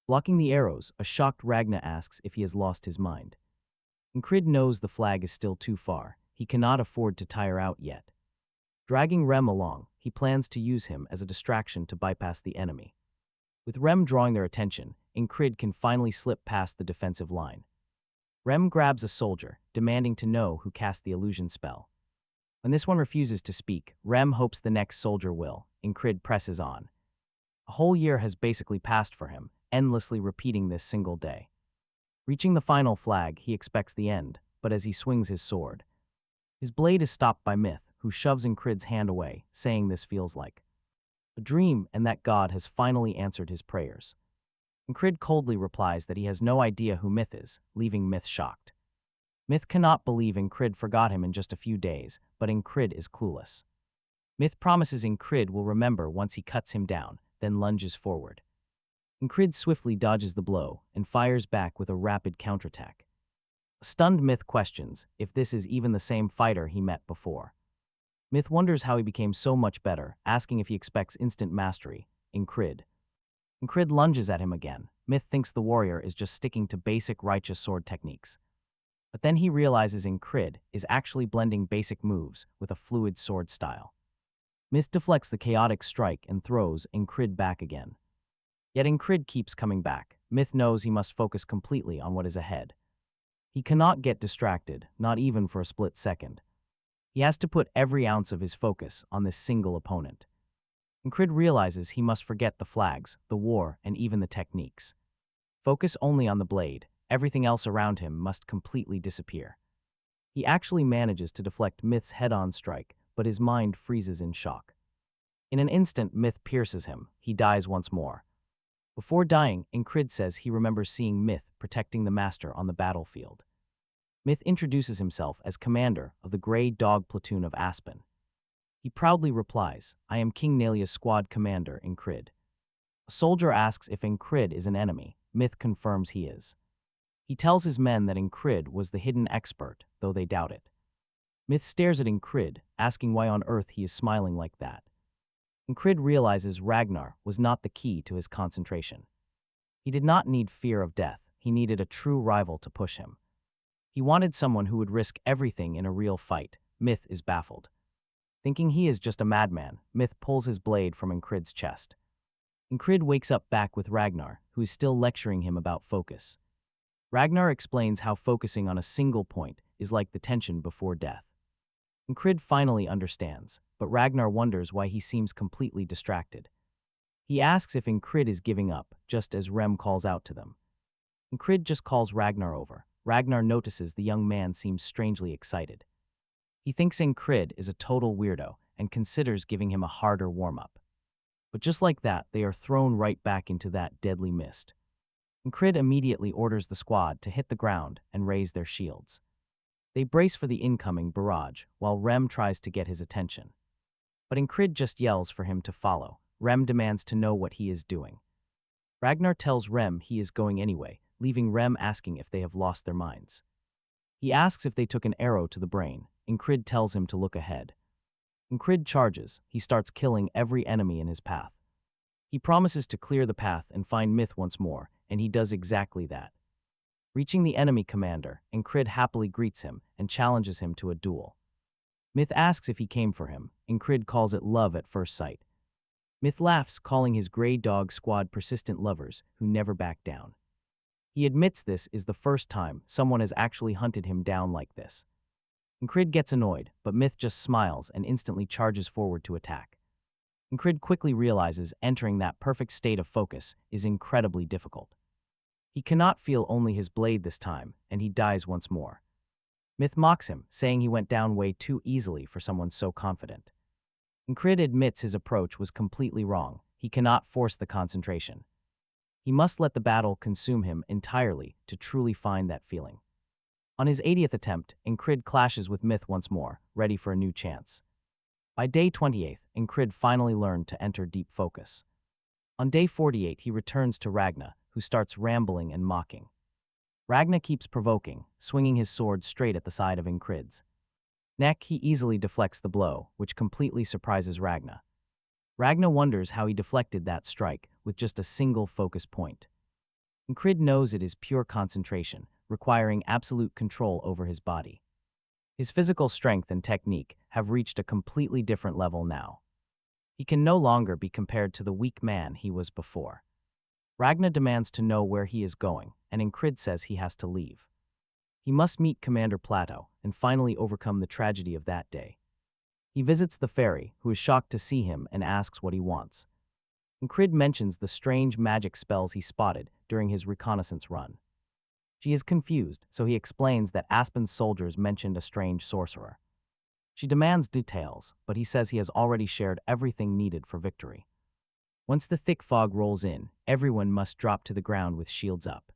Blocking the arrows, a shocked Ragnar asks if he has lost his mind. Enkrid knows the flag is still too far. He cannot afford to tire out yet. Dragging Rem along, he plans to use him as a distraction to bypass the enemy. With Rem drawing their attention, Enkrid can finally slip past the defensive line. Rem grabs a soldier, demanding to know who cast the illusion spell. When this one refuses to speak, Rem hopes the next soldier will. Enkrid presses on. A whole year has basically passed for him, endlessly repeating this single day. Reaching the final flag, he expects the end, but as he swings his sword, his blade is stopped by Myth, who shoves Enkrid's hand away, saying this feels like a dream and that God has finally answered his prayers. Enkrid coldly replies that he has no idea who Myth is, leaving Myth shocked. Myth cannot believe Enkrid forgot him in just a few days, but Enkrid is clueless. Myth promises Enkrid will remember once he cuts him down, then lunges forward. Enkrid swiftly dodges the blow and fires back with a rapid counterattack. A stunned Myth questions if this is even the same fighter he met before. Myth wonders how he became so much better, asking if he expects instant mastery. Enkrid lunges at him again. Myth thinks the warrior is just sticking to basic righteous sword techniques. But then he realizes Enkrid is actually blending basic moves with a fluid sword style. Myth deflects the chaotic strike and throws Enkrid back again. Yet Enkrid keeps coming back. Myth knows he must focus completely on what is ahead. He cannot get distracted, not even for a split second. He has to put every ounce of his focus on this single opponent. Enkrid realizes he must forget the flags, the war, and even the techniques. Focus only on the blade. Everything else around him must completely disappear. He actually manages to deflect Myth's head-on strike, but his mind freezes in shock. In an instant, Myth pierces him. He dies once more. Before dying, Enkrid says he remembers seeing Myth protecting the master on the battlefield. Myth introduces himself as commander of the Grey Dog Platoon of Aspen. He proudly replies, "I am King Nalia's squad commander, Enkrid." A soldier asks if Enkrid is an enemy. Myth confirms he is. He tells his men that Enkrid was the hidden expert, though they doubt it. Myth stares at Enkrid, asking why on earth he is smiling like that. Enkrid realizes Ragnar was not the key to his concentration. He did not need fear of death. He needed a true rival to push him. He wanted someone who would risk everything in a real fight. Myth is baffled. Thinking he is just a madman, Myth pulls his blade from Enkrid's chest. Enkrid wakes up back with Ragnar, who is still lecturing him about focus. Ragnar explains how focusing on a single point is like the tension before death. Enkrid finally understands, but Ragnar wonders why he seems completely distracted. He asks if Enkrid is giving up, just as Rem calls out to them. Enkrid just calls Ragnar over. Ragnar notices the young man seems strangely excited. He thinks Enkrid is a total weirdo and considers giving him a harder warm-up. But just like that, they are thrown right back into that deadly mist. Enkrid immediately orders the squad to hit the ground and raise their shields. They brace for the incoming barrage, while Rem tries to get his attention. But Enkrid just yells for him to follow. Rem demands to know what he is doing. Ragnar tells Rem he is going anyway, leaving Rem asking if they have lost their minds. He asks if they took an arrow to the brain. Enkrid tells him to look ahead. Enkrid charges. He starts killing every enemy in his path. He promises to clear the path and find Myth once more, and he does exactly that. Reaching the enemy commander, Enkrid happily greets him and challenges him to a duel. Myth asks if he came for him. Enkrid calls it love at first sight. Myth laughs, calling his Grey Dog squad persistent lovers who never back down. He admits this is the first time someone has actually hunted him down like this. Enkrid gets annoyed, but Myth just smiles and instantly charges forward to attack. Enkrid quickly realizes entering that perfect state of focus is incredibly difficult. He cannot feel only his blade this time, and he dies once more. Myth mocks him, saying he went down way too easily for someone so confident. Enkrid admits his approach was completely wrong. He cannot force the concentration. He must let the battle consume him entirely to truly find that feeling. On his 80th attempt, Enkrid clashes with Myth once more, ready for a new chance. By day 28, Enkrid finally learned to enter deep focus. On day 48, he returns to Ragna, who starts rambling and mocking. Ragna keeps provoking, swinging his sword straight at the side of Enkrid's neck. He easily deflects the blow, which completely surprises Ragna. Ragna wonders how he deflected that strike with just a single focus point. Enkrid knows it is pure concentration, requiring absolute control over his body. His physical strength and technique have reached a completely different level now. He can no longer be compared to the weak man he was before. Ragna demands to know where he is going, and Enkrid says he has to leave. He must meet Commander Plateau and finally overcome the tragedy of that day. He visits the fairy, who is shocked to see him and asks what he wants. Enkrid mentions the strange magic spells he spotted during his reconnaissance run. She is confused, so he explains that Aspen's soldiers mentioned a strange sorcerer. She demands details, but he says he has already shared everything needed for victory. Once the thick fog rolls in, everyone must drop to the ground with shields up.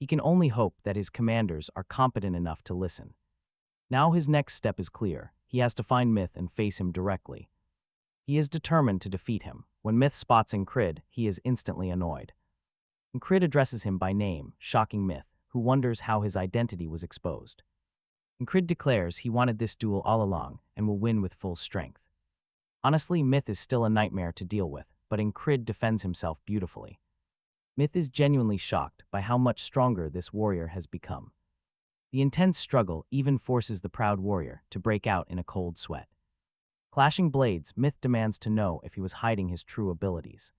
He can only hope that his commanders are competent enough to listen. Now his next step is clear. He has to find Myth and face him directly. He is determined to defeat him. When Myth spots Enkrid, he is instantly annoyed. Enkrid addresses him by name, shocking Myth, who wonders how his identity was exposed. Enkrid declares he wanted this duel all along and will win with full strength. Honestly, Myth is still a nightmare to deal with, but Enkrid defends himself beautifully. Myth is genuinely shocked by how much stronger this warrior has become. The intense struggle even forces the proud warrior to break out in a cold sweat. Clashing blades, Myth demands to know if he was hiding his true abilities.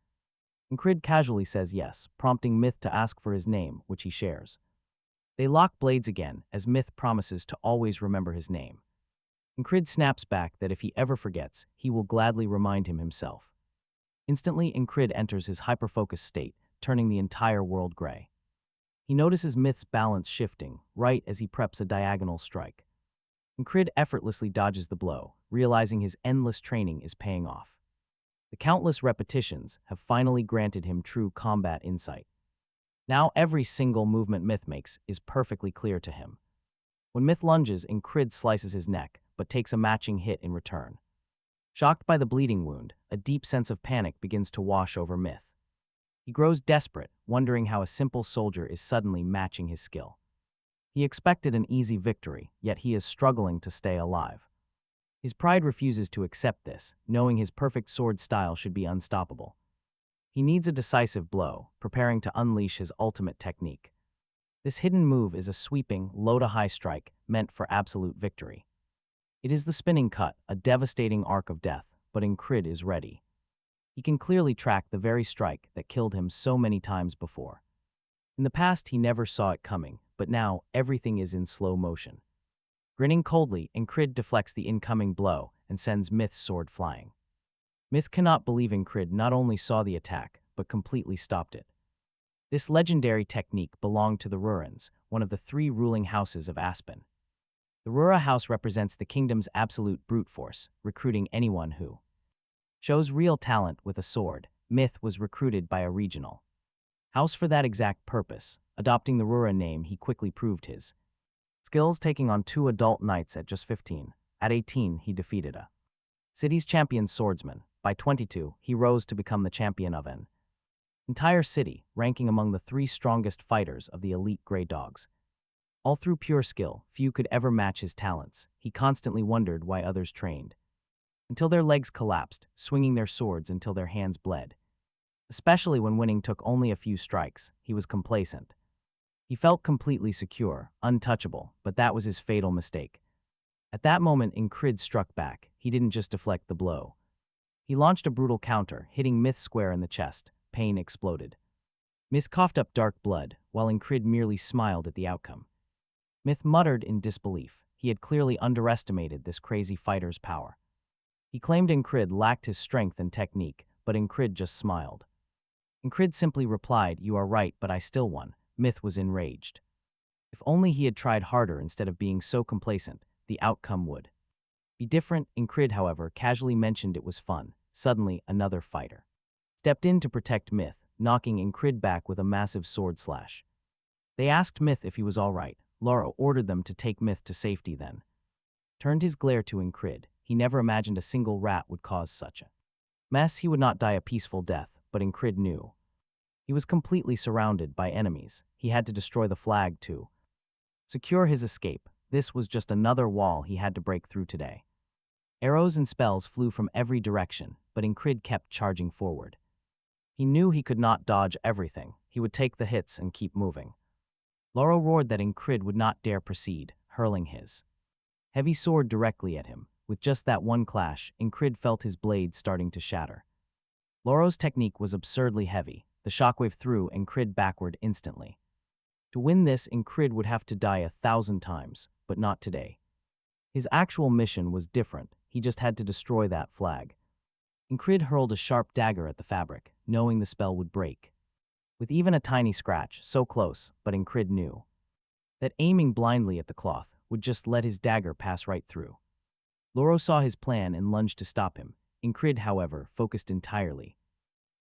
Enkrid casually says yes, prompting Myth to ask for his name, which he shares. They lock blades again, as Myth promises to always remember his name. Enkrid snaps back that if he ever forgets, he will gladly remind him himself. Instantly, Enkrid enters his hyperfocus state, turning the entire world gray. He notices Myth's balance shifting, right as he preps a diagonal strike. Enkrid effortlessly dodges the blow, realizing his endless training is paying off. The countless repetitions have finally granted him true combat insight. Now every single movement Myth makes is perfectly clear to him. When Myth lunges, Enkrid slices his neck, but takes a matching hit in return. Shocked by the bleeding wound, a deep sense of panic begins to wash over Myth. He grows desperate, wondering how a simple soldier is suddenly matching his skill. He expected an easy victory, yet he is struggling to stay alive. His pride refuses to accept this, knowing his perfect sword style should be unstoppable. He needs a decisive blow, preparing to unleash his ultimate technique. This hidden move is a sweeping, low-to-high strike meant for absolute victory. It is the spinning cut, a devastating arc of death, but Enkrid is ready. He can clearly track the very strike that killed him so many times before. In the past, he never saw it coming, but now everything is in slow motion. Grinning coldly, Enkrid deflects the incoming blow and sends Myth's sword flying. Myth cannot believe Enkrid not only saw the attack, but completely stopped it. This legendary technique belonged to the Rurans, one of the 3 ruling houses of Aspen. The Rura house represents the kingdom's absolute brute force, recruiting anyone who shows real talent with a sword. Myth was recruited by a regional house for that exact purpose. Adopting the Rura name, he quickly proved his skills, taking on 2 adult knights at just 15. At 18, he defeated a city's champion swordsman. By 22, he rose to become the champion of an entire city, ranking among the 3 strongest fighters of the elite Grey Dogs. All through pure skill, few could ever match his talents. He constantly wondered why others trained until their legs collapsed, swinging their swords until their hands bled. Especially when winning took only a few strikes, he was complacent. He felt completely secure, untouchable, but that was his fatal mistake. At that moment, Enkrid struck back. He didn't just deflect the blow. He launched a brutal counter, hitting Myth square in the chest. Pain exploded. Myth coughed up dark blood, while Enkrid merely smiled at the outcome. Myth muttered in disbelief. He had clearly underestimated this crazy fighter's power. He claimed Enkrid lacked his strength and technique, but Enkrid just smiled. Enkrid simply replied, "You are right, but I still won." Myth was enraged. If only he had tried harder instead of being so complacent, the outcome would be different. Enkrid, however, casually mentioned it was fun. Suddenly, another fighter stepped in to protect Myth, knocking Enkrid back with a massive sword slash. They asked Myth if he was all right. Laura ordered them to take Myth to safety, then turned his glare to Enkrid. He never imagined a single rat would cause such a mess. He would not die a peaceful death, but Enkrid knew. He was completely surrounded by enemies. He had to destroy the flag to secure his escape. This was just another wall he had to break through today. Arrows and spells flew from every direction, but Enkrid kept charging forward. He knew he could not dodge everything. He would take the hits and keep moving. Laura roared that Enkrid would not dare proceed, hurling his heavy sword directly at him. With just that one clash, Enkrid felt his blade starting to shatter. Laura's technique was absurdly heavy. The shockwave threw Enkrid backward instantly. To win this, Enkrid would have to die 1,000 times, but not today. His actual mission was different. He just had to destroy that flag. Enkrid hurled a sharp dagger at the fabric, knowing the spell would break. With even a tiny scratch, so close, but Enkrid knew that aiming blindly at the cloth would just let his dagger pass right through. Laura saw his plan and lunged to stop him. Enkrid, however, focused entirely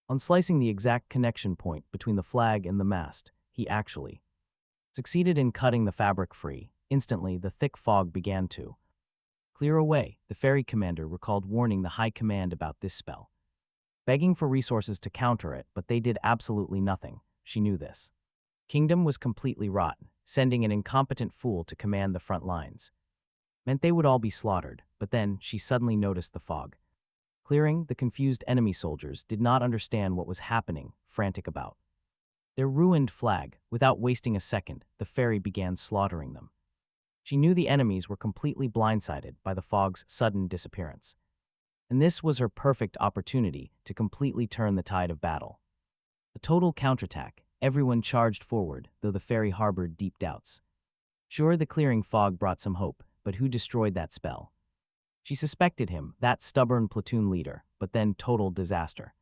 on slicing the exact connection point between the flag and the mast. He actually succeeded in cutting the fabric free. Instantly, the thick fog began to clear away. The ferry commander recalled warning the High Command about this spell, begging for resources to counter it, but they did absolutely nothing. She knew this. Kingdom was completely rotten. Sending an incompetent fool to command the front lines meant they would all be slaughtered, but then she suddenly noticed the fog clearing. The confused enemy soldiers did not understand what was happening, frantic about their ruined flag. Without wasting a second, the ferry began slaughtering them. She knew the enemies were completely blindsided by the fog's sudden disappearance, and this was her perfect opportunity to completely turn the tide of battle. A total counterattack. Everyone charged forward, though the ferry harbored deep doubts. Sure, the clearing fog brought some hope, but who destroyed that spell? She suspected him, that stubborn platoon leader, but then total disaster.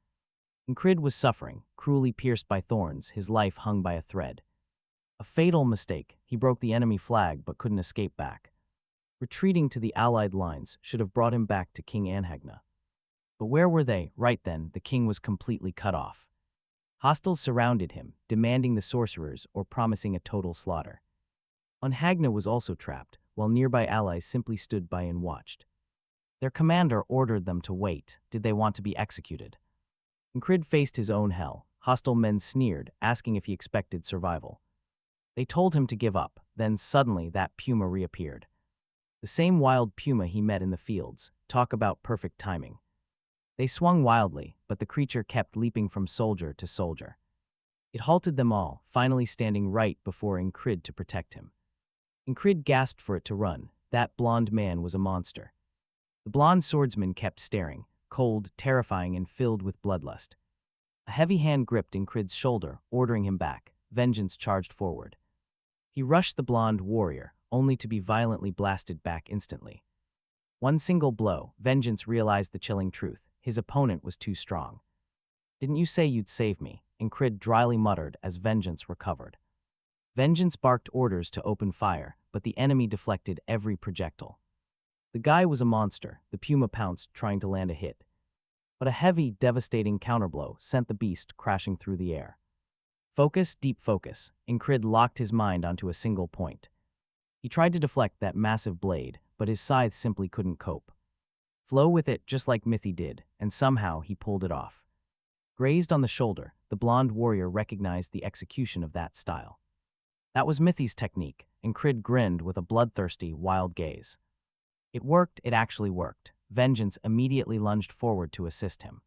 Enkrid was suffering, cruelly pierced by thorns, his life hung by a thread. A fatal mistake. He broke the enemy flag but couldn't escape back. Retreating to the Allied lines should have brought him back to King Anhagna. But where were they? Right then, the king was completely cut off. Hostiles surrounded him, demanding the sorcerers or promising a total slaughter. Anhagna was also trapped, while nearby allies simply stood by and watched. Their commander ordered them to wait. Did they want to be executed? Enkrid faced his own hell. Hostile men sneered, asking if he expected survival. They told him to give up. Then suddenly that puma reappeared. The same wild puma he met in the fields. Talk about perfect timing. They swung wildly, but the creature kept leaping from soldier to soldier. It halted them all, finally standing right before Enkrid to protect him. Enkrid gasped for it to run. That blonde man was a monster. The blonde swordsman kept staring, cold, terrifying, and filled with bloodlust. A heavy hand gripped Enkrid's shoulder, ordering him back. Vengeance charged forward. He rushed the blonde warrior, only to be violently blasted back instantly. One single blow, Vengeance realized the chilling truth. His opponent was too strong. "Didn't you say you'd save me?" Enkrid dryly muttered as Vengeance recovered. Vengeance barked orders to open fire, but the enemy deflected every projectile. The guy was a monster. The puma pounced, trying to land a hit. But a heavy, devastating counterblow sent the beast crashing through the air. Focus, deep focus. Enkrid locked his mind onto a single point. He tried to deflect that massive blade, but his scythe simply couldn't cope. Flow with it just like Mithy did, and somehow he pulled it off. Grazed on the shoulder, the blonde warrior recognized the execution of that style. That was Mithy's technique, and Enkrid grinned with a bloodthirsty, wild gaze. It worked, it actually worked. Vengeance immediately lunged forward to assist him.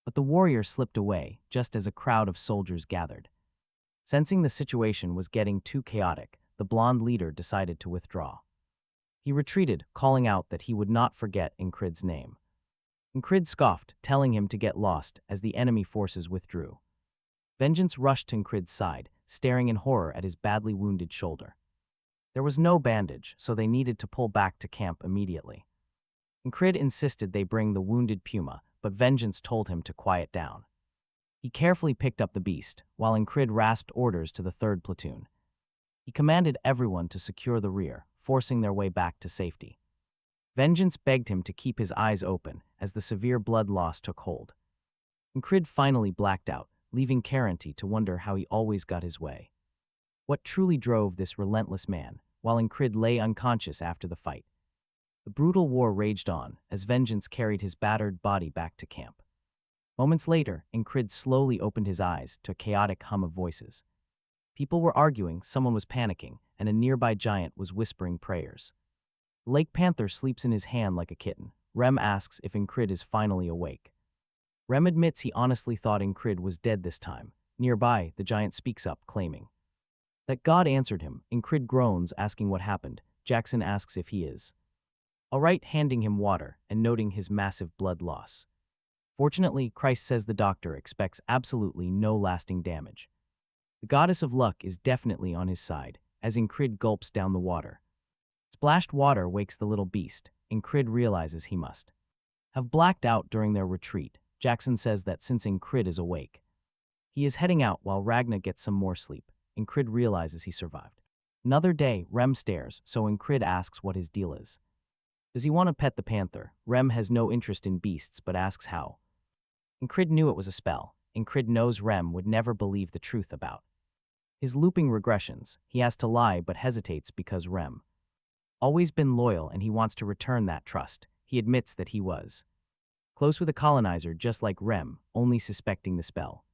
But the warrior slipped away, just as a crowd of soldiers gathered. Sensing the situation was getting too chaotic, the blonde leader decided to withdraw. He retreated, calling out that he would not forget Enkrid's name. Enkrid scoffed, telling him to get lost as the enemy forces withdrew. Vengeance rushed to Enkrid's side, staring in horror at his badly wounded shoulder. There was no bandage, so they needed to pull back to camp immediately. Enkrid insisted they bring the wounded puma, but Vengeance told him to quiet down. He carefully picked up the beast, while Enkrid rasped orders to the third platoon. He commanded everyone to secure the rear, forcing their way back to safety. Vengeance begged him to keep his eyes open as the severe blood loss took hold. Enkrid finally blacked out, leaving Caranti to wonder how he always got his way. What truly drove this relentless man, while Enkrid lay unconscious after the fight? The brutal war raged on as Vengeance carried his battered body back to camp. Moments later, Enkrid slowly opened his eyes to a chaotic hum of voices. People were arguing, someone was panicking, and a nearby giant was whispering prayers. The lake panther sleeps in his hand like a kitten. Rem asks if Enkrid is finally awake. Rem admits he honestly thought Enkrid was dead this time. Nearby, the giant speaks up, claiming that God answered him. Enkrid groans, asking what happened. Jackson asks if he is all right, handing him water and noting his massive blood loss. Fortunately, Christ says the doctor expects absolutely no lasting damage. The goddess of luck is definitely on his side, as Enkrid gulps down the water. Splashed water wakes the little beast. Enkrid realizes he must have blacked out during their retreat. Jackson says that since Enkrid is awake, he is heading out while Ragna gets some more sleep. Enkrid realizes he survived. Another day, Rem stares, so Enkrid asks what his deal is. Does he want to pet the panther? Rem has no interest in beasts but asks how. Enkrid knew it was a spell. Enkrid knows Rem would never believe the truth about his looping regressions. He has to lie but hesitates because Rem always been loyal and he wants to return that trust. He admits that he was close with a colonizer just like Rem, only suspecting the spell.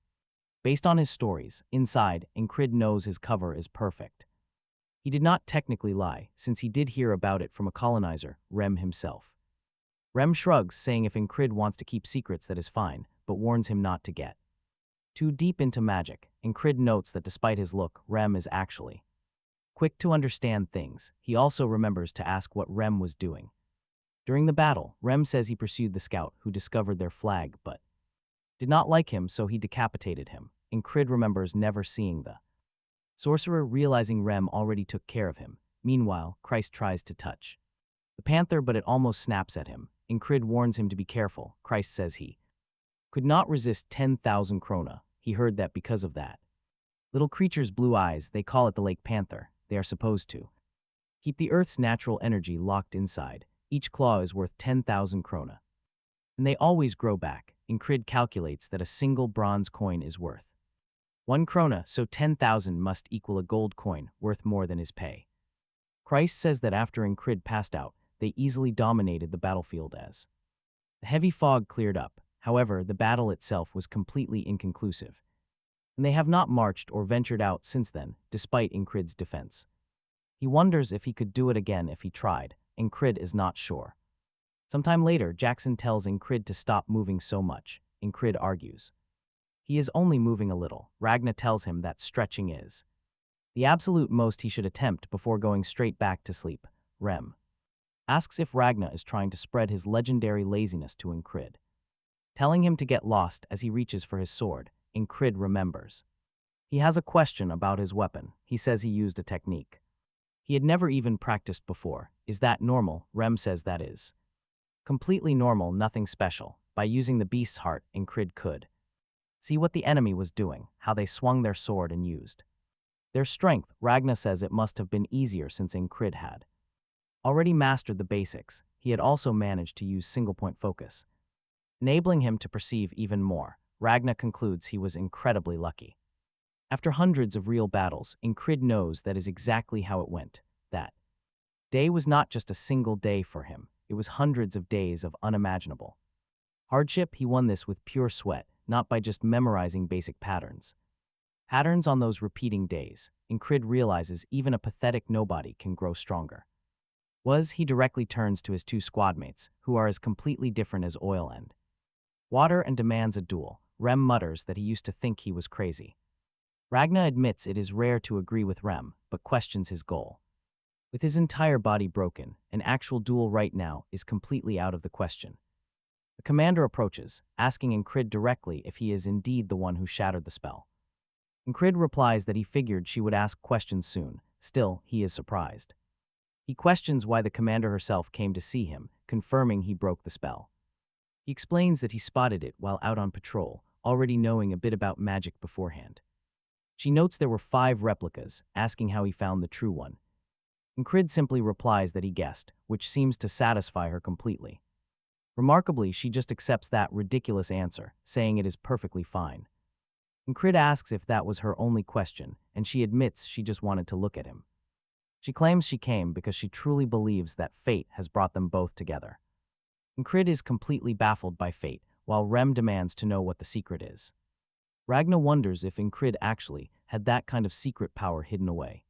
Based on his stories, inside, Enkrid knows his cover is perfect. He did not technically lie, since he did hear about it from a colonizer, Rem himself. Rem shrugs, saying if Enkrid wants to keep secrets that is fine, but warns him not to get too deep into magic. Enkrid notes that despite his look, Rem is actually quick to understand things. He also remembers to ask what Rem was doing. During the battle, Rem says he pursued the scout who discovered their flag but did not like him, so he decapitated him. Enkrid remembers never seeing the sorcerer, realizing Rem already took care of him. Meanwhile, Christ tries to touch the panther but it almost snaps at him. Enkrid warns him to be careful. Christ says he could not resist 10,000 krona. He heard that because of that little creature's blue eyes, they call it the lake panther, they are supposed to keep the earth's natural energy locked inside. Each claw is worth 10,000 krona. And they always grow back. Enkrid calculates that a single bronze coin is worth 1 krona, so 10,000 must equal a gold coin, worth more than his pay. Christ says that after Enkrid passed out, they easily dominated the battlefield as the heavy fog cleared up. However, the battle itself was completely inconclusive, and they have not marched or ventured out since then, despite Enkrid's defense. He wonders if he could do it again if he tried. Enkrid is not sure. Sometime later, Jackson tells Enkrid to stop moving so much. Enkrid argues he is only moving a little. Ragna tells him that stretching is the absolute most he should attempt before going straight back to sleep. Rem asks if Ragna is trying to spread his legendary laziness to Enkrid, telling him to get lost as he reaches for his sword. Enkrid remembers he has a question about his weapon. He says he used a technique he had never even practiced before. Is that normal? Rem says that is completely normal, nothing special. By using the beast's heart, Enkrid could see what the enemy was doing, how they swung their sword and used their strength. Ragna says it must have been easier since Enkrid had already mastered the basics. He had also managed to use single-point focus, enabling him to perceive even more. Ragna concludes he was incredibly lucky. After hundreds of real battles, Enkrid knows that is exactly how it went. That day was not just a single day for him, it was hundreds of days of unimaginable hardship. He won this with pure sweat, not by just memorizing basic patterns. Patterns on those repeating days. Enkrid realizes even a pathetic nobody can grow stronger. He directly turns to his two squadmates, who are as completely different as oil and water, and demands a duel. Rem mutters that he used to think he was crazy. Ragna admits it is rare to agree with Rem, but questions his goal. With his entire body broken, an actual duel right now is completely out of the question. The commander approaches, asking Enkrid directly if he is indeed the one who shattered the spell. Enkrid replies that he figured she would ask questions soon. Still, he is surprised. He questions why the commander herself came to see him, confirming he broke the spell. He explains that he spotted it while out on patrol, already knowing a bit about magic beforehand. She notes there were 5 replicas, asking how he found the true one. Enkrid simply replies that he guessed, which seems to satisfy her completely. Remarkably, she just accepts that ridiculous answer, saying it is perfectly fine. Enkrid asks if that was her only question, and she admits she just wanted to look at him. She claims she came because she truly believes that fate has brought them both together. Enkrid is completely baffled by fate, while Rem demands to know what the secret is. Ragna wonders if Enkrid actually had that kind of secret power hidden away.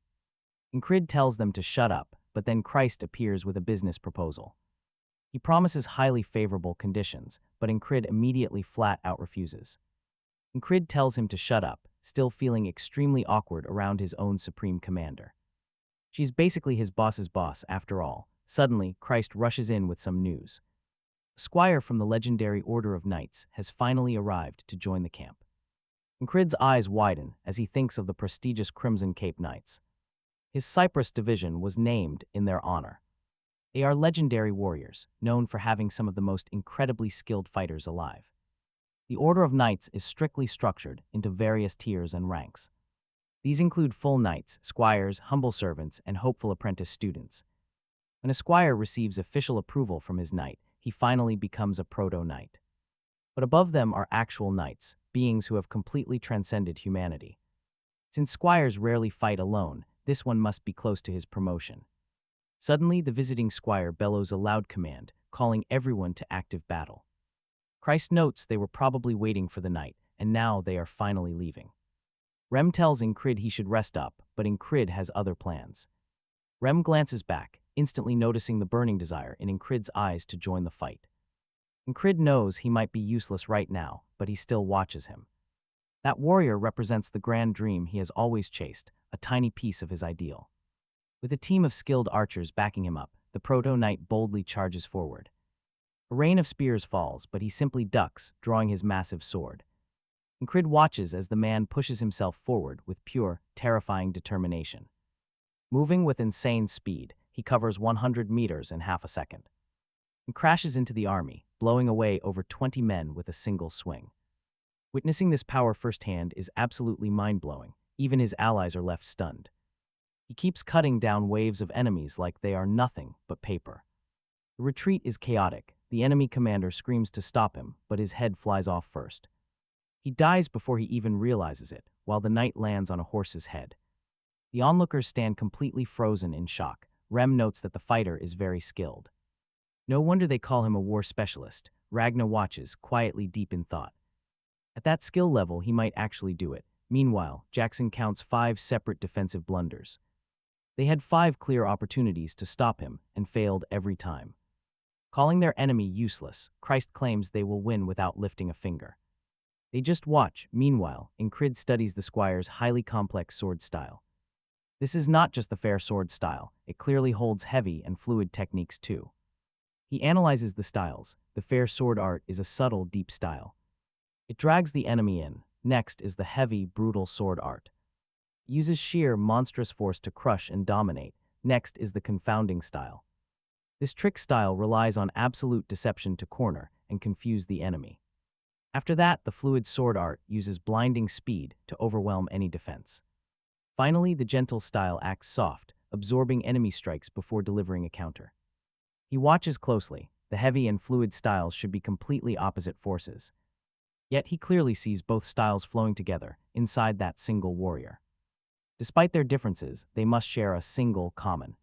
Enkrid tells them to shut up, but then Christ appears with a business proposal. He promises highly favorable conditions, but Enkrid immediately flat out refuses. Enkrid tells him to shut up, still feeling extremely awkward around his own supreme commander. She's basically his boss's boss after all. Suddenly, Christ rushes in with some news. A squire from the legendary Order of Knights has finally arrived to join the camp. Enkrid's eyes widen as he thinks of the prestigious Crimson Cape Knights. His Cyprus division was named in their honor. They are legendary warriors, known for having some of the most incredibly skilled fighters alive. The Order of Knights is strictly structured into various tiers and ranks. These include full knights, squires, humble servants, and hopeful apprentice students. When a squire receives official approval from his knight, he finally becomes a proto-knight. But above them are actual knights, beings who have completely transcended humanity. Since squires rarely fight alone, this one must be close to his promotion. Suddenly, the visiting squire bellows a loud command, calling everyone to active battle. Christ notes they were probably waiting for the night, and now they are finally leaving. Rem tells Enkrid he should rest up, but Enkrid has other plans. Rem glances back, instantly noticing the burning desire in Enkrid's eyes to join the fight. Enkrid knows he might be useless right now, but he still watches him. That warrior represents the grand dream he has always chased, a tiny piece of his ideal. With a team of skilled archers backing him up, the proto-knight boldly charges forward. A rain of spears falls, but he simply ducks, drawing his massive sword. Enkrid watches as the man pushes himself forward with pure, terrifying determination. Moving with insane speed, he covers 100 meters in half a second and crashes into the army, blowing away over 20 men with a single swing. Witnessing this power firsthand is absolutely mind-blowing. Even his allies are left stunned. He keeps cutting down waves of enemies like they are nothing but paper. The retreat is chaotic. The enemy commander screams to stop him, but his head flies off first. He dies before he even realizes it, while the knight lands on a horse's head. The onlookers stand completely frozen in shock. Rem notes that the fighter is very skilled. No wonder they call him a war specialist. Ragna watches, quietly deep in thought. At that skill level, he might actually do it. Meanwhile, Jackson counts 5 separate defensive blunders. They had 5 clear opportunities to stop him and failed every time. Calling their enemy useless, Christ claims they will win without lifting a finger. They just watch. Meanwhile, Enkrid studies the squire's highly complex sword style. This is not just the fair sword style, it clearly holds heavy and fluid techniques too. He analyzes the styles. The fair sword art is a subtle, deep style. It drags the enemy in. Next is the heavy, brutal sword art. It uses sheer, monstrous force to crush and dominate. Next is the confounding style. This trick style relies on absolute deception to corner and confuse the enemy. After that, the fluid sword art uses blinding speed to overwhelm any defense. Finally, the gentle style acts soft, absorbing enemy strikes before delivering a counter. He watches closely. The heavy and fluid styles should be completely opposite forces. Yet he clearly sees both styles flowing together inside that single warrior. Despite their differences, they must share a single common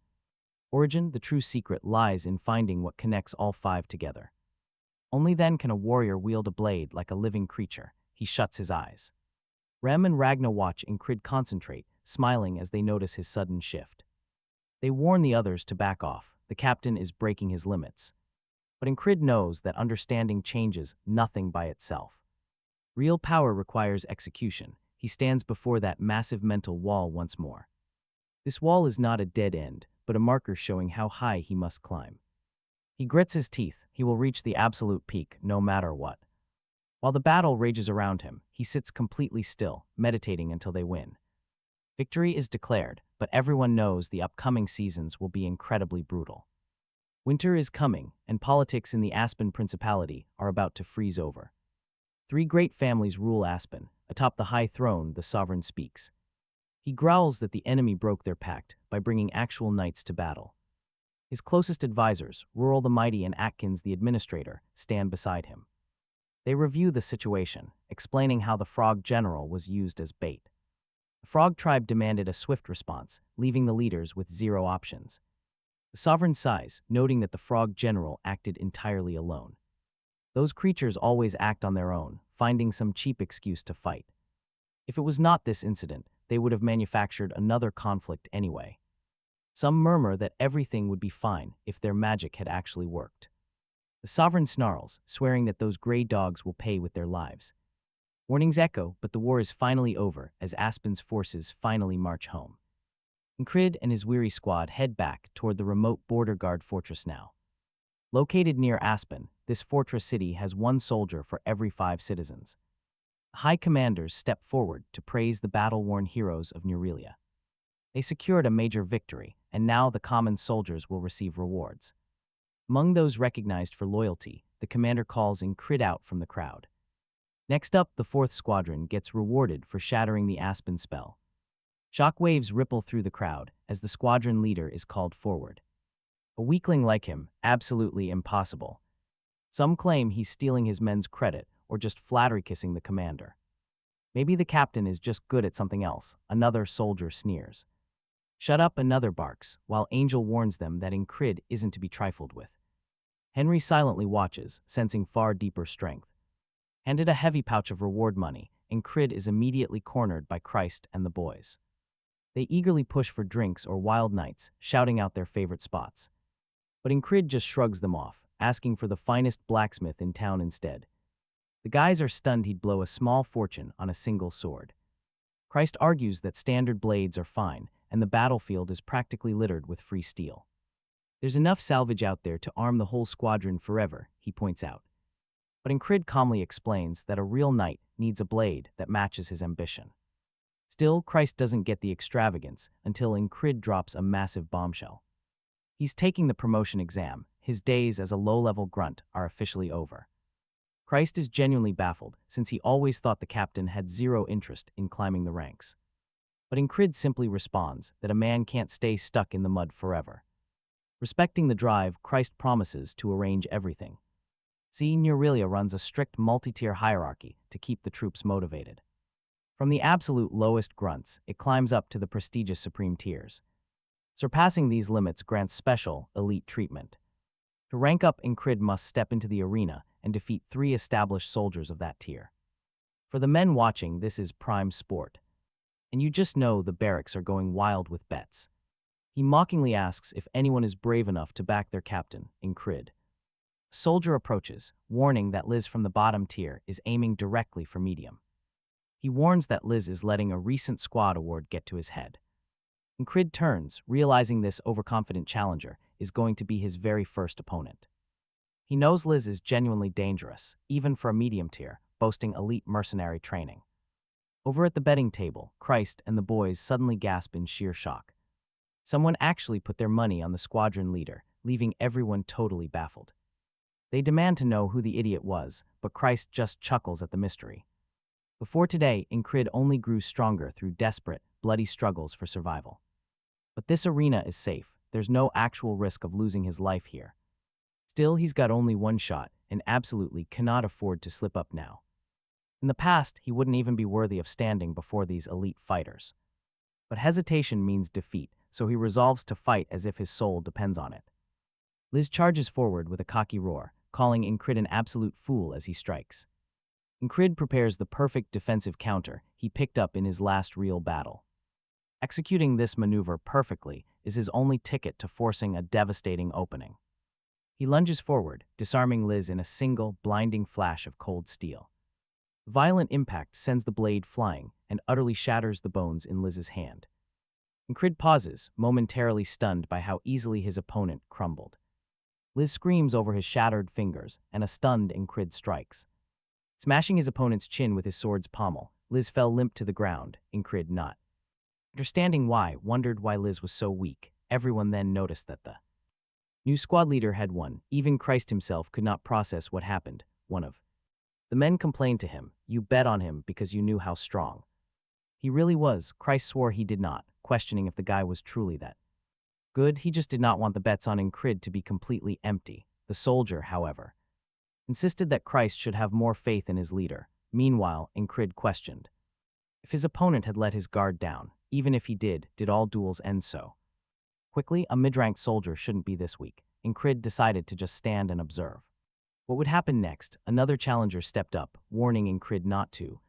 origin. The true secret lies in finding what connects all 5 together. Only then can a warrior wield a blade like a living creature. He shuts his eyes. Rem and Ragna watch Enkrid concentrate, smiling as they notice his sudden shift. They warn the others to back off. The captain is breaking his limits. But Enkrid knows that understanding changes nothing by itself. Real power requires execution. He stands before that massive mental wall once more. This wall is not a dead end, but a marker showing how high he must climb. He grits his teeth. He will reach the absolute peak, no matter what. While the battle rages around him, he sits completely still, meditating until they win. Victory is declared, but everyone knows the upcoming seasons will be incredibly brutal. Winter is coming, and politics in the Aspen Principality are about to freeze over. Three great families rule Aspen. Atop the high throne, the sovereign speaks. He growls that the enemy broke their pact by bringing actual knights to battle. His closest advisors, Rural the Mighty and Atkins the Administrator, stand beside him. They review the situation, explaining how the Frog General was used as bait. The Frog Tribe demanded a swift response, leaving the leaders with zero options. The sovereign sighs, noting that the Frog General acted entirely alone. Those creatures always act on their own, finding some cheap excuse to fight. If it was not this incident, they would have manufactured another conflict anyway. Some murmur that everything would be fine if their magic had actually worked. The sovereign snarls, swearing that those gray dogs will pay with their lives. Warnings echo, but the war is finally over as Aspen's forces finally march home. Enkrid and his weary squad head back toward the remote border guard fortress now. Located near Aspen, this fortress city has one soldier for every 5 citizens. The high commanders step forward to praise the battle-worn heroes of Neurelia. They secured a major victory, and now the common soldiers will receive rewards. Among those recognized for loyalty, the commander calls Enkrid out from the crowd. Next up, the 4th Squadron gets rewarded for shattering the Aspen spell. Shockwaves ripple through the crowd as the squadron leader is called forward. A weakling like him, absolutely impossible. Some claim he's stealing his men's credit or just flattery-kissing the commander. Maybe the captain is just good at something else, another soldier sneers. Shut up, another barks, while Angel warns them that Enkrid isn't to be trifled with. Henry silently watches, sensing far deeper strength. Handed a heavy pouch of reward money, Enkrid is immediately cornered by Christ and the boys. They eagerly push for drinks or wild nights, shouting out their favorite spots. But Enkrid just shrugs them off, asking for the finest blacksmith in town instead. The guys are stunned he'd blow a small fortune on a single sword. Christ argues that standard blades are fine, and the battlefield is practically littered with free steel. There's enough salvage out there to arm the whole squadron forever, he points out. But Enkrid calmly explains that a real knight needs a blade that matches his ambition. Still, Christ doesn't get the extravagance until Enkrid drops a massive bombshell. He's taking the promotion exam. His days as a low-level grunt are officially over. Christ is genuinely baffled, since he always thought the captain had zero interest in climbing the ranks. But Enkrid simply responds that a man can't stay stuck in the mud forever. Respecting the drive, Christ promises to arrange everything. See, Neurelia runs a strict multi-tier hierarchy to keep the troops motivated. From the absolute lowest grunts, it climbs up to the prestigious supreme tiers. Surpassing these limits grants special, elite treatment. To rank up, Enkrid must step into the arena and defeat 3 established soldiers of that tier. For the men watching, this is prime sport. And you just know the barracks are going wild with bets. He mockingly asks if anyone is brave enough to back their captain, Enkrid. A soldier approaches, warning that Liz from the bottom tier is aiming directly for medium. He warns that Liz is letting a recent squad award get to his head. Enkrid turns, realizing this overconfident challenger is going to be his very first opponent. He knows Liz is genuinely dangerous, even for a medium tier, boasting elite mercenary training. Over at the betting table, Christ and the boys suddenly gasp in sheer shock. Someone actually put their money on the squadron leader, leaving everyone totally baffled. They demand to know who the idiot was, but Christ just chuckles at the mystery. Before today, Enkrid only grew stronger through desperate, bloody struggles for survival. But this arena is safe. There's no actual risk of losing his life here. Still, he's got only one shot and absolutely cannot afford to slip up now. In the past, he wouldn't even be worthy of standing before these elite fighters. But hesitation means defeat, so he resolves to fight as if his soul depends on it. Liz charges forward with a cocky roar, calling Enkrid an absolute fool as he strikes. Enkrid prepares the perfect defensive counter he picked up in his last real battle. Executing this maneuver perfectly is his only ticket to forcing a devastating opening. He lunges forward, disarming Liz in a single, blinding flash of cold steel. Violent impact sends the blade flying and utterly shatters the bones in Liz's hand. Enkrid pauses, momentarily stunned by how easily his opponent crumbled. Liz screams over his shattered fingers, and a stunned Enkrid strikes. Smashing his opponent's chin with his sword's pommel, Liz fell limp to the ground, Enkrid not. Understanding why, wondered why Liz was so weak. Everyone then noticed that the new squad leader had won. Even Christ himself could not process what happened. One of The men complained to him, "You bet on him because you knew how strong he really was." Christ swore he did not, questioning if the guy was truly that good. He just did not want the bets on Enkrid to be completely empty. The soldier, however, insisted that Christ should have more faith in his leader. Meanwhile, Enkrid questioned if his opponent had let his guard down. Even if he did all duels end so quickly? A mid-ranked soldier shouldn't be this weak. Enkrid decided to just stand and observe what would happen next. Another challenger stepped up, warning Enkrid not to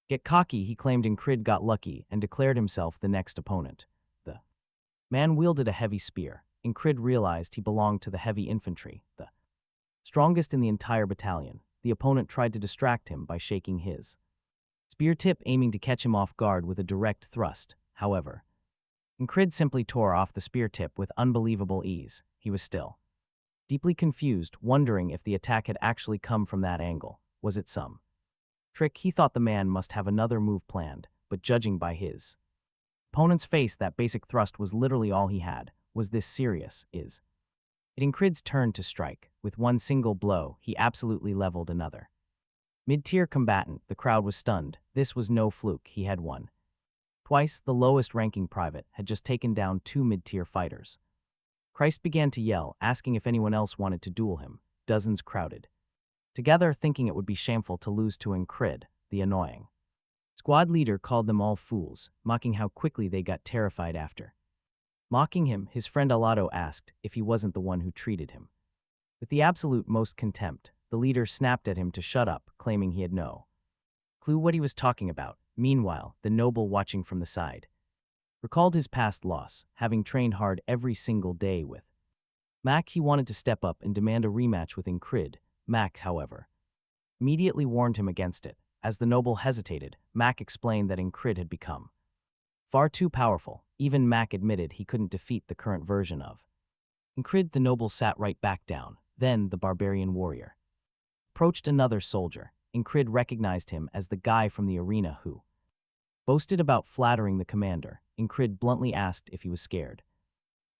get cocky. He claimed Enkrid got lucky and declared himself the next opponent. The man wielded a heavy spear. Enkrid realized he belonged to the heavy infantry, the strongest in the entire battalion. The opponent tried to distract him by shaking his spear tip, aiming to catch him off guard with a direct thrust. However, Enkrid simply tore off the spear tip with unbelievable ease. He was still deeply confused, wondering if the attack had actually come from that angle. Was it some trick? He thought the man must have another move planned, but judging by his opponent's face, that basic thrust was literally all he had. Was this serious? Is it Enkrid's turn to strike? With one single blow, he absolutely leveled another mid-tier combatant. The crowd was stunned. This was no fluke. He had won twice. The lowest-ranking private had just taken down 2 mid-tier fighters. Christ began to yell, asking if anyone else wanted to duel him. Dozens crowded together, thinking it would be shameful to lose to Enkrid. The annoying squad leader called them all fools, mocking how quickly they got terrified after mocking him. His friend Alado asked if he wasn't the one who treated him with the absolute most contempt. The leader snapped at him to shut up, claiming he had no clue what he was talking about. Meanwhile, the noble, watching from the side, recalled his past loss. Having trained hard every single day with Mac, he wanted to step up and demand a rematch with Enkrid. Mac, however, immediately warned him against it. As the noble hesitated, Mac explained that Enkrid had become far too powerful. Even Mac admitted he couldn't defeat the current version of Enkrid. The noble sat right back down. Then the barbarian warrior approached another soldier. Enkrid recognized him as the guy from the arena who boasted about flattering the commander. Enkrid bluntly asked if he was scared.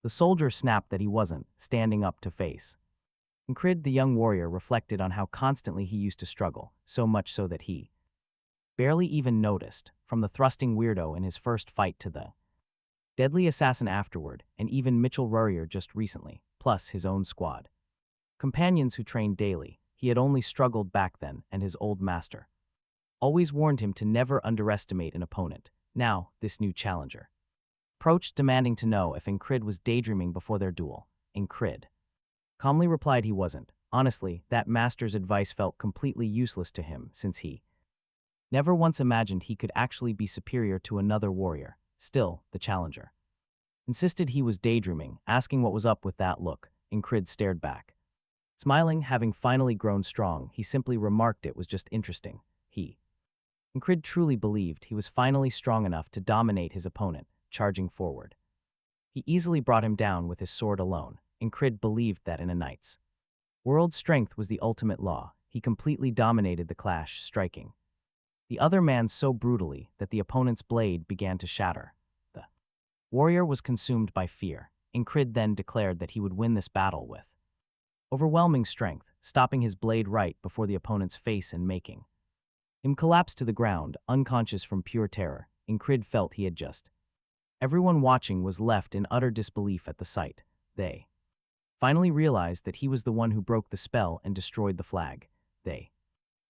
The soldier snapped that he wasn't, standing up to face Enkrid. The young warrior reflected on how constantly he used to struggle, so much so that he barely even noticed, from the thrusting weirdo in his first fight to the deadly assassin afterward, and even Mitchell Rurier just recently, plus his own squad companions who trained daily. He had only struggled back then, and his old master always warned him to never underestimate an opponent. Now, this new challenger approached, demanding to know if Enkrid was daydreaming before their duel. Enkrid calmly replied he wasn't. Honestly, that master's advice felt completely useless to him, since he never once imagined he could actually be superior to another warrior. Still, the challenger insisted he was daydreaming, asking what was up with that look. Enkrid stared back, smiling. Having finally grown strong, he simply remarked it was just interesting. Enkrid truly believed he was finally strong enough to dominate his opponent. Charging forward, he easily brought him down with his sword alone. Enkrid believed that in a knight's world, strength was the ultimate law. He completely dominated the clash, striking the other man so brutally that the opponent's blade began to shatter. The warrior was consumed by fear. Enkrid then declared that he would win this battle with overwhelming strength, stopping his blade right before the opponent's face and making him collapse to the ground, unconscious from pure terror. Enkrid felt he had just everyone watching was left in utter disbelief at the sight. They finally realized that he was the one who broke the spell and destroyed the flag. They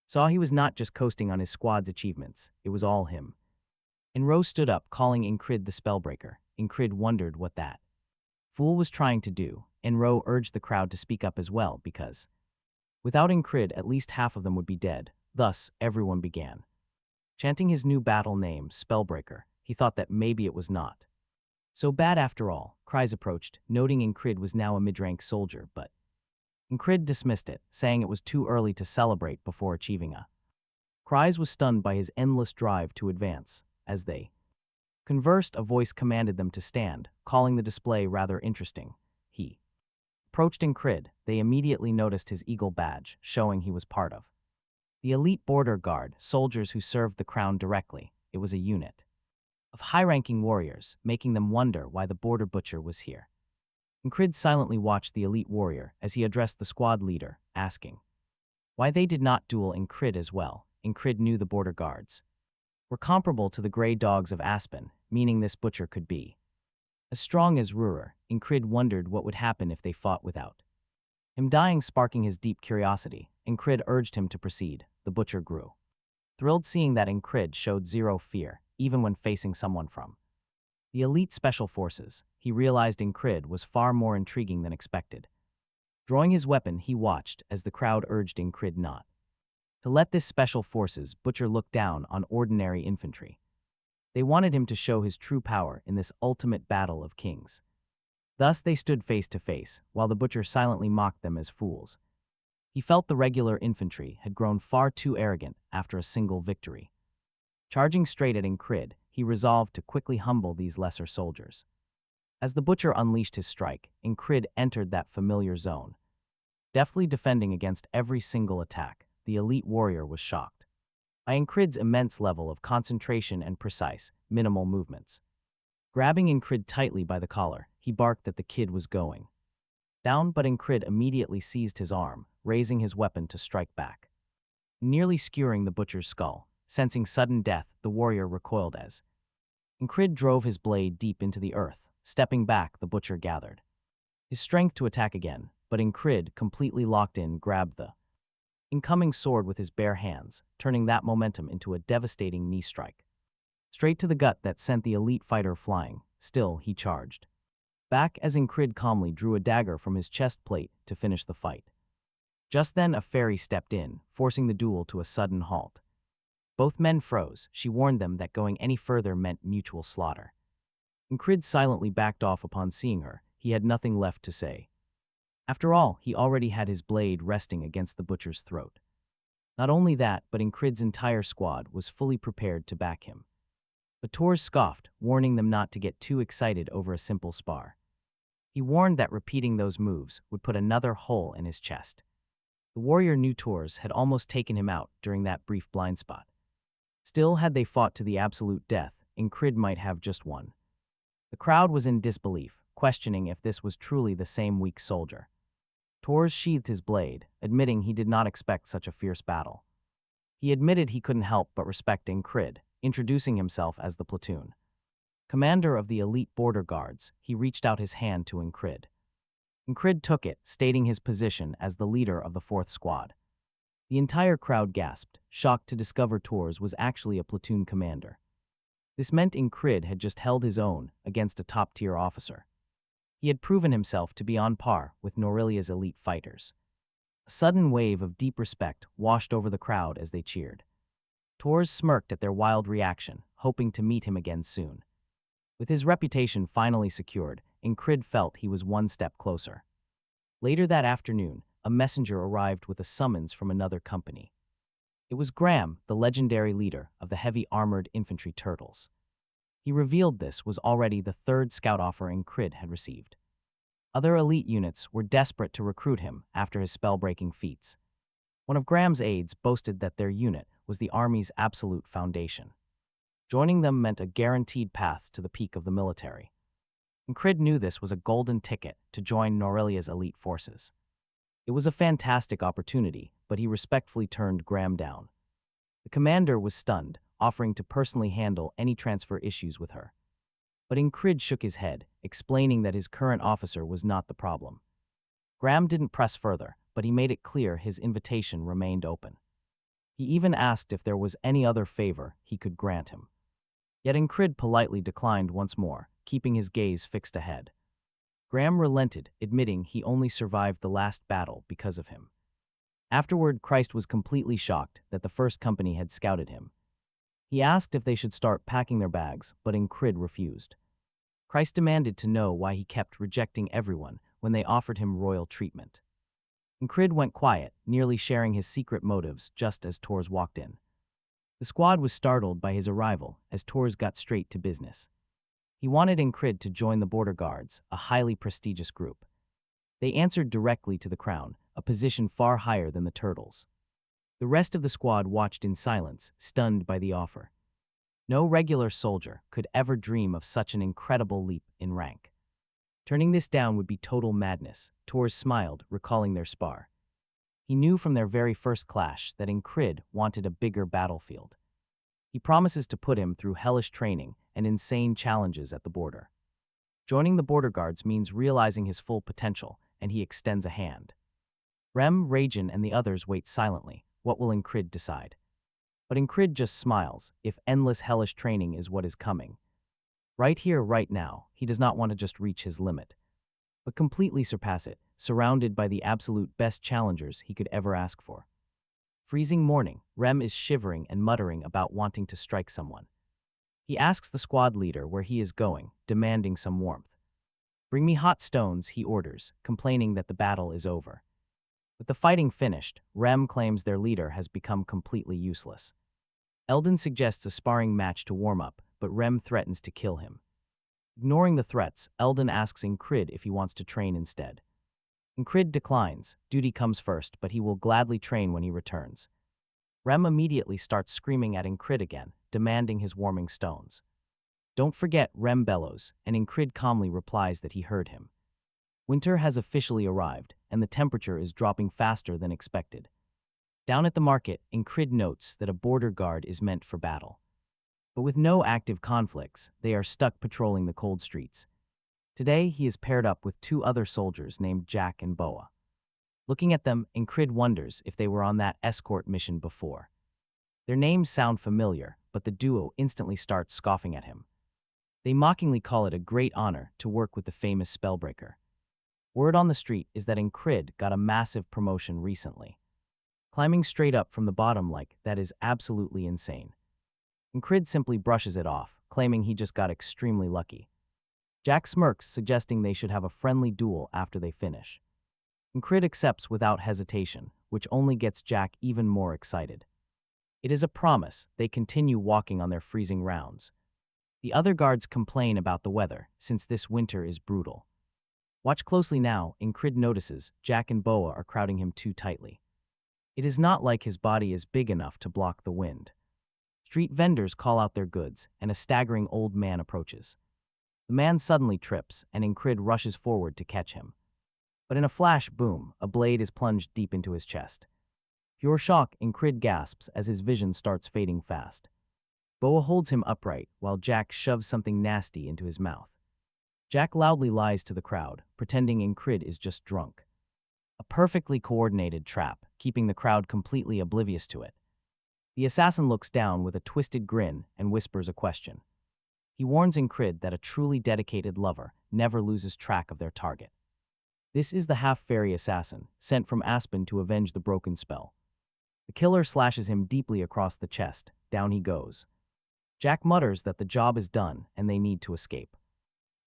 saw he was not just coasting on his squad's achievements, it was all him. Enro stood up, calling Enkrid the spellbreaker. Enkrid wondered what that fool was trying to do. Enro urged the crowd to speak up as well, because without Enkrid, at least half of them would be dead. Thus, everyone began chanting his new battle name, Spellbreaker. He thought that maybe it was not so bad after all. Cries approached, noting Enkrid was now a mid-rank soldier, but Enkrid dismissed it, saying it was too early to celebrate before achieving a Cries was stunned by his endless drive to advance. As they conversed, a voice commanded them to stand, calling the display rather interesting. He approached Enkrid. They immediately noticed his eagle badge, showing he was part of the elite border guard, soldiers who served the crown directly. It was a unit of high-ranking warriors, making them wonder why the border butcher was here. Enkrid silently watched the elite warrior as he addressed the squad leader, asking Why they did not duel Enkrid as well. Enkrid knew the border guards were comparable to the gray dogs of Aspen, meaning this butcher could be as strong as Ruhr. Enkrid wondered what would happen if they fought without him dying, sparking his deep curiosity. Enkrid urged him to proceed. The butcher grew thrilled seeing that Enkrid showed zero fear, even when facing someone from the elite special forces. He realized Enkrid was far more intriguing than expected. Drawing his weapon, he watched as the crowd urged Enkrid not to let this special forces butcher look down on ordinary infantry. They wanted him to show his true power in this ultimate battle of kings. Thus they stood face to face, while the butcher silently mocked them as fools. He felt the regular infantry had grown far too arrogant after a single victory. Charging straight at Enkrid, he resolved to quickly humble these lesser soldiers. As the butcher unleashed his strike, Enkrid entered that familiar zone. Deftly defending against every single attack, the elite warrior was shocked by Enkrid's immense level of concentration and precise, minimal movements. Grabbing Enkrid tightly by the collar, he barked that the kid was going down, but Enkrid immediately seized his arm, raising his weapon to strike back, nearly skewering the butcher's skull. Sensing sudden death, the warrior recoiled as Enkrid drove his blade deep into the earth. Stepping back, the butcher gathered his strength to attack again, but Enkrid, completely locked in, grabbed the incoming sword with his bare hands, turning that momentum into a devastating knee strike straight to the gut that sent the elite fighter flying. Still, he charged back as Enkrid calmly drew a dagger from his chest plate to finish the fight. Just then, a fairy stepped in, forcing the duel to a sudden halt. Both men froze. She warned them that going any further meant mutual slaughter. Enkrid silently backed off upon seeing her. He had nothing left to say. After all, he already had his blade resting against the butcher's throat. Not only that, but Enkrid's entire squad was fully prepared to back him. But Tors scoffed, warning them not to get too excited over a simple spar. He warned that repeating those moves would put another hole in his chest. The warrior knew Tors had almost taken him out during that brief blind spot. Still, had they fought to the absolute death, Enkrid might have just won. The crowd was in disbelief, questioning if this was truly the same weak soldier. Tors sheathed his blade, admitting he did not expect such a fierce battle. He admitted he couldn't help but respect Enkrid, introducing himself as the platoon commander of the elite border guards. He reached out his hand to Enkrid. Enkrid took it, stating his position as the leader of the 4th squad. The entire crowd gasped, shocked to discover Tors was actually a platoon commander. This meant Enkrid had just held his own against a top-tier officer. He had proven himself to be on par with Norilia's elite fighters. A sudden wave of deep respect washed over the crowd as they cheered. Tors smirked at their wild reaction, hoping to meet him again soon. With his reputation finally secured, Enkrid felt he was one step closer. Later that afternoon, a messenger arrived with a summons from another company. It was Graham, the legendary leader of the heavy armored infantry turtles. He revealed this was already the 3rd scout offer Enkrid had received. Other elite units were desperate to recruit him after his spell-breaking feats. One of Graham's aides boasted that their unit was the army's absolute foundation. Joining them meant a guaranteed path to the peak of the military. Enkrid knew this was a golden ticket to join Norilia's elite forces. It was a fantastic opportunity, but he respectfully turned Graham down. The commander was stunned, offering to personally handle any transfer issues with her. But Enkrid shook his head, explaining that his current officer was not the problem. Graham didn't press further, but he made it clear his invitation remained open. He even asked if there was any other favor he could grant him. Yet Enkrid politely declined once more, keeping his gaze fixed ahead. Graham relented, admitting he only survived the last battle because of him. Afterward, Christ was completely shocked that the 1st company had scouted him. He asked if they should start packing their bags, but Enkrid refused. Christ demanded to know why he kept rejecting everyone when they offered him royal treatment. Enkrid went quiet, nearly sharing his secret motives just as Tors walked in. The squad was startled by his arrival as Tors got straight to business. He wanted Enkrid to join the border guards, a highly prestigious group. They answered directly to the crown, a position far higher than the turtles. The rest of the squad watched in silence, stunned by the offer. No regular soldier could ever dream of such an incredible leap in rank. Turning this down would be total madness. Tors smiled, recalling their spar. He knew from their very first clash that Enkrid wanted a bigger battlefield. He promises to put him through hellish training and insane challenges at the border. Joining the border guards means realizing his full potential, and he extends a hand. Rem, Rajan, and the others wait silently. What will Enkrid decide? But Enkrid just smiles, if endless hellish training is what is coming. Right here, right now, he does not want to just reach his limit, but completely surpass it, surrounded by the absolute best challengers he could ever ask for. Freezing morning, Rem is shivering and muttering about wanting to strike someone. He asks the squad leader where he is going, demanding some warmth. Bring me hot stones, he orders, complaining that the battle is over. With the fighting finished, Rem claims their leader has become completely useless. Eldon suggests a sparring match to warm up, but Rem threatens to kill him. Ignoring the threats, Eldon asks Enkrid if he wants to train instead. Enkrid declines. Duty comes first, but he will gladly train when he returns. Rem immediately starts screaming at Enkrid again, demanding his warming stones. Don't forget, Rem bellows, and Enkrid calmly replies that he heard him. Winter has officially arrived, and the temperature is dropping faster than expected. Down at the market, Enkrid notes that a border guard is meant for battle. But with no active conflicts, they are stuck patrolling the cold streets. Today, he is paired up with two other soldiers named Jack and Boa. Looking at them, Enkrid wonders if they were on that escort mission before. Their names sound familiar, but the duo instantly starts scoffing at him. They mockingly call it a great honor to work with the famous spellbreaker. Word on the street is that Enkrid got a massive promotion recently. Climbing straight up from the bottom like that is absolutely insane. Enkrid simply brushes it off, claiming he just got extremely lucky. Jack smirks, suggesting they should have a friendly duel after they finish. Enkrid accepts without hesitation, which only gets Jack even more excited. It is a promise. They continue walking on their freezing rounds. The other guards complain about the weather, since this winter is brutal. Watch closely now. Enkrid notices Jack and Boa are crowding him too tightly. It is not like his body is big enough to block the wind. Street vendors call out their goods, and a staggering old man approaches. The man suddenly trips, and Enkrid rushes forward to catch him. But in a flash, boom, a blade is plunged deep into his chest. Pure shock, Enkrid gasps as his vision starts fading fast. Boa holds him upright, while Jack shoves something nasty into his mouth. Jack loudly lies to the crowd, pretending Enkrid is just drunk. A perfectly coordinated trap, keeping the crowd completely oblivious to it. The assassin looks down with a twisted grin and whispers a question. He warns Enkrid that a truly dedicated lover never loses track of their target. This is the half-fairy assassin, sent from Aspen to avenge the broken spell. The killer slashes him deeply across the chest. Down he goes. Jack mutters that the job is done and they need to escape.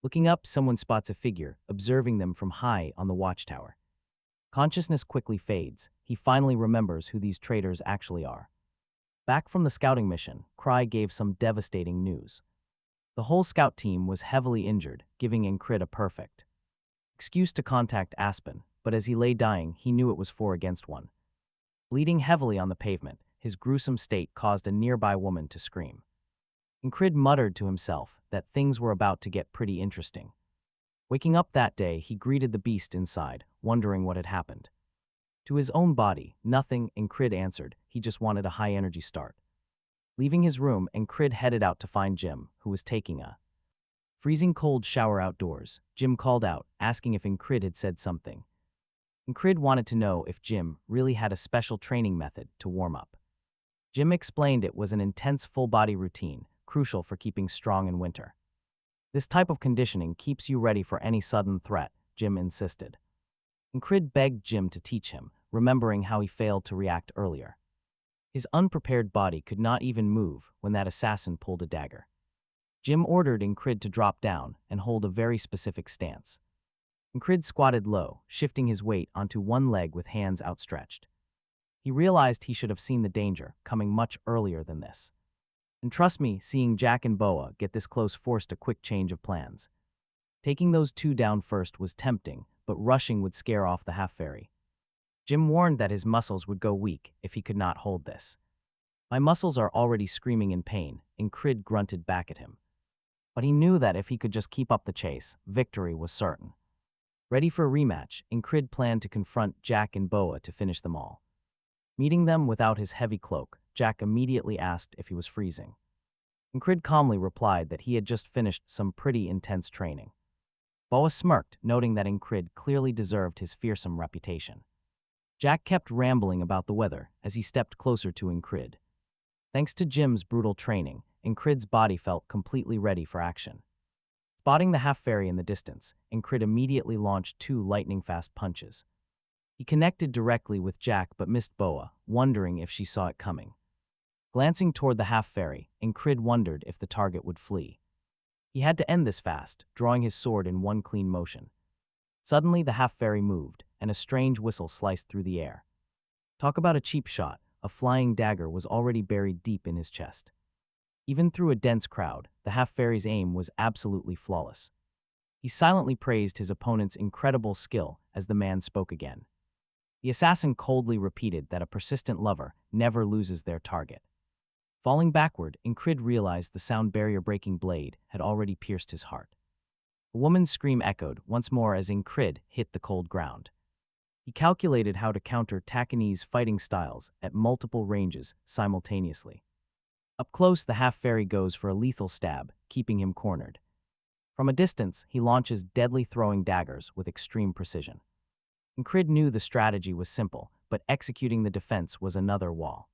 Looking up, someone spots a figure, observing them from high on the watchtower. Consciousness quickly fades. He finally remembers who these traitors actually are. Back from the scouting mission, Cry gave some devastating news. The whole scout team was heavily injured, giving Enkrid a perfect excuse to contact Aspen, but as he lay dying, he knew it was 4 against 1. Bleeding heavily on the pavement, his gruesome state caused a nearby woman to scream. Enkrid muttered to himself that things were about to get pretty interesting. Waking up that day, he greeted the beast inside, wondering what had happened. To his own body, nothing, Enkrid answered. He just wanted a high-energy start. Leaving his room, Enkrid headed out to find Jim, who was taking a freezing cold shower outdoors. Jim called out, asking if Enkrid had said something. Enkrid wanted to know if Jim really had a special training method to warm up. Jim explained it was an intense full-body routine, crucial for keeping strong in winter. This type of conditioning keeps you ready for any sudden threat, Jim insisted. Enkrid begged Jim to teach him, remembering how he failed to react earlier. His unprepared body could not even move when that assassin pulled a dagger. Jim ordered Enkrid to drop down and hold a very specific stance. Enkrid squatted low, shifting his weight onto one leg with hands outstretched. He realized he should have seen the danger coming much earlier than this. And trust me, seeing Jack and Boa get this close forced a quick change of plans. Taking those two down first was tempting, but rushing would scare off the half-fairy. Jim warned that his muscles would go weak if he could not hold this. My muscles are already screaming in pain, Enkrid grunted back at him. But he knew that if he could just keep up the chase, victory was certain. Ready for a rematch, Enkrid planned to confront Jack and Boa to finish them all. Meeting them without his heavy cloak, Jack immediately asked if he was freezing. Enkrid calmly replied that he had just finished some pretty intense training. Boa smirked, noting that Enkrid clearly deserved his fearsome reputation. Jack kept rambling about the weather as he stepped closer to Enkrid. Thanks to Jim's brutal training, Enkrid's body felt completely ready for action. Spotting the half-fairy in the distance, Enkrid immediately launched 2 lightning-fast punches. He connected directly with Jack but missed Boa, wondering if she saw it coming. Glancing toward the half-fairy, Enkrid wondered if the target would flee. He had to end this fast, drawing his sword in one clean motion. Suddenly, the half-fairy moved, and a strange whistle sliced through the air. Talk about a cheap shot, a flying dagger was already buried deep in his chest. Even through a dense crowd, the half-fairy's aim was absolutely flawless. He silently praised his opponent's incredible skill as the man spoke again. The assassin coldly repeated that a persistent lover never loses their target. Falling backward, Enkrid realized the sound barrier-breaking blade had already pierced his heart. A woman's scream echoed once more as Enkrid hit the cold ground. He calculated how to counter Takene's fighting styles at multiple ranges simultaneously. Up close, the half-fairy goes for a lethal stab, keeping him cornered. From a distance, he launches deadly throwing daggers with extreme precision. Enkrid knew the strategy was simple, but executing the defense was another wall.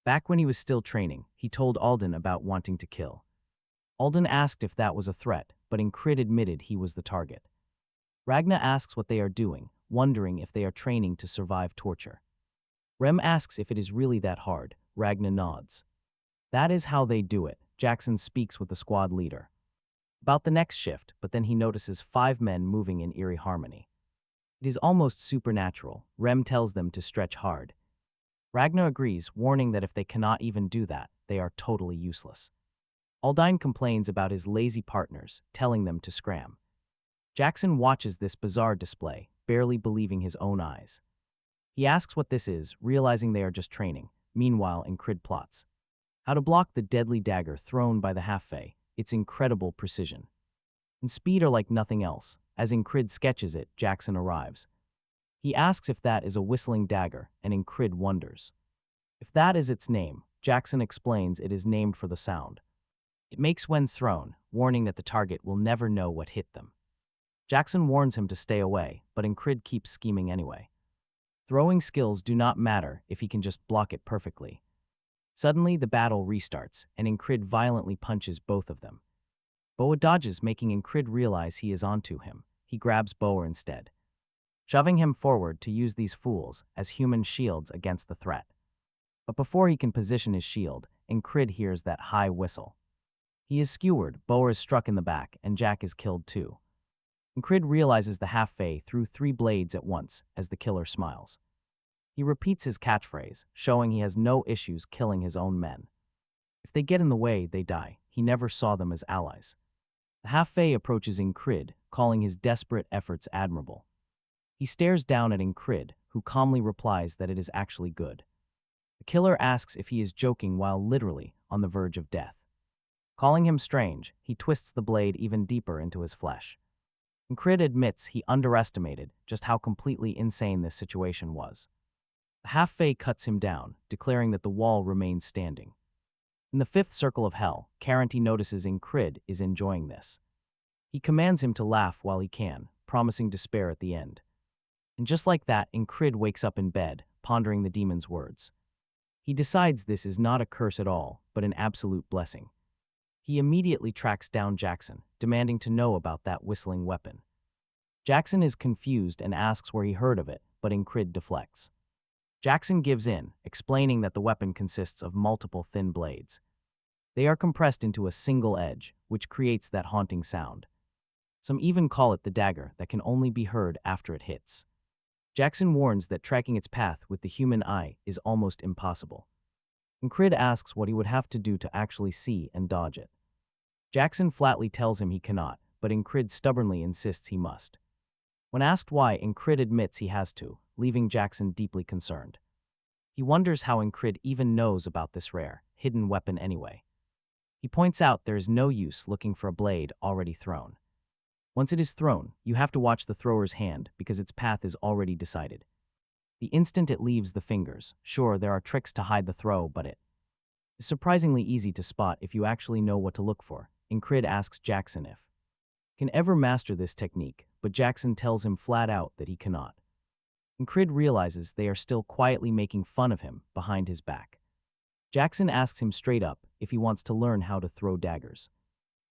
Back when he was still training, he told Alden about wanting to kill. Alden asked if that was a threat, but Enkrid admitted he was the target. Ragna asks what they are doing, wondering if they are training to survive torture. Rem asks if it is really that hard. Ragna nods. That is how they do it, Jackson speaks with the squad leader. About the next shift, but then he notices 5 men moving in eerie harmony. It is almost supernatural. Rem tells them to stretch hard. Ragna agrees, warning that if they cannot even do that, they are totally useless. Aldine complains about his lazy partners, telling them to scram. Jackson watches this bizarre display, barely believing his own eyes. He asks what this is, realizing they are just training. Meanwhile, Enkrid plots how to block the deadly dagger thrown by the half-fae, its incredible precision and speed are like nothing else. As Enkrid sketches it, Jackson arrives. He asks if that is a whistling dagger, and Enkrid wonders. If that is its name, Jackson explains it is named for the sound. It makes when thrown, warning that the target will never know what hit them. Jackson warns him to stay away, but Enkrid keeps scheming anyway. Throwing skills do not matter if he can just block it perfectly. Suddenly, the battle restarts, and Enkrid violently punches both of them. Boa dodges, making Enkrid realize he is onto him. He grabs Boa instead, shoving him forward to use these fools as human shields against the threat. But before he can position his shield, Enkrid hears that high whistle. He is skewered, Boa is struck in the back, and Jack is killed too. Enkrid realizes the half-fae threw 3 blades at once as the killer smiles. He repeats his catchphrase, showing he has no issues killing his own men. If they get in the way, they die. He never saw them as allies. The half-fae approaches Enkrid, calling his desperate efforts admirable. He stares down at Enkrid, who calmly replies that it is actually good. The killer asks if he is joking while literally on the verge of death. Calling him strange, he twists the blade even deeper into his flesh. Enkrid admits he underestimated just how completely insane this situation was. The half-fae cuts him down, declaring that the wall remains standing. In the 5th circle of hell, Caranti notices Enkrid is enjoying this. He commands him to laugh while he can, promising despair at the end. And just like that, Enkrid wakes up in bed, pondering the demon's words. He decides this is not a curse at all, but an absolute blessing. He immediately tracks down Jackson, demanding to know about that whistling weapon. Jackson is confused and asks where he heard of it, but Enkrid deflects. Jackson gives in, explaining that the weapon consists of multiple thin blades. They are compressed into a single edge, which creates that haunting sound. Some even call it the dagger that can only be heard after it hits. Jackson warns that tracking its path with the human eye is almost impossible. Enkrid asks what he would have to do to actually see and dodge it. Jackson flatly tells him he cannot, but Enkrid stubbornly insists he must. When asked why, Enkrid admits he has to, leaving Jackson deeply concerned. He wonders how Enkrid even knows about this rare, hidden weapon anyway. He points out there is no use looking for a blade already thrown. Once it is thrown, you have to watch the thrower's hand because its path is already decided. The instant it leaves the fingers, sure, there are tricks to hide the throw, but it is surprisingly easy to spot if you actually know what to look for. Enkrid asks Jackson if he can ever master this technique, but Jackson tells him flat out that he cannot. Enkrid realizes they are still quietly making fun of him behind his back. Jackson asks him straight up if he wants to learn how to throw daggers.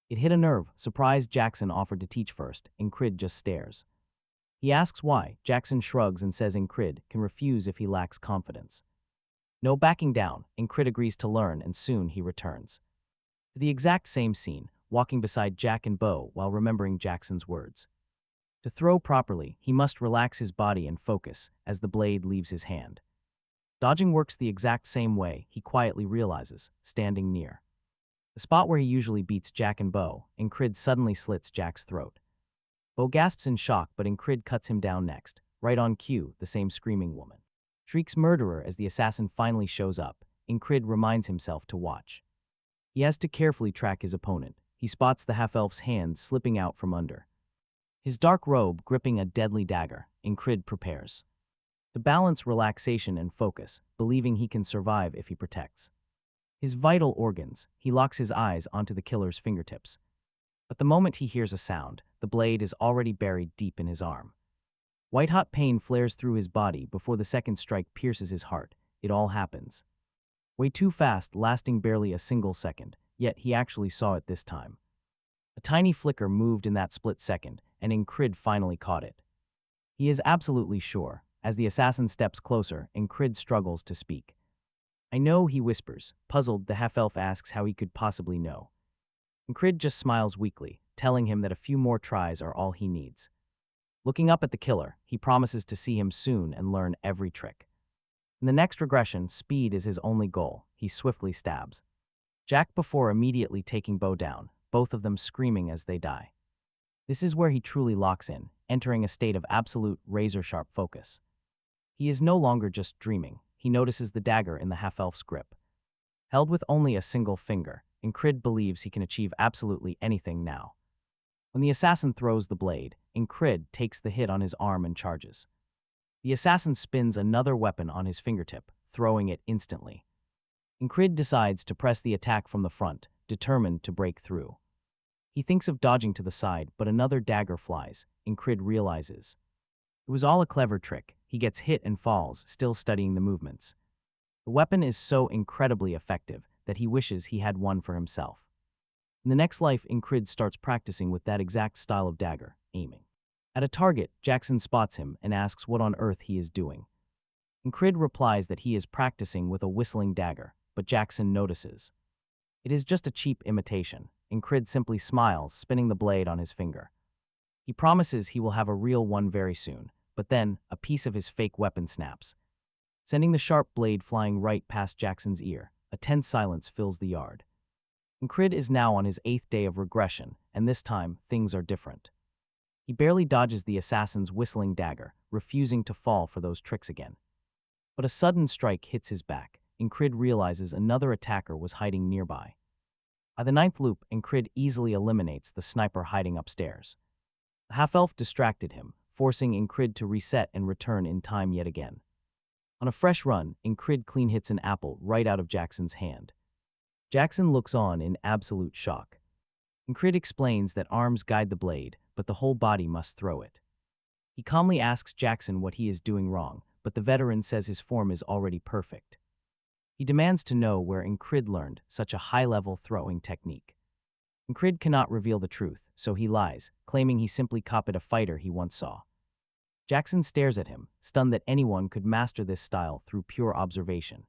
It hit a nerve. Surprised Jackson offered to teach first. Enkrid just stares. He asks why. Jackson shrugs and says Enkrid can refuse if he lacks confidence. No backing down. Enkrid agrees to learn, and soon he returns to the exact same scene, walking beside Jack and Bo while remembering Jackson's words. To throw properly, he must relax his body and focus as the blade leaves his hand. Dodging works the exact same way, he quietly realizes, standing near the spot where he usually beats Jack and Bo. Enkrid suddenly slits Jack's throat. Bo gasps in shock, but Enkrid cuts him down next. Right on cue, the same screaming woman shrieks murderer as the assassin finally shows up. Enkrid reminds himself to watch. He has to carefully track his opponent. He spots the half-elf's hand slipping out from under his dark robe, gripping a deadly dagger. Enkrid prepares to balance relaxation and focus, believing he can survive if he protects his vital organs. He locks his eyes onto the killer's fingertips. But the moment he hears a sound, the blade is already buried deep in his arm. White-hot pain flares through his body before the second strike pierces his heart. It all happens way too fast, lasting barely a single second, yet he actually saw it this time. A tiny flicker moved in that split second, and Enkrid finally caught it. He is absolutely sure. As the assassin steps closer, Enkrid struggles to speak. I know, he whispers. Puzzled, the half-elf asks how he could possibly know. Enkrid just smiles weakly, telling him that a few more tries are all he needs. Looking up at the killer, he promises to see him soon and learn every trick. In the next regression, speed is his only goal. He swiftly stabs Jack before immediately taking Bo down, both of them screaming as they die. This is where he truly locks in, entering a state of absolute razor-sharp focus. He is no longer just dreaming. He notices the dagger in the half-elf's grip. Held with only a single finger, Enkrid believes he can achieve absolutely anything now. When the assassin throws the blade, Enkrid takes the hit on his arm and charges. The assassin spins another weapon on his fingertip, throwing it instantly. Enkrid decides to press the attack from the front, determined to break through. He thinks of dodging to the side, but another dagger flies. Enkrid realizes it was all a clever trick. He gets hit and falls, still studying the movements. The weapon is so incredibly effective that he wishes he had one for himself. In the next life, Enkrid starts practicing with that exact style of dagger, aiming at a target. Jackson spots him and asks what on earth he is doing. Enkrid replies that he is practicing with a whistling dagger, but Jackson notices it is just a cheap imitation. Enkrid simply smiles, spinning the blade on his finger. He promises he will have a real one very soon, but then a piece of his fake weapon snaps, sending the sharp blade flying right past Jackson's ear. A tense silence fills the yard. Enkrid is now on his 8th day of regression, and this time, things are different. He barely dodges the assassin's whistling dagger, refusing to fall for those tricks again. But a sudden strike hits his back. Enkrid realizes another attacker was hiding nearby. By the 9th loop, Enkrid easily eliminates the sniper hiding upstairs. The half-elf distracted him, forcing Enkrid to reset and return in time yet again. On a fresh run, Enkrid clean hits an apple right out of Jackson's hand. Jackson looks on in absolute shock. Enkrid explains that arms guide the blade, but the whole body must throw it. He calmly asks Jackson what he is doing wrong, but the veteran says his form is already perfect. He demands to know where Enkrid learned such a high-level throwing technique. Enkrid cannot reveal the truth, so he lies, claiming he simply copied a fighter he once saw. Jackson stares at him, stunned that anyone could master this style through pure observation.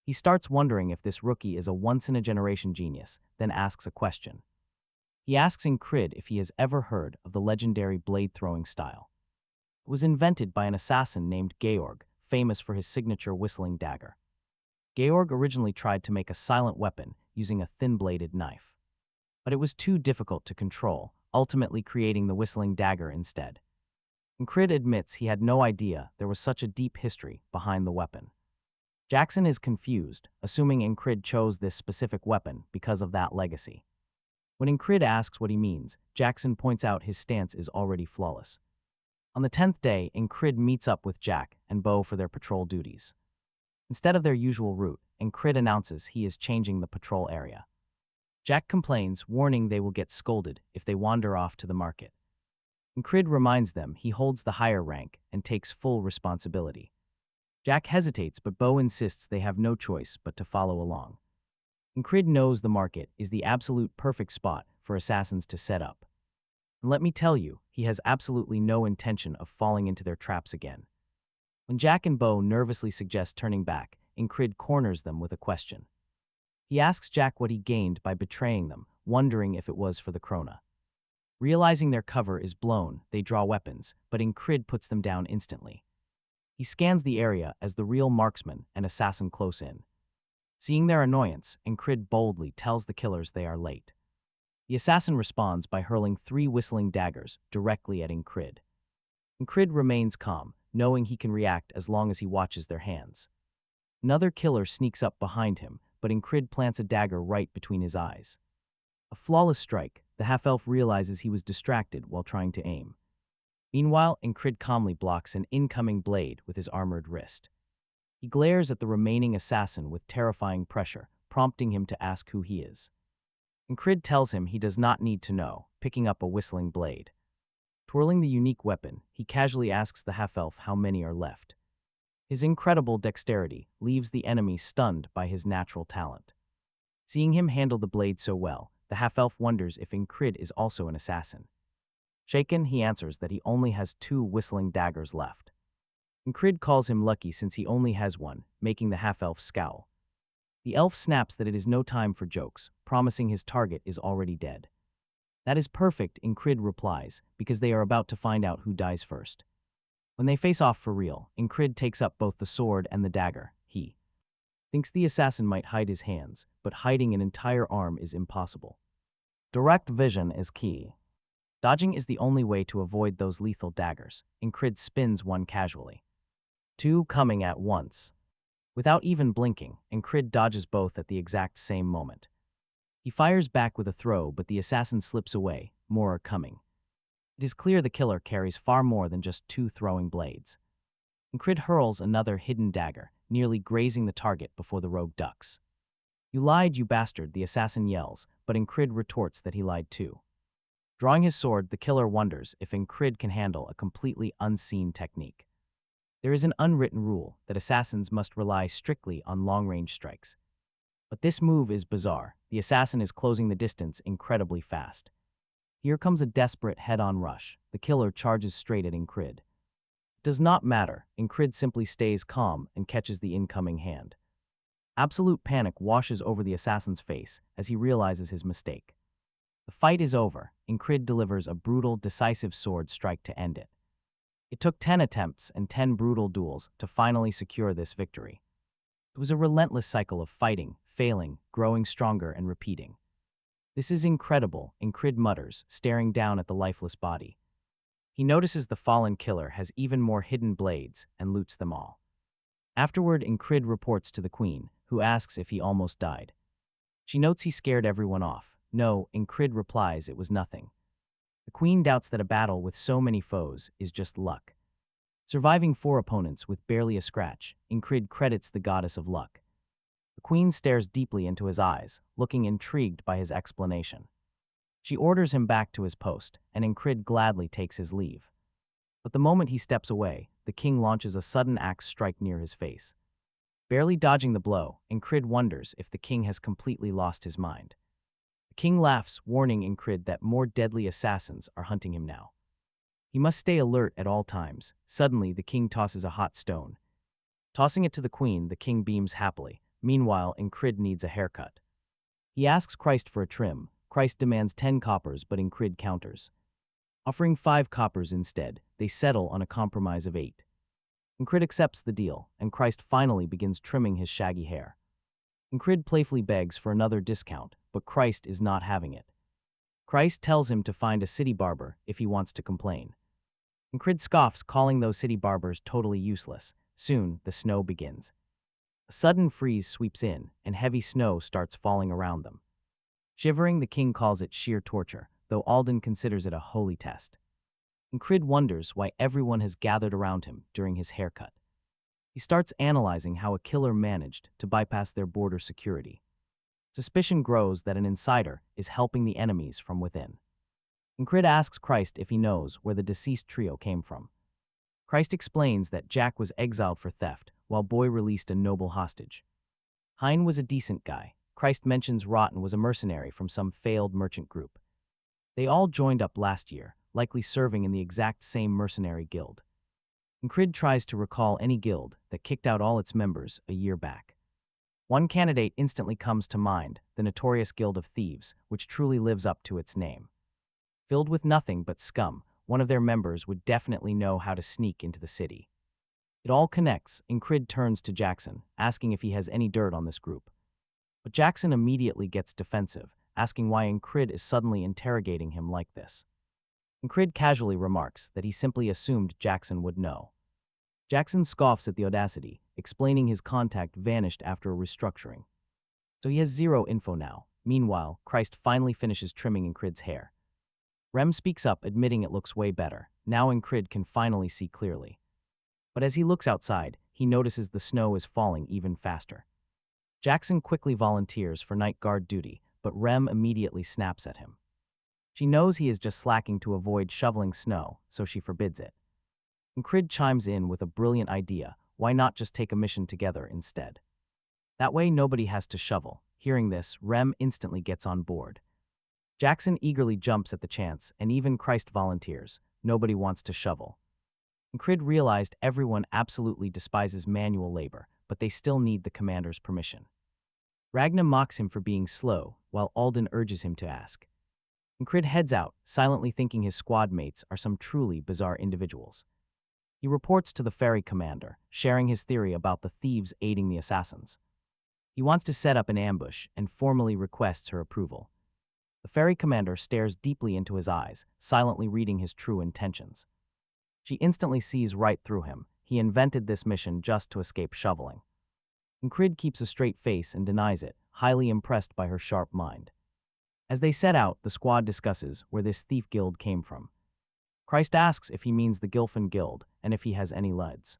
He starts wondering if this rookie is a once-in-a-generation genius, then asks a question. He asks Enkrid if he has ever heard of the legendary blade-throwing style. It was invented by an assassin named Georg, famous for his signature whistling dagger. Georg originally tried to make a silent weapon using a thin-bladed knife. But it was too difficult to control, ultimately creating the whistling dagger instead. Enkrid admits he had no idea there was such a deep history behind the weapon. Jackson is confused, assuming Enkrid chose this specific weapon because of that legacy. When Enkrid asks what he means, Jackson points out his stance is already flawless. On the 10th day, Enkrid meets up with Jack and Bo for their patrol duties. Instead of their usual route, Enkrid announces he is changing the patrol area. Jack complains, warning they will get scolded if they wander off to the market. Enkrid reminds them he holds the higher rank and takes full responsibility. Jack hesitates, but Bo insists they have no choice but to follow along. Enkrid knows the market is the absolute perfect spot for assassins to set up. And let me tell you, he has absolutely no intention of falling into their traps again. When Jack and Bo nervously suggest turning back, Enkrid corners them with a question. He asks Jack what he gained by betraying them, wondering if it was for the krona. Realizing their cover is blown, they draw weapons, but Enkrid puts them down instantly. He scans the area as the real marksman and assassin close in. Seeing their annoyance, Enkrid boldly tells the killers they are late. The assassin responds by hurling 3 whistling daggers directly at Enkrid. Enkrid remains calm, knowing he can react as long as he watches their hands. Another killer sneaks up behind him, but Enkrid plants a dagger right between his eyes. A flawless strike, the half-elf realizes he was distracted while trying to aim. Meanwhile, Enkrid calmly blocks an incoming blade with his armored wrist. He glares at the remaining assassin with terrifying pressure, prompting him to ask who he is. Enkrid tells him he does not need to know, picking up a whistling blade. Twirling the unique weapon, he casually asks the half-elf how many are left. His incredible dexterity leaves the enemy stunned by his natural talent. Seeing him handle the blade so well, the half-elf wonders if Enkrid is also an assassin. Shaken, he answers that he only has 2 whistling daggers left. Enkrid calls him lucky since he only has one, making the half-elf scowl. The elf snaps that it is no time for jokes, promising his target is already dead. That is perfect, Enkrid replies, because they are about to find out who dies first. When they face off for real, Enkrid takes up both the sword and the dagger. He thinks the assassin might hide his hands, but hiding an entire arm is impossible. Direct vision is key. Dodging is the only way to avoid those lethal daggers. Enkrid spins one casually. 2 coming at once. Without even blinking, Enkrid dodges both at the exact same moment. He fires back with a throw, but the assassin slips away. More are coming. It is clear the killer carries far more than just 2 throwing blades. Enkrid hurls another hidden dagger, nearly grazing the target before the rogue ducks. You lied, you bastard, the assassin yells, but Enkrid retorts that he lied too. Drawing his sword, the killer wonders if Enkrid can handle a completely unseen technique. There is an unwritten rule that assassins must rely strictly on long-range strikes. But this move is bizarre. The assassin is closing the distance incredibly fast. Here comes a desperate head-on rush. The killer charges straight at Enkrid. It does not matter. Enkrid simply stays calm and catches the incoming hand. Absolute panic washes over the assassin's face as he realizes his mistake. The fight is over. Enkrid delivers a brutal, decisive sword strike to end it. It took 10 attempts and 10 brutal duels to finally secure this victory. It was a relentless cycle of fighting, failing, growing stronger, and repeating. This is incredible, Enkrid mutters, staring down at the lifeless body. He notices the fallen killer has even more hidden blades and loots them all. Afterward, Enkrid reports to the queen, who asks if he almost died. She notes he scared everyone off. No, Enkrid replies it was nothing. The queen doubts that a battle with so many foes is just luck. Surviving 4 opponents with barely a scratch, Enkrid credits the goddess of luck. The queen stares deeply into his eyes, looking intrigued by his explanation. She orders him back to his post, and Enkrid gladly takes his leave. But the moment he steps away, the king launches a sudden axe strike near his face. Barely dodging the blow, Enkrid wonders if the king has completely lost his mind. The king laughs, warning Enkrid that more deadly assassins are hunting him now. He must stay alert at all times. Suddenly, the king tosses a hot stone. Tossing it to the queen, the king beams happily. Meanwhile, Enkrid needs a haircut. He asks Christ for a trim. Christ demands 10 coppers, but Enkrid counters. Offering 5 coppers instead, they settle on a compromise of 8. Enkrid accepts the deal, and Christ finally begins trimming his shaggy hair. Enkrid playfully begs for another discount, but Christ is not having it. Christ tells him to find a city barber if he wants to complain. Enkrid scoffs, calling those city barbers totally useless. Soon, the snow begins. A sudden freeze sweeps in, and heavy snow starts falling around them. Shivering, the king calls it sheer torture, though Alden considers it a holy test. Enkrid wonders why everyone has gathered around him during his haircut. He starts analyzing how a killer managed to bypass their border security. Suspicion grows that an insider is helping the enemies from within. Enkrid asks Christ if he knows where the deceased trio came from. Christ explains that Jack was exiled for theft, while Boy released a noble hostage. Hein was a decent guy. Christ mentions Rotten was a mercenary from some failed merchant group. They all joined up last year, likely serving in the exact same mercenary guild. Enkrid tries to recall any guild that kicked out all its members a year back. One candidate instantly comes to mind, the notorious Guild of Thieves, which truly lives up to its name. Filled with nothing but scum, one of their members would definitely know how to sneak into the city. It all connects. Enkrid turns to Jackson, asking if he has any dirt on this group. But Jackson immediately gets defensive, asking why Enkrid is suddenly interrogating him like this. Enkrid casually remarks that he simply assumed Jackson would know. Jackson scoffs at the audacity, explaining his contact vanished after a restructuring. So he has zero info now. Meanwhile, Christ finally finishes trimming Enkrid's hair. Rem speaks up, admitting it looks way better. Now Enkrid can finally see clearly. But as he looks outside, he notices the snow is falling even faster. Jackson quickly volunteers for night guard duty, but Rem immediately snaps at him. She knows he is just slacking to avoid shoveling snow, so she forbids it. Enkrid chimes in with a brilliant idea: why not just take a mission together instead? That way nobody has to shovel. Hearing this, Rem instantly gets on board. Jackson eagerly jumps at the chance, and even Christ volunteers. Nobody wants to shovel. Enkrid realized everyone absolutely despises manual labor, but they still need the commander's permission. Ragna mocks him for being slow, while Alden urges him to ask. Enkrid heads out, silently thinking his squad mates are some truly bizarre individuals. He reports to the ferry commander, sharing his theory about the thieves aiding the assassins. He wants to set up an ambush and formally requests her approval. The ferry commander stares deeply into his eyes, silently reading his true intentions. She instantly sees right through him. He invented this mission just to escape shoveling. Enkrid keeps a straight face and denies it, highly impressed by her sharp mind. As they set out, the squad discusses where this thief guild came from. Christ asks if he means the Gilfin Guild and if he has any leads.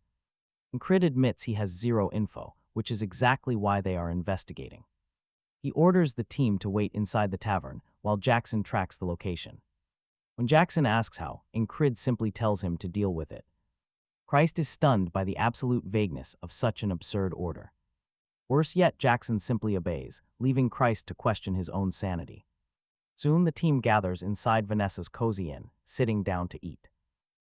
Enkrid admits he has zero info, which is exactly why they are investigating. He orders the team to wait inside the tavern while Jackson tracks the location. When Jackson asks how, Enkrid simply tells him to deal with it. Christ is stunned by the absolute vagueness of such an absurd order. Worse yet, Jackson simply obeys, leaving Christ to question his own sanity. Soon the team gathers inside Vanessa's cozy inn, sitting down to eat.